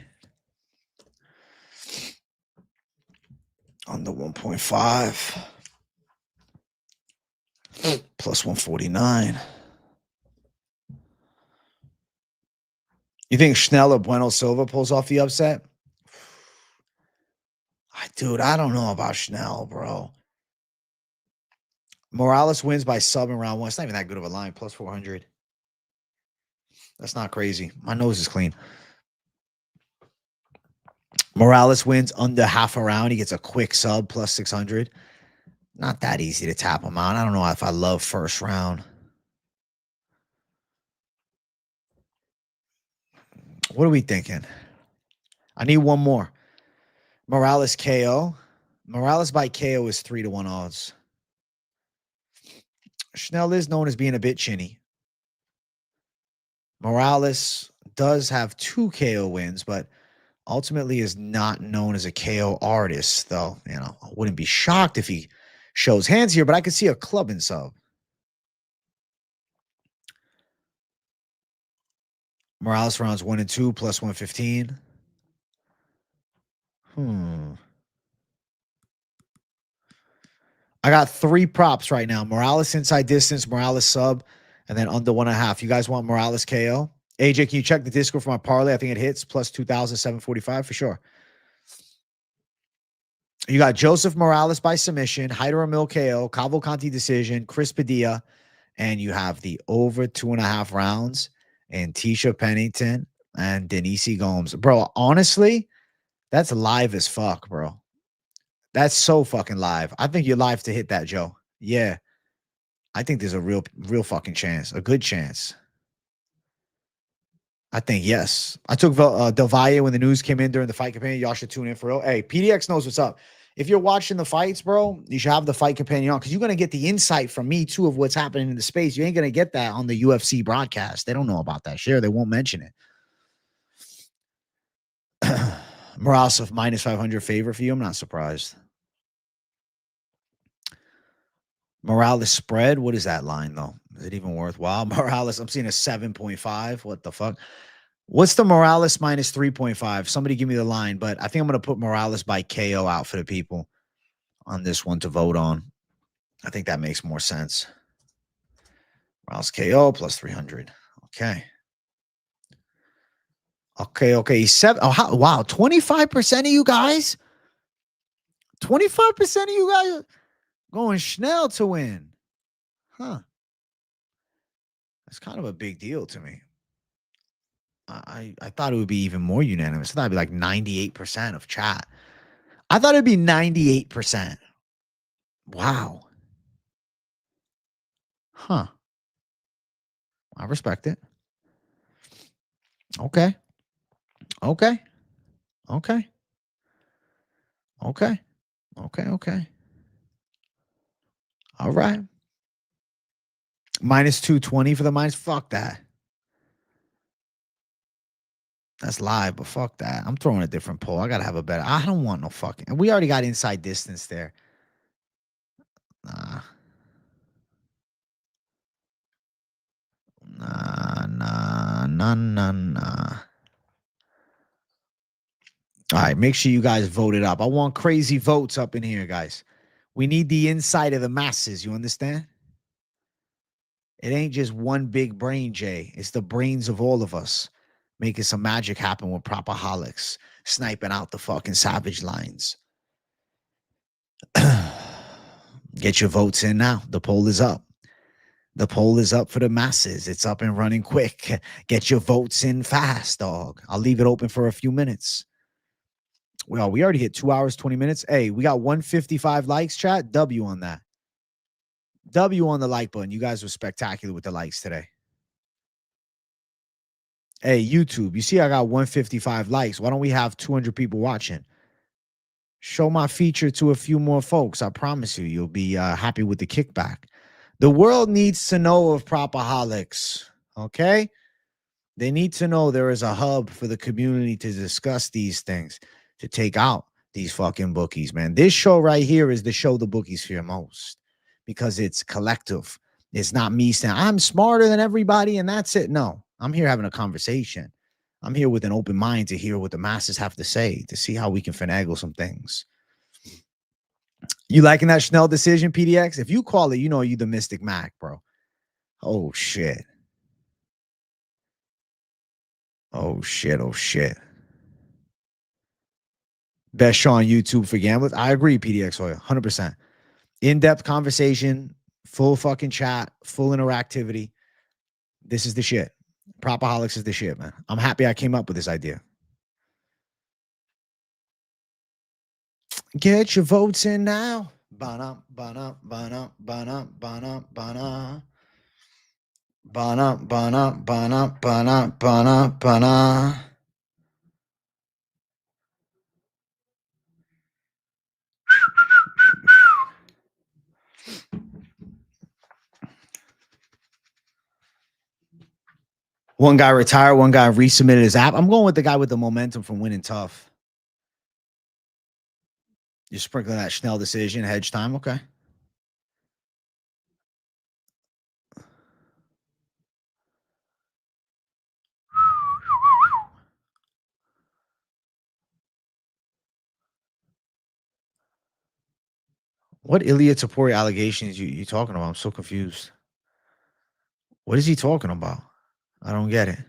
Under 1.5. Plus 149. You think Schnell or Bueno Silva pulls off the upset? Dude, I don't know about Schnell, bro. Morales wins by sub in round 1. It's not even that good of a line. Plus 400. That's not crazy. My nose is clean. Morales wins under half a round. He gets a quick sub plus 600. Not that easy to tap him out. I don't know if I love first round. What are we thinking? I need one more. Morales KO. Morales by KO is 3-1 odds. Schnell is known as being a bit chinny. Morales does have 2 KO wins, but ultimately is not known as a KO artist, though. You know, I wouldn't be shocked if he shows hands here, but I could see a club and sub. Morales rounds 1 and 2 plus 115. I got 3 props right now. Morales inside distance, Morales sub, and then under 1.5. You guys want Morales KO? AJ, can you check the Discord for my parlay? I think it hits plus 2,745 for sure. You got Joseph Morales by submission, Hyder Amil KO, Cavalcanti decision, Chris Padilla, and you have the over 2.5 rounds and Tisha Pennington and Denise Gomes. Bro, honestly, that's live as fuck, bro. That's so fucking live. I think you're live to hit that, Joe. Yeah. I think there's a real fucking chance. A good chance. I think, yes. I took Del Valle when the news came in during the fight companion. Y'all should tune in for real. Hey, PDX knows what's up. If you're watching the fights, bro, you should have the fight companion on because you're going to get the insight from me, too, of what's happening in the space. You ain't going to get that on the UFC broadcast. They don't know about that. Sure, they won't mention it. Morales of minus 500 favor for you. I'm not surprised. Morales spread. What is that line, though? Is it even worthwhile? Morales, I'm seeing a 7.5. What the fuck? What's the Morales minus 3.5? Somebody give me the line, but I think I'm going to put Morales by KO out for the people on this one to vote on. I think that makes more sense. Morales KO plus 300. Okay. Okay. He's 7. Oh, wow. 25% of you guys? 25% of you guys going Schnell to win. Huh. That's kind of a big deal to me. I thought it would be even more unanimous. I thought it'd be like 98% of chat. I thought it'd be 98%. Wow. Huh. I respect it. Okay. Okay. Okay. Okay. Okay. Okay. All right. Minus 220 for the minus. Fuck that. That's live, but fuck that. I'm throwing a different poll. I gotta have a better. I don't want no fucking. We already got inside distance there. Nah. All right, make sure you guys vote it up. I want crazy votes up in here, guys. We need the insight of the masses. You understand? It ain't just one big brain, Jay. It's the brains of all of us making some magic happen with PropAholics, sniping out the fucking savage lines. Get your votes in now. The poll is up. The poll is up for the masses. It's up and running quick. Get your votes in fast, dog. I'll leave it open for a few minutes. Well, we already hit 2 hours, 20 minutes. Hey, we got 155 likes, chat. W on that. W on the like button. You guys were spectacular with the likes today. Hey, YouTube, you see I got 155 likes. Why don't we have 200 people watching? Show my feature to a few more folks. I promise you, you'll be happy with the kickback. The world needs to know of PropAholics, okay? They need to know there is a hub for the community to discuss these things, to take out these fucking bookies, man. This show right here is the show the bookies fear most because it's collective. It's not me saying, I'm smarter than everybody and that's it. No, I'm here having a conversation. I'm here with an open mind to hear what the masses have to say, to see how we can finagle some things. You liking that Schnell decision, PDX? If you call it, you know you the Mystic Mac, bro. Oh, shit. Oh, shit. Oh, shit. Best show on YouTube for gamblers. I agree, PDX Oil, 100%. In-depth conversation, full fucking chat, full interactivity. This is the shit. PropAholics is the shit, man. I'm happy I came up with this idea. Get your votes in now. Ba-na, ba-na, ba-na, ba-na, ba-na, ba-na. Ba-na, ba-na, ba-na, ba-na, ba-na, ba-na. One guy retired, one guy resubmitted his app. I'm going with the guy with the momentum from winning tough. You're sprinkling that Schnell decision, hedge time. Okay. What Ilya Tapori allegations you talking about? I'm so confused. What is he talking about? I don't get it.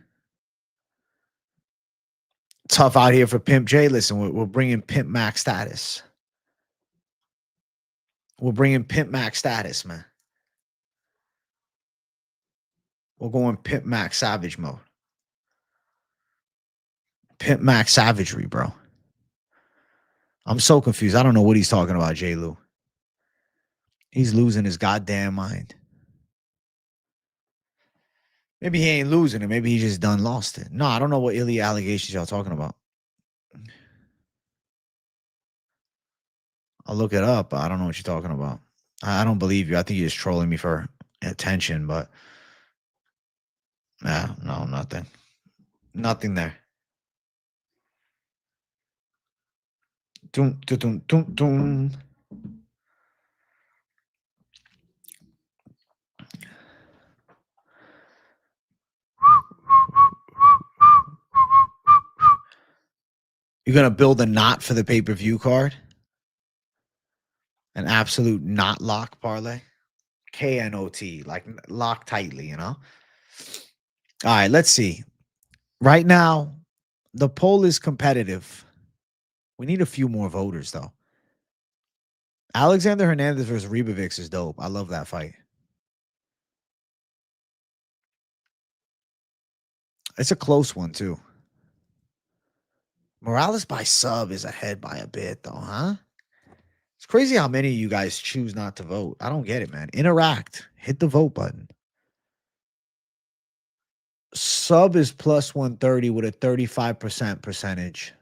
Tough out here for Pimp J. Listen, we're bringing Pimp Max status. We're bringing Pimp Max status, man. We're going Pimp Max Savage mode. Pimp Max Savagery, bro. I'm so confused. I don't know what he's talking about, J. Lou. He's losing his goddamn mind. Maybe he ain't losing it. Maybe he just done lost it. No, I don't know what Ilya allegations y'all talking about. I'll look it up. But I don't know what you're talking about. I don't believe you. I think you're just trolling me for attention, but no, nothing. Nothing there. Dun, dun, dun, dun, dun. You're going to build a knot for the pay-per-view card? An absolute knot lock parlay? KNOT, like lock tightly, you know? All right, let's see. Right now, the poll is competitive. We need a few more voters, though. Alexander Hernandez versus Ribovics is dope. I love that fight. It's a close one, too. Morales by sub is ahead by a bit, though, huh? It's crazy how many of you guys choose not to vote. I don't get it, man. Interact. Hit the vote button. Sub is plus 130 with a 35% percentage.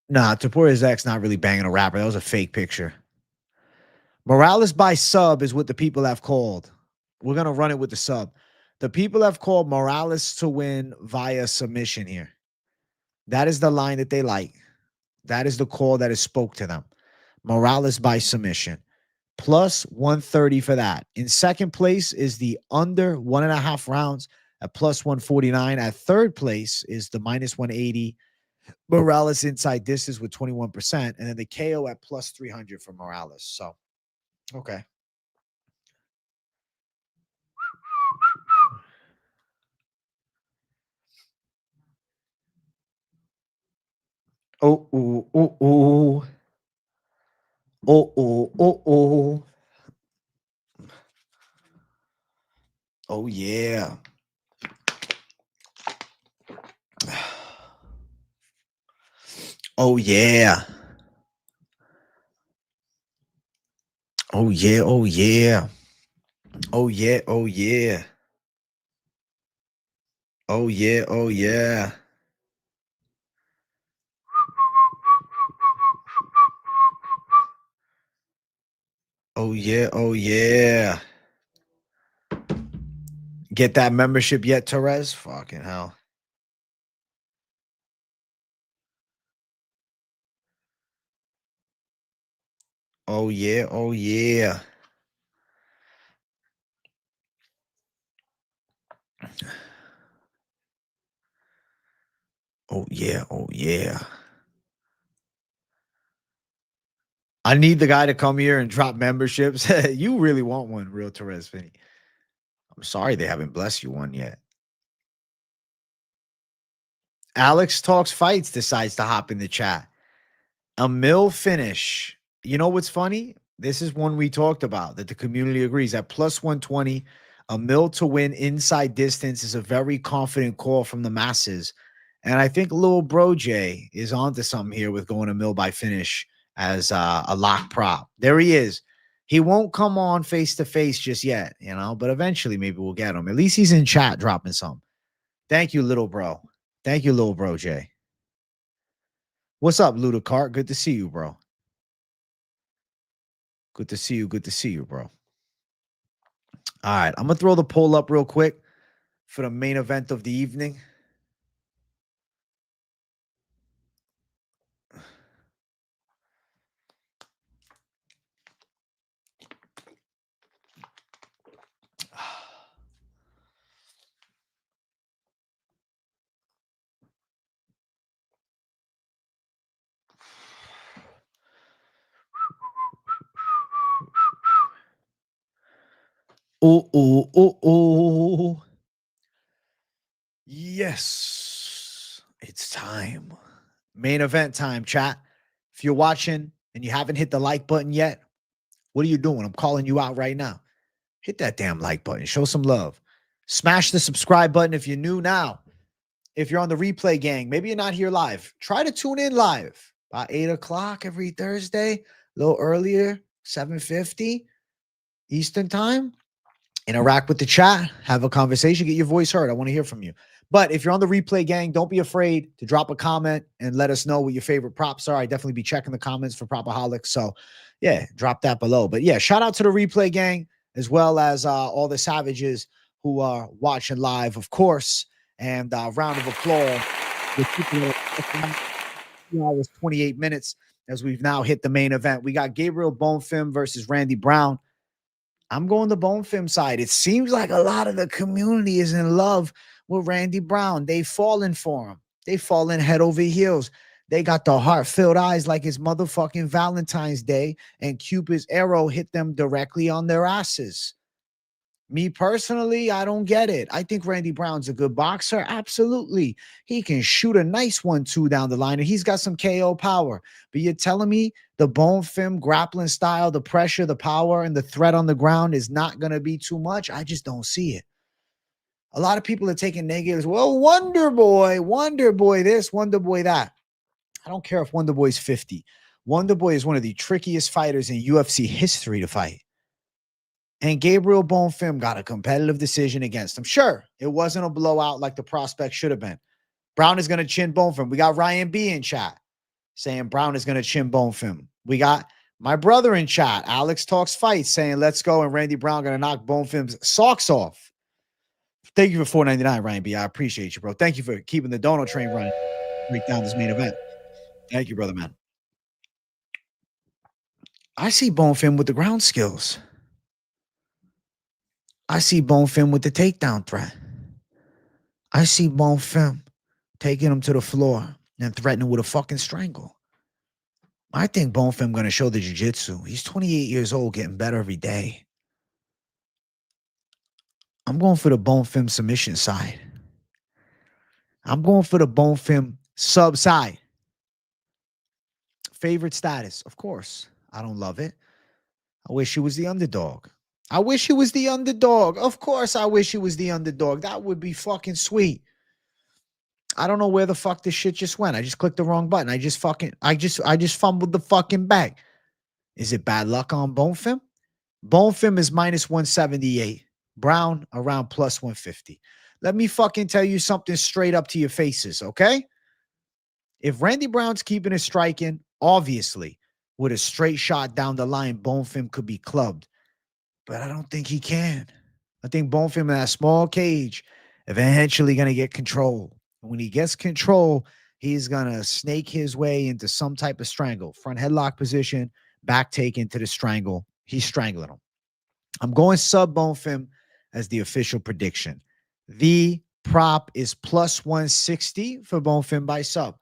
Nah, Taporia's ex not really banging a rapper. That was a fake picture. Morales by sub is what the people have called. We're going to run it with the sub. The people have called Morales to win via submission here. That is the line that they like. That is the call that is spoke to them. Morales by submission. Plus 130 for that. In second place is the under 1.5 rounds at plus 149. At third place is the minus 180. Morales inside distance with 21%. And then the KO at plus 300 for Morales. So, okay. Oh. Oh, yeah. Oh, yeah. Oh, yeah. Oh, yeah. Oh, yeah. Oh, yeah. Oh, yeah. Oh, yeah. Oh, yeah. Oh, yeah. Get that membership yet, Therese? Fucking hell. Oh, yeah. Oh, yeah. Oh, yeah. Oh, yeah. I need the guy to come here and drop memberships. You really want one, real Therese Finney. I'm sorry they haven't blessed you one yet. Alex Talks Fights decides to hop in the chat. Amil finish. You know what's funny? This is one we talked about that the community agrees at plus 120. Amil to win inside distance is a very confident call from the masses. And I think little bro Jay is onto something here with going Amil by finish as a lock prop. There he is. He won't come on face to face just yet, but eventually maybe we'll get him. At least he's in chat dropping some. Thank you, little bro. Thank you, little bro Jay. What's up, Ludacart? Good to see you, bro. Good to see you. Good to see you, bro. All right. I'm going to throw the poll up real quick for the main event of the evening. Oh. Yes. It's time. Main event time, chat. If you're watching and you haven't hit the like button yet, what are you doing? I'm calling you out right now. Hit that damn like button. Show some love. Smash the subscribe button if you're new now. If you're on the replay gang, maybe you're not here live. Try to tune in live about 8 o'clock every Thursday, a little earlier, 7:50 Eastern time. Interact with the chat, have a conversation, get your voice heard. I want to hear from you. But if you're on the replay gang, don't be afraid to drop a comment and let us know what your favorite props are. I definitely be checking the comments for PropAholics. So yeah, drop that below. But yeah, shout out to the replay gang as well as all the savages who are watching live, of course. And round of applause. With people 2 hours, 28 minutes as we've now hit the main event. We got Gabriel Bonfim versus Randy Brown. I'm going the Bonfim side. It seems like a lot of the community is in love with Randy Brown. They've fallen for him. They've fallen head over heels. They got the heart-filled eyes like it's motherfucking Valentine's Day, and Cupid's arrow hit them directly on their asses. Me personally, I don't get it. I think Randy Brown's a good boxer. Absolutely. He can shoot a nice 1-2 down the line, and he's got some KO power. But you're telling me the Bonfim grappling style, the pressure, the power, and the threat on the ground is not going to be too much? I just don't see it. A lot of people are taking negatives. Well, Wonder Boy this, Wonder Boy that. I don't care if Wonder Boy's 50. Wonder Boy is one of the trickiest fighters in UFC history to fight. And Gabriel Bonfim got a competitive decision against him. Sure, it wasn't a blowout like the prospect should have been. Brown is going to chin Bonfim. We got Ryan B in chat saying Brown is going to chin Bonfim. We got my brother in chat, Alex Talks Fights, saying let's go, and Randy Brown going to knock Bonfim's socks off. Thank you for $4.99, Ryan B. I appreciate you, bro. Thank you for keeping the donut train running. Break down this main event. Thank you, brother, man. I see Bonfim with the ground skills. I see Bonfim with the takedown threat. I see Bonfim taking him to the floor and threatening with a fucking strangle. I think Bonfim going to show the jiu-jitsu. He's 28 years old, getting better every day. I'm going for the Bonfim submission side. I'm going for the Bonfim sub side. Favorite status, of course. I don't love it. I wish he was the underdog. I wish he was the underdog. Of course, I wish he was the underdog. That would be fucking sweet. I don't know where the fuck this shit just went. I just clicked the wrong button. I just fumbled the fucking bag. Is it bad luck on Bonfim? Bonfim is minus 178. Brown around plus 150. Let me fucking tell you something straight up to your faces, okay? If Randy Brown's keeping it striking, obviously, with a straight shot down the line, Bonfim could be clubbed. But I don't think he can. I think Bonfim in that small cage eventually going to get control. When he gets control, he's going to snake his way into some type of strangle. Front headlock position, back take into the strangle. He's strangling him. I'm going sub Bonfim as the official prediction. The prop is plus 160 for Bonfim by sub.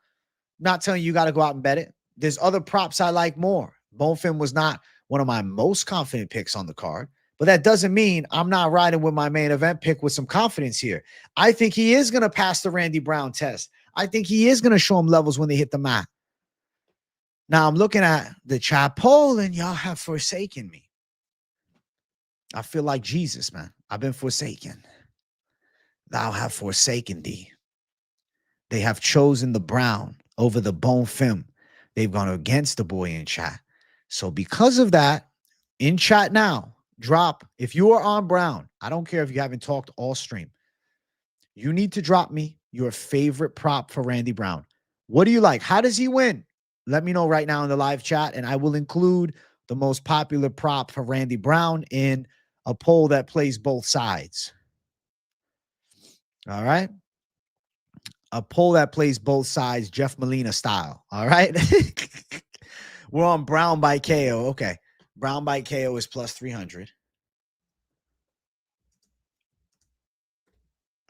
Not telling you got to go out and bet it. There's other props I like more. Bonfim was not one of my most confident picks on the card, but that doesn't mean I'm not riding with my main event pick with some confidence here. I think he is going to pass the Randy Brown test. I think he is going to show him levels when they hit the mat. Now I'm looking at the chat poll and y'all have forsaken me. I feel like Jesus, man. I've been forsaken. Thou have forsaken thee. They have chosen the Brown over the Bonfim. They've gone against the boy in chat. So because of that, in chat now, drop. If you are on Brown, I don't care if you haven't talked all stream. You need to drop me your favorite prop for Randy Brown. What do you like? How does he win? Let me know right now in the live chat, and I will include the most popular prop for Randy Brown in a poll that plays both sides. All right? A poll that plays both sides, Jeff Molina style. All right? We're on Brown by KO. Okay. Brown by KO is plus 300.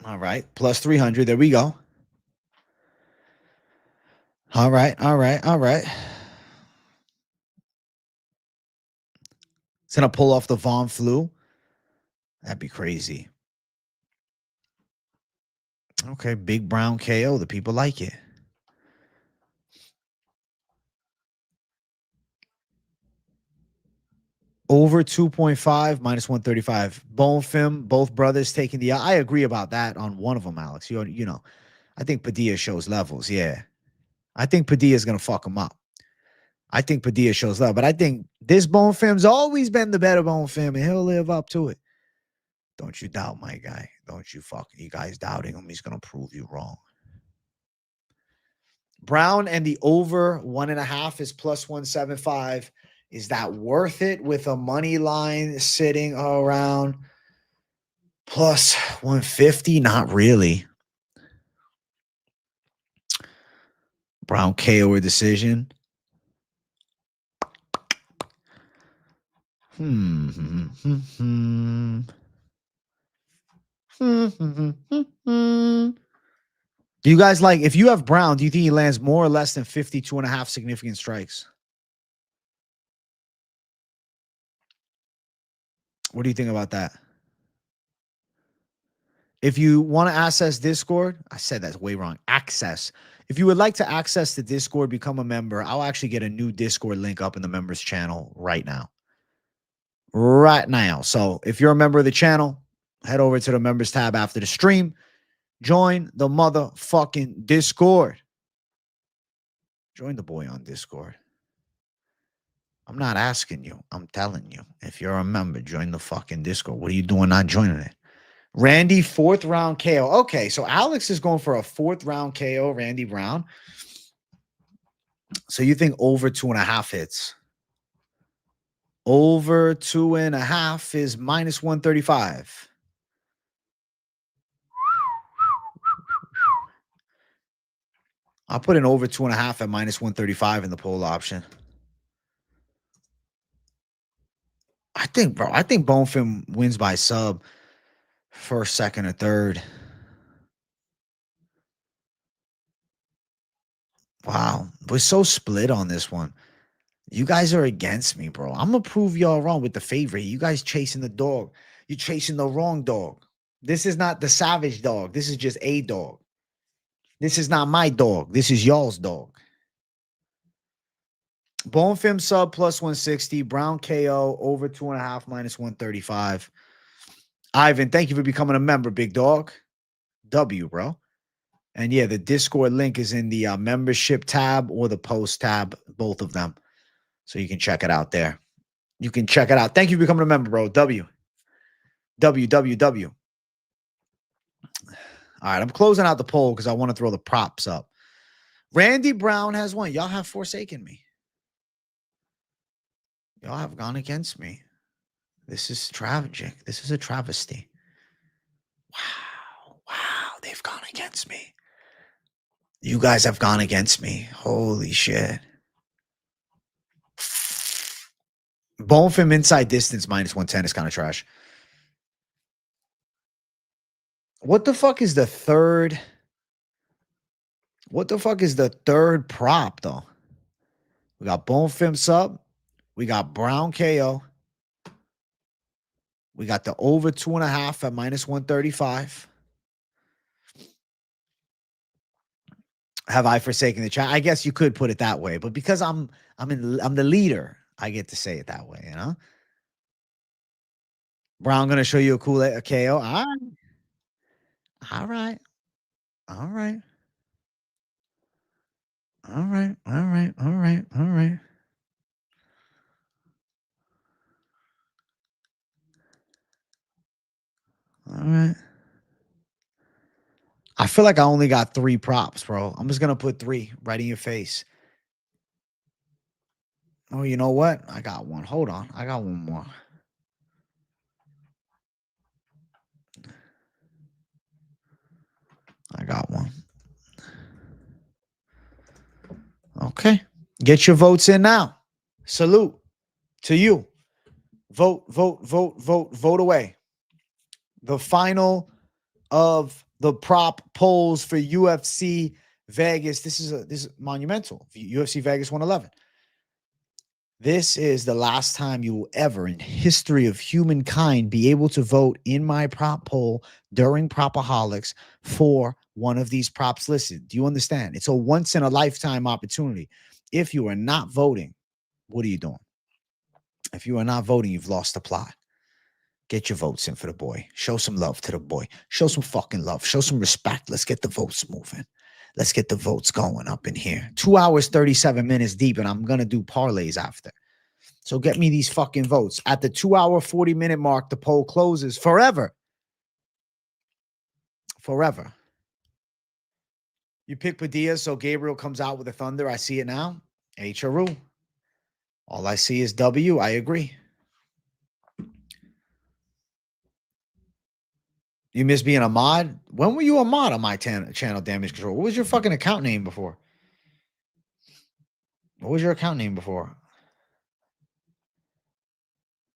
All right. Plus 300. There we go. All right. All right. All right. It's going to pull off the Von Flu. That'd be crazy. Okay. Big Brown KO. The people like it. Over 2.5, minus 135. Bonfim, both brothers taking the... I agree about that on one of them, Alex. You know, I think Padilla shows levels, yeah. I think Padilla's going to fuck him up. I think Padilla shows love, but I think this Bonfim's always been the better Bonfim, and he'll live up to it. Don't you doubt my guy. Don't you you guys doubting him. He's going to prove you wrong. Brown and the over 1.5 is plus 175. Is that worth it with a money line sitting around plus 150? Not really. Brown KO or decision. Do you guys like, if you have Brown, do you think he lands more or less than 52.5 significant strikes? What do you think about that? If you want to access Discord, I said that's way wrong. Access. If you would like to access the Discord, become a member, I'll actually get a new Discord link up in the members channel right now. Right now. So if you're a member of the channel, head over to the members tab after the stream. Join the motherfucking Discord. Join the boy on Discord. I'm not asking you. I'm telling you. If you're a member, join the fucking Discord. What are you doing not joining it? Randy, 4th round KO. Okay, so Alex is going for a 4th round KO, Randy Brown. So you think over 2.5 hits? Over 2.5 is minus 135. I'll put an over 2.5 at minus 135 in the poll option. I think Bonfim wins by sub. First, second, or third. Wow. We're so split on this one. You guys are against me, bro. I'm going to prove y'all wrong with the favorite. You guys chasing the dog. You're chasing the wrong dog. This is not the savage dog. This is just a dog. This is not my dog. This is y'all's dog. Bonfim sub plus 160. Brown KO over 2.5 minus 135. Ivan, thank you for becoming a member, big dog. W, bro. And yeah, the Discord link is in the membership tab or the post tab, both of them. So you can check it out there. You can check it out. Thank you for becoming a member, bro. W. W, W, W. All right, I'm closing out the poll because I want to throw the props up. Randy Brown has won. Y'all have forsaken me. Y'all have gone against me. This is tragic. This is a travesty. Wow. Wow. They've gone against me. You guys have gone against me. Holy shit. Bonfim inside distance minus 110 is kind of trash. What the fuck is the third? What the fuck is the third prop, though? We got Bonfim sub. We got Brown KO. We got the over 2.5 at minus 135. Have I forsaken the chat? I guess you could put it that way, but because I'm the leader, I get to say it that way, you know? Brown gonna show you a cool KO. All right. All right. All right. All right. All right. All right. All right. All right. I feel like I only got 3 props, bro. I'm just gonna put 3 right in your face. Oh, you know what? I got one. Hold on. I got one more. I got one. Okay. Get your votes in now. Salute to you. Vote, vote, vote, vote, vote away. The final of the prop polls for UFC Vegas. This is monumental. UFC Vegas 111. This is the last time you will ever in history of humankind be able to vote in my prop poll during PropAholics for one of these props listed. Do you understand? It's a once in a lifetime opportunity. If you are not voting, what are you doing? If you are not voting, you've lost the plot. Get your votes in for the boy. Show some love to the boy. Show some fucking love. Show some respect. Let's get the votes moving. Let's get the votes going up in here. 2 hours, 37 minutes deep, and I'm going to do parlays after. So get me these fucking votes. At the 2 hour, 40-minute mark, the poll closes forever. Forever. You pick Padilla, so Gabriel comes out with a thunder. I see it now. HRU. All I see is W. I agree. You miss being a mod? When were you a mod on my channel, Damage Control? What was your fucking account name before? What was your account name before?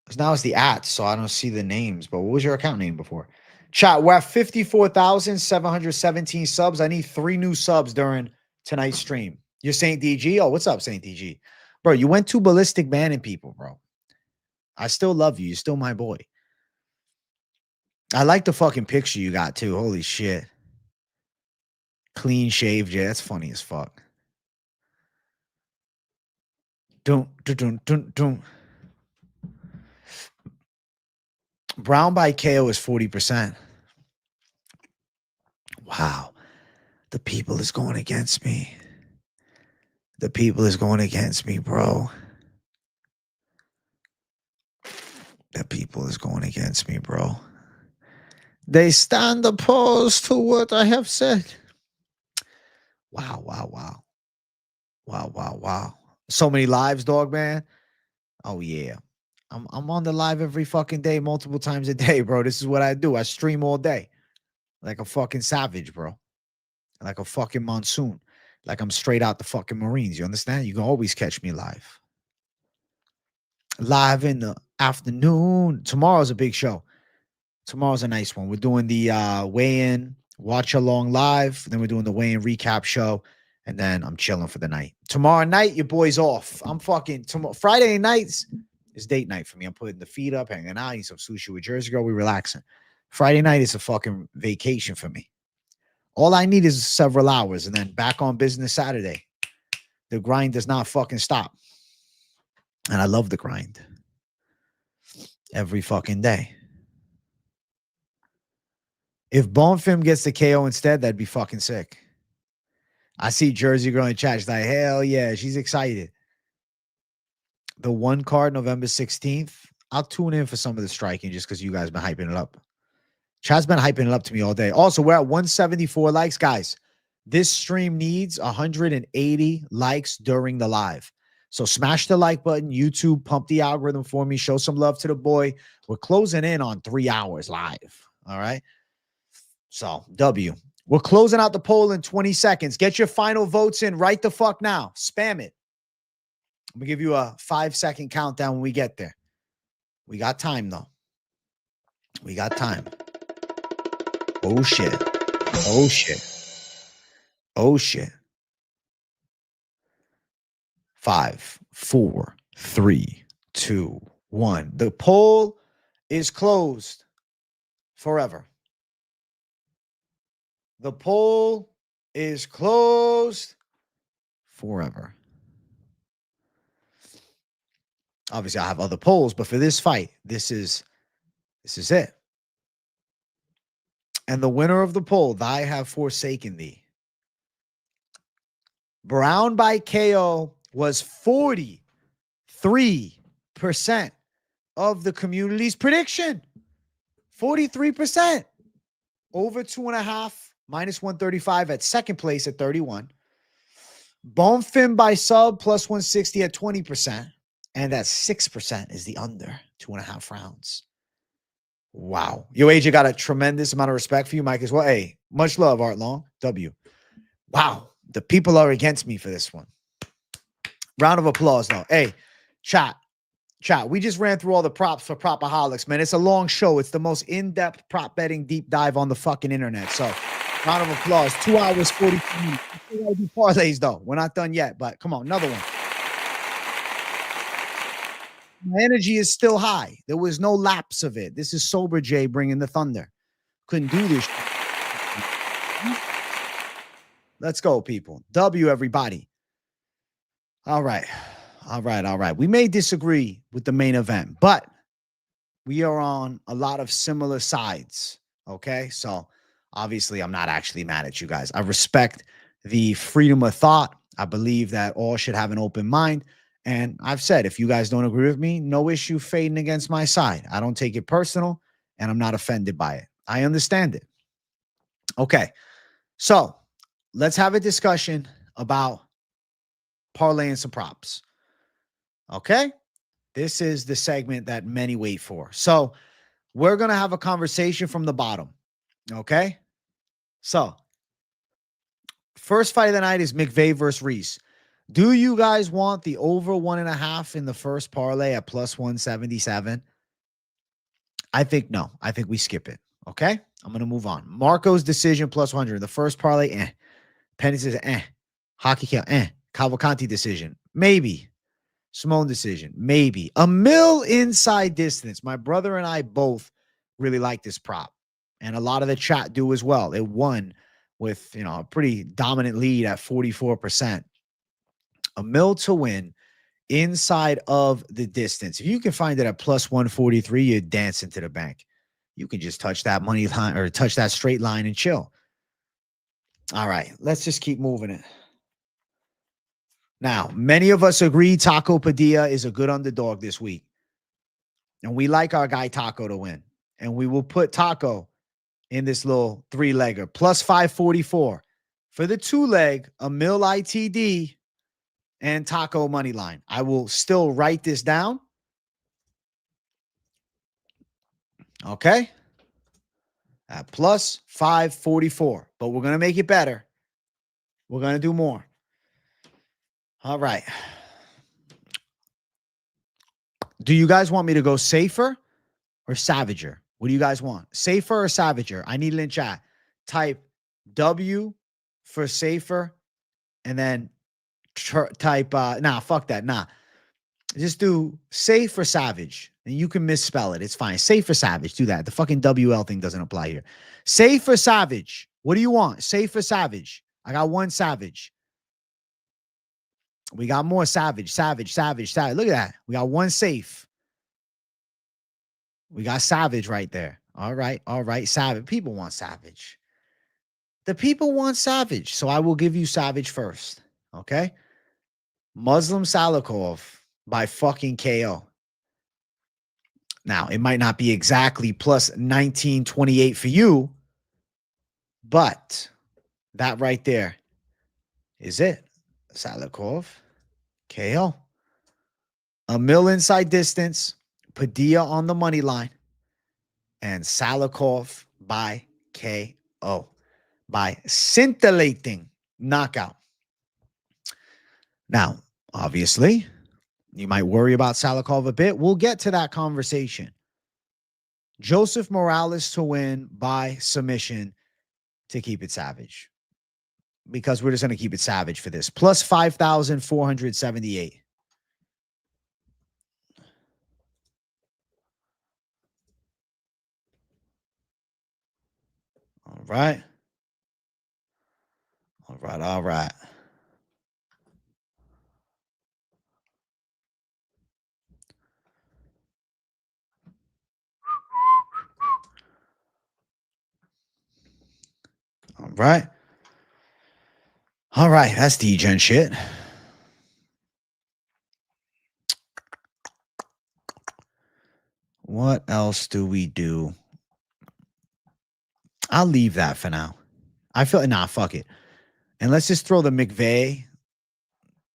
Because now it's the @ so I don't see the names. But what was your account name before? Chat, we're at 54,717 subs. I need 3 new subs during tonight's stream. You're Saint DG? Oh, what's up, Saint DG? Bro, you went too ballistic banning people, bro. I still love you. You're still my boy. I like the fucking picture you got, too. Holy shit. Clean shaved, yeah. That's funny as fuck. Dun. Brown by KO is 40%. Wow. The people is going against me. The people is going against me, bro. The people is going against me, bro. They stand opposed to what I have said. Wow, wow, wow. Wow, wow, wow. So many lives, dog man. Oh, yeah. I'm on the live every fucking day, multiple times a day, bro. This is what I do. I stream all day. Like a fucking savage, bro. Like a fucking monsoon. Like I'm straight out the fucking Marines. You understand? You can always catch me live. Live in the afternoon. Tomorrow's a big show. Tomorrow's a nice one. We're doing the weigh-in, watch along live. Then we're doing the weigh-in recap show. And then I'm chilling for the night. Tomorrow night, your boy's off. I'm fucking Friday nights is date night for me. I'm putting the feet up, hanging out, eating some sushi with Jersey Girl. We relaxing. Friday night is a fucking vacation for me. All I need is several hours and then back on business Saturday. The grind does not fucking stop. And I love the grind. Every fucking day. If Bonfim gets the KO instead, that'd be fucking sick. I see Jersey Girl in chat. She's like, hell yeah. She's excited. The one card, November 16th. I'll tune in for some of the striking just because you guys been hyping it up. Chad's been hyping it up to me all day. Also, we're at 174 likes. Guys, this stream needs 180 likes during the live. So smash the like button. YouTube, pump the algorithm for me. Show some love to the boy. We're closing in on 3 hours live. All right. So, W. We're closing out the poll in 20 seconds. Get your final votes in right the fuck now. Spam it. I'm going to give you a 5-second countdown when we get there. We got time, though. We got time. Oh, shit. Oh, shit. Oh, shit. 5, 4, 3, 2, 1. The poll is closed forever. The poll is closed forever. Obviously, I have other polls, but for this fight, this is it. And the winner of the poll, thy have forsaken thee. Brown by KO was 43% of the community's prediction. 43%. Over 2.5, minus 135 at second place at 31. Bonfim by sub plus 160 at 20%. And that 6% is the under 2.5 rounds. Wow. Yo, AJ got a tremendous amount of respect for you, Mike, as well. Hey, much love, Art Long. W. Wow. The people are against me for this one. Round of applause, though. Hey, chat. We just ran through all the props for PropAholics, man. It's a long show. It's the most in-depth prop betting deep dive on the fucking internet. So, round of applause. 2 hours, 42 minutes. We gotta do parlays, though. We're not done yet, but come on, another one. My energy is still high. There was no lapse of it. This is Sober J bringing the thunder. Couldn't do this. Let's go, people. W, everybody. All right. We may disagree with the main event, but we are on a lot of similar sides. Okay. So obviously, I'm not actually mad at you guys. I respect the freedom of thought. I believe that all should have an open mind. And I've said, if you guys don't agree with me, no issue fading against my side. I don't take it personal and I'm not offended by it. I understand it. Okay. So let's have a discussion about parlaying some props. Okay. This is the segment that many wait for. So we're going to have a conversation from the bottom. Okay. So first fight of the night is McVey versus Reese. Do you guys want the over 1.5 in the first parlay at plus 177? I think no. I think we skip it. Okay. I'm going to move on. Marco's decision plus 100. The first parlay, Pennington, Hockey count, Cavalcanti decision, maybe. Simón decision, maybe. Amil inside distance. My brother and I both really like this prop. And a lot of the chat do as well. It won with, a pretty dominant lead at 44%. Amil to win inside of the distance. If you can find it at plus 143, you're dancing to the bank. You can just touch that money line or touch that straight line and chill. All right, let's just keep moving it. Now, many of us agree Taco Padilla is a good underdog this week. And we like our guy Taco to win. And we will put Taco in this little 3-legger. Plus 544. For the 2-leg, Amil ITD and Taco money line. I will still write this down. Okay. At plus 544. But we're going to make it better. We're going to do more. All right. Do you guys want me to go safer or savager? What do you guys want? Safer or savager? I need it in chat. Type W for safer and then type, fuck that. Just do safe or savage. And you can misspell it. It's fine. Safe or savage. Do that. The fucking WL thing doesn't apply here. Safe or savage? What do you want? Safe or savage? I got one savage. We got more Savage. Look at that. We got one safe. We got Savage right there. All right. Savage. People want Savage. The people want Savage. So I will give you Savage first. Okay. Muslim Salikhov by fucking KO. Now, it might not be exactly plus 1928 for you, but that right there is it. Salikhov, KO. Amil inside distance, Padilla on the money line, and Salikhov by KO. By scintillating knockout. Now, obviously, you might worry about Salikhov a bit. We'll get to that conversation. Joseph Morales to win by submission to keep it savage. Because we're just going to keep it savage for this. Plus 5,478. All right. All right. All right. That's degen shit. What else do we do? I'll leave that for now. I feel, fuck it. And let's just throw the McVey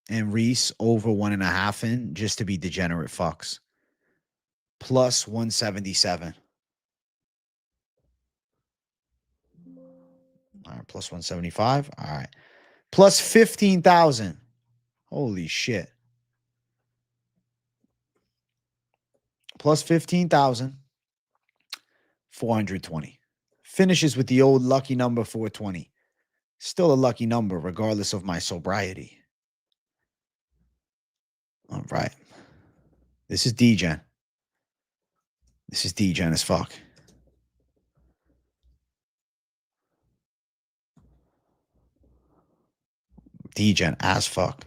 and Reese over 1.5 in just to be degenerate fucks. Plus 177. All right, plus 175. All right. Plus 15,000. Holy shit. Plus 15,000. 420. Finishes with the old lucky number 420. Still a lucky number, regardless of my sobriety. All right. This is degen. This is degen as fuck. Degen as fuck.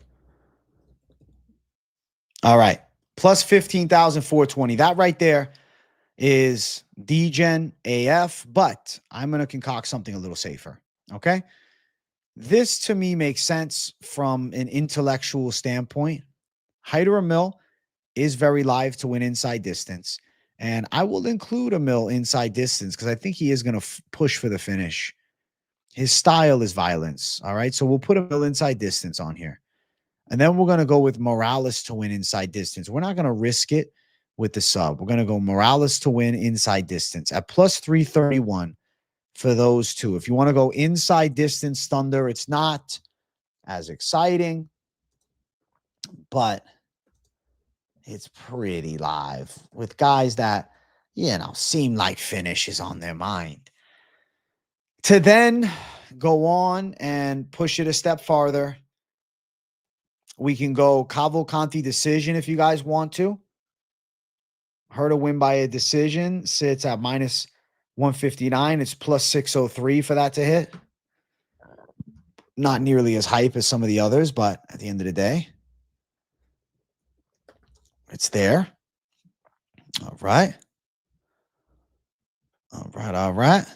All right. Plus 15,420. That right there is degen AF, but I'm going to concoct something a little safer. Okay. This to me makes sense from an intellectual standpoint. Hyder Amil is very live to win inside distance. And I will include Amil inside distance because I think he is going to push for the finish. His style is violence. All right. So we'll put Amil inside distance on here. And then we're going to go with Morales to win inside distance. We're not going to risk it with the sub. We're going to go Morales to win inside distance at plus 331 for those two. If you want to go inside distance Thunder, it's not as exciting, but it's pretty live with guys that, seem like finish is on their mind. To then go on and push it a step farther, we can go Cavalcanti decision if you guys want to. Her to win by a decision sits at minus 159. It's plus 603 for that to hit. Not nearly as hype as some of the others, but at the end of the day, it's there. All right. All right.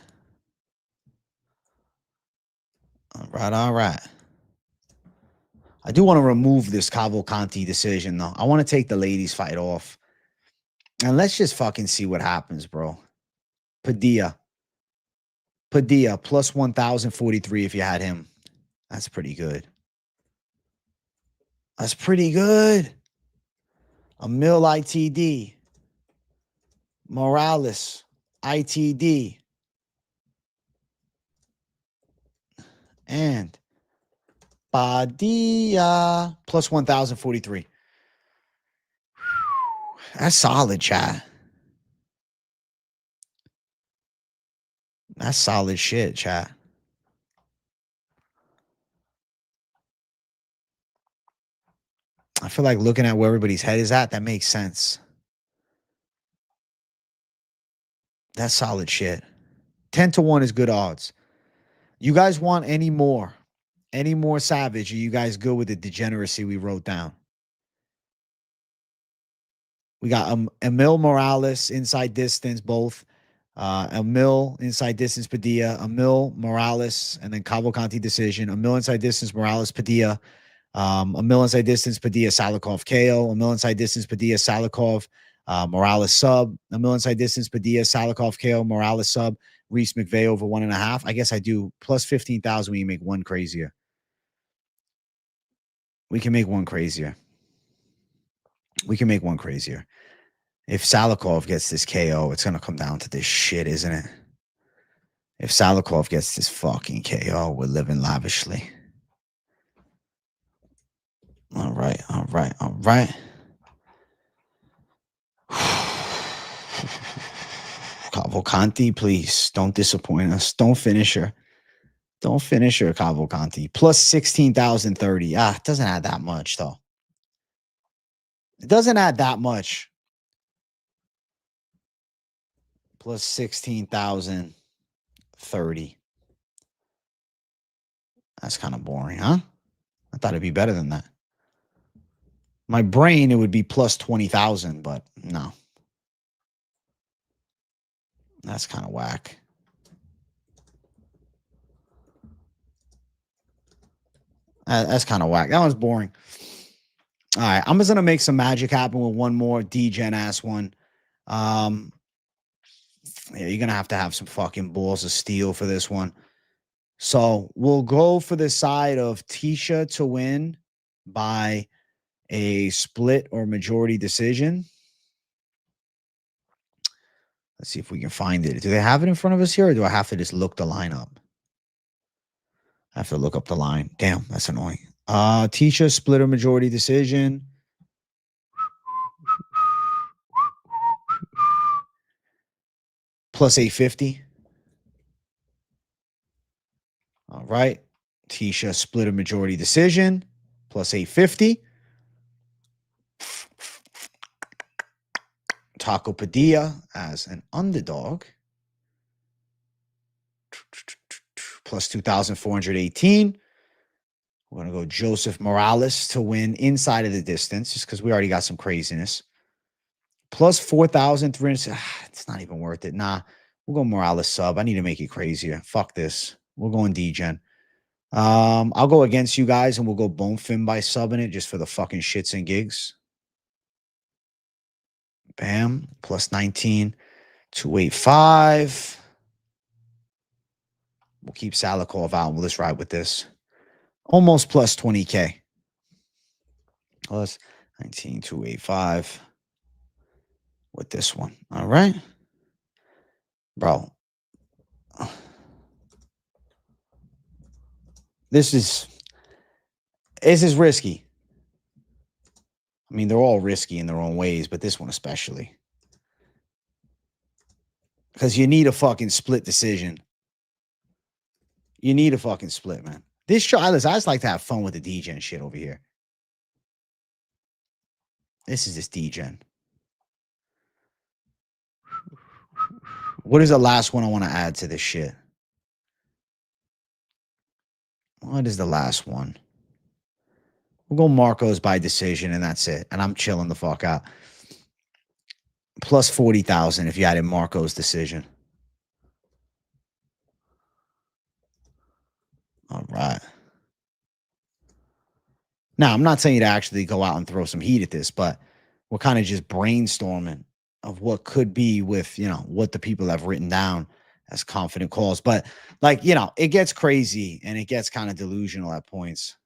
I do want to remove this Cavalcanti decision, though. I want to take the ladies fight off. And let's just fucking see what happens, bro. Padilla, plus 1,043 if you had him. That's pretty good. Amil ITD. Morales ITD. And Padilla plus 1,043. That's solid, chat. That's solid shit, chat. I feel like looking at where everybody's head is at, that makes sense. That's solid shit. 10 to 1 is good odds. You guys want any more Any more savage? Are you guys good with the degeneracy we wrote down? We got Amil Morales, inside distance, both. Amil, inside distance, Padilla. Amil, Morales, and then Cavalcanti decision. Amil, inside distance, Morales, Padilla. Amil, inside distance, Padilla, Salikhov, KO. Amil, inside distance, Padilla, Salikhov, Morales, sub. Amil, inside distance, Padilla, Salikhov, KO, Morales, sub. Reese, McVey, over 1.5. I guess I do plus 15,000 when you make one crazier. We can make one crazier. We can make one crazier. If Salikhov gets this KO, it's going to come down to this shit, isn't it? If Salikhov gets this fucking KO, we're living lavishly. All right, all right, all right. Cavalcanti, please don't disappoint us. Don't finish her. Don't finish her, Cavalcanti. Plus 16,030. It doesn't add that much, though. It doesn't add that much. Plus 16,030. That's kind of boring, huh? I thought it'd be better than that. My brain, it would be plus 20,000, but no. That's kind of whack. That's kind of whack. That one's boring. All right, I'm just going to make some magic happen with one more D-Gen ass one. Yeah, you're going to have some fucking balls of steel for this one. So we'll go for the side of Tisha to win by a split or majority decision. Let's see if we can find it. Do they have it in front of us here, or do I have to just look the line up? I have to look up the line. Damn, that's annoying. Tisha, split or majority decision. Plus 850. All right. Tisha, split or majority decision. Plus 850. Taco Padilla as an underdog. Plus 2,418. We're going to go Joseph Morales to win inside of the distance, just because we already got some craziness. Plus 4,300. It's not even worth it. Nah, we'll go Morales sub. I need to make it crazier. Fuck this. We're going D-Gen. I'll go against you guys, and we'll go Bonfim by subbing it just for the fucking shits and gigs. Bam. Plus 19,285. We'll keep Salikhov out. We'll just ride with this. Almost plus 20K. Plus 19,285 with this one. All right. Bro. This is risky. I mean, they're all risky in their own ways, but this one especially. Because you need a fucking split decision. You need a fucking split, man. This show, I just like to have fun with the D-Gen shit over here. This is this D-Gen. What is the last one I want to add to this shit? What is the last one? We'll go Marcos by decision, and that's it. And I'm chilling the fuck out. Plus 40,000 if you added Marcos decision. All right. Now, I'm not saying you to actually go out and throw some heat at this, but we're kind of just brainstorming of what could be with, you know, what the people have written down as confident calls. But, like, you know, it gets crazy and it gets kind of delusional at points.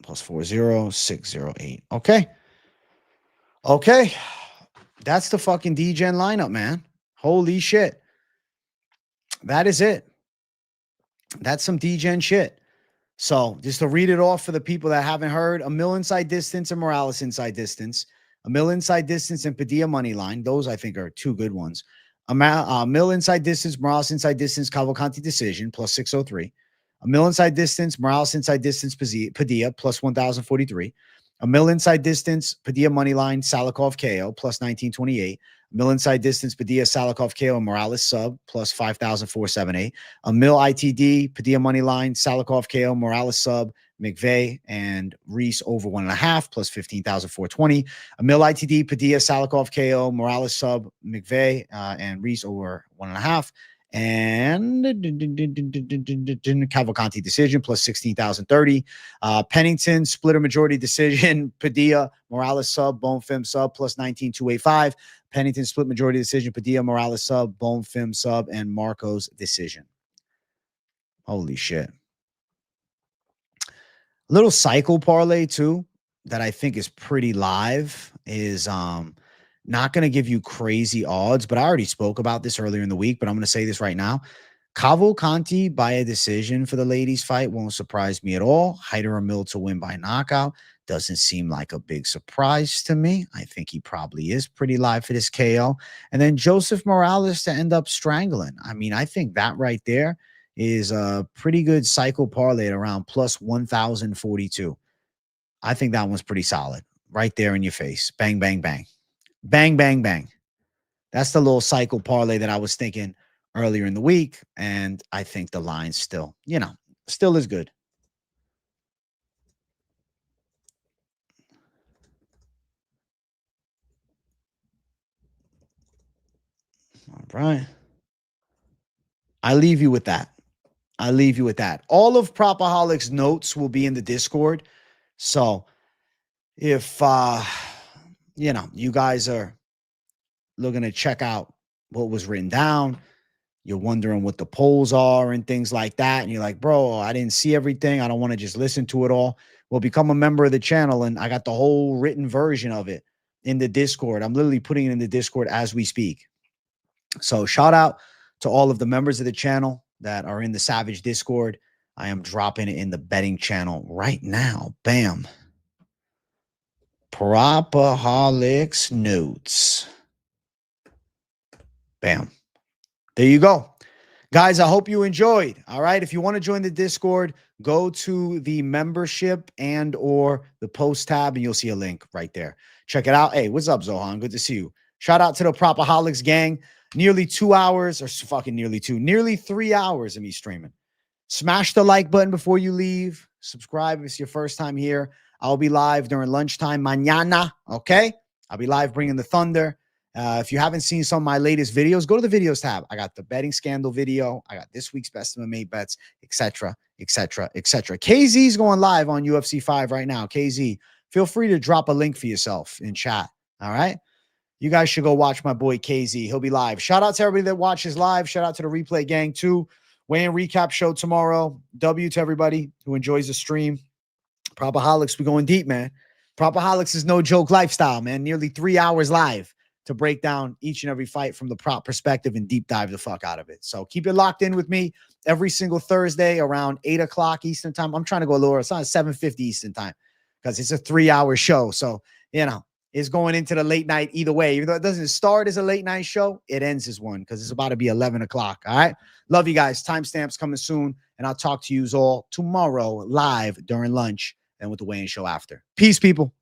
Plus 40,608. Okay. Okay. That's the fucking D-Gen lineup, man. Holy shit. That is it. That's some D-Gen shit. So just to read it off for the people that haven't heard, Amil inside distance and Morales inside distance. Amil inside distance and Padilla money line. Those I think are two good ones. Amil inside distance, Morales inside distance, Cavalcanti decision, plus 603. Amil inside distance, Morales inside distance, Padilla, plus 1,043. Amil inside distance, Padilla money line, Salikhov KO, plus 1928. Amil inside distance, Padilla, Salikhov, KO, Morales sub, plus 5,478. Amil ITD, Padilla money line, Salikhov, KO, Morales sub, McVey and Reese over 1.5, plus 15,420. Amil ITD, Padilla, Salikhov, KO, Morales sub, McVey, and Reese over 1.5. And Cavalcanti decision plus 16,030. Pennington splitter majority decision. Padilla Morales sub Bonfim sub plus 19,285. Pennington split majority decision. Padilla Morales sub Bonfim sub and Marco's decision. Holy shit! Little cycle parlay too that I think is pretty live is not going to give you crazy odds, but I already spoke about this earlier in the week, but I'm going to say this right now. Cavalcanti by a decision for the ladies fight won't surprise me at all. Hyder or Amil to win by knockout doesn't seem like a big surprise to me. I think he probably is pretty live for this KO. And then Joseph Morales to end up strangling. I mean, I think that right there is a pretty good cycle parlay at around plus 1,042. I think that one's pretty solid. Right there in your face. Bang, bang, bang. Bang, bang, bang. That's the little cycle parlay that I was thinking earlier in the week. And I think the line still, still is good. All right. I leave you with that. All of PropAholics notes will be in the Discord. So if, you guys are looking to check out what was written down, you're wondering what the polls are and things like that, and you're like, bro, I didn't see everything. I don't want to just listen to it all. Well, become a member of the channel, and I got the whole written version of it in the Discord. I'm literally putting it in the Discord as we speak. So shout out to all of the members of the channel that are in the Savage Discord. I am dropping it in the betting channel right now. Bam. PropAholics notes. Bam. There you go. Guys, I hope you enjoyed. All right. If you want to join the Discord, go to the membership and or the post tab, and you'll see a link right there. Check it out. Hey, what's up, Zohan? Good to see you. Shout out to the PropAholics gang. Nearly 2 hours, or fucking nearly 3 hours of me streaming. Smash the like button before you leave. Subscribe if it's your first time here. I'll be live during lunchtime mañana, okay? I'll be live bringing the thunder. If you haven't seen some of my latest videos, go to the videos tab. I got the betting scandal video. I got this week's best of my made bets, etc., etc., etc. KZ's going live on UFC 5 right now. KZ, feel free to drop a link for yourself in chat, all right? You guys should go watch my boy KZ. He'll be live. Shout out to everybody that watches live. Shout out to the replay gang too. Weigh-in recap show tomorrow. W to everybody who enjoys the stream. PropAholics, we going deep, man. PropAholics is no joke lifestyle, man. Nearly 3 hours live to break down each and every fight from the prop perspective and deep dive the fuck out of it. So keep it locked in with me every single Thursday around 8 o'clock Eastern time. I'm trying to go lower. It's on 7:50 Eastern time because it's a 3-hour show. So, it's going into the late night either way. Even though it doesn't start as a late night show, it ends as one because it's about to be 11 o'clock. All right. Love you guys. Timestamps coming soon. And I'll talk to you all tomorrow live during lunch and with the weigh-in show after. Peace, people.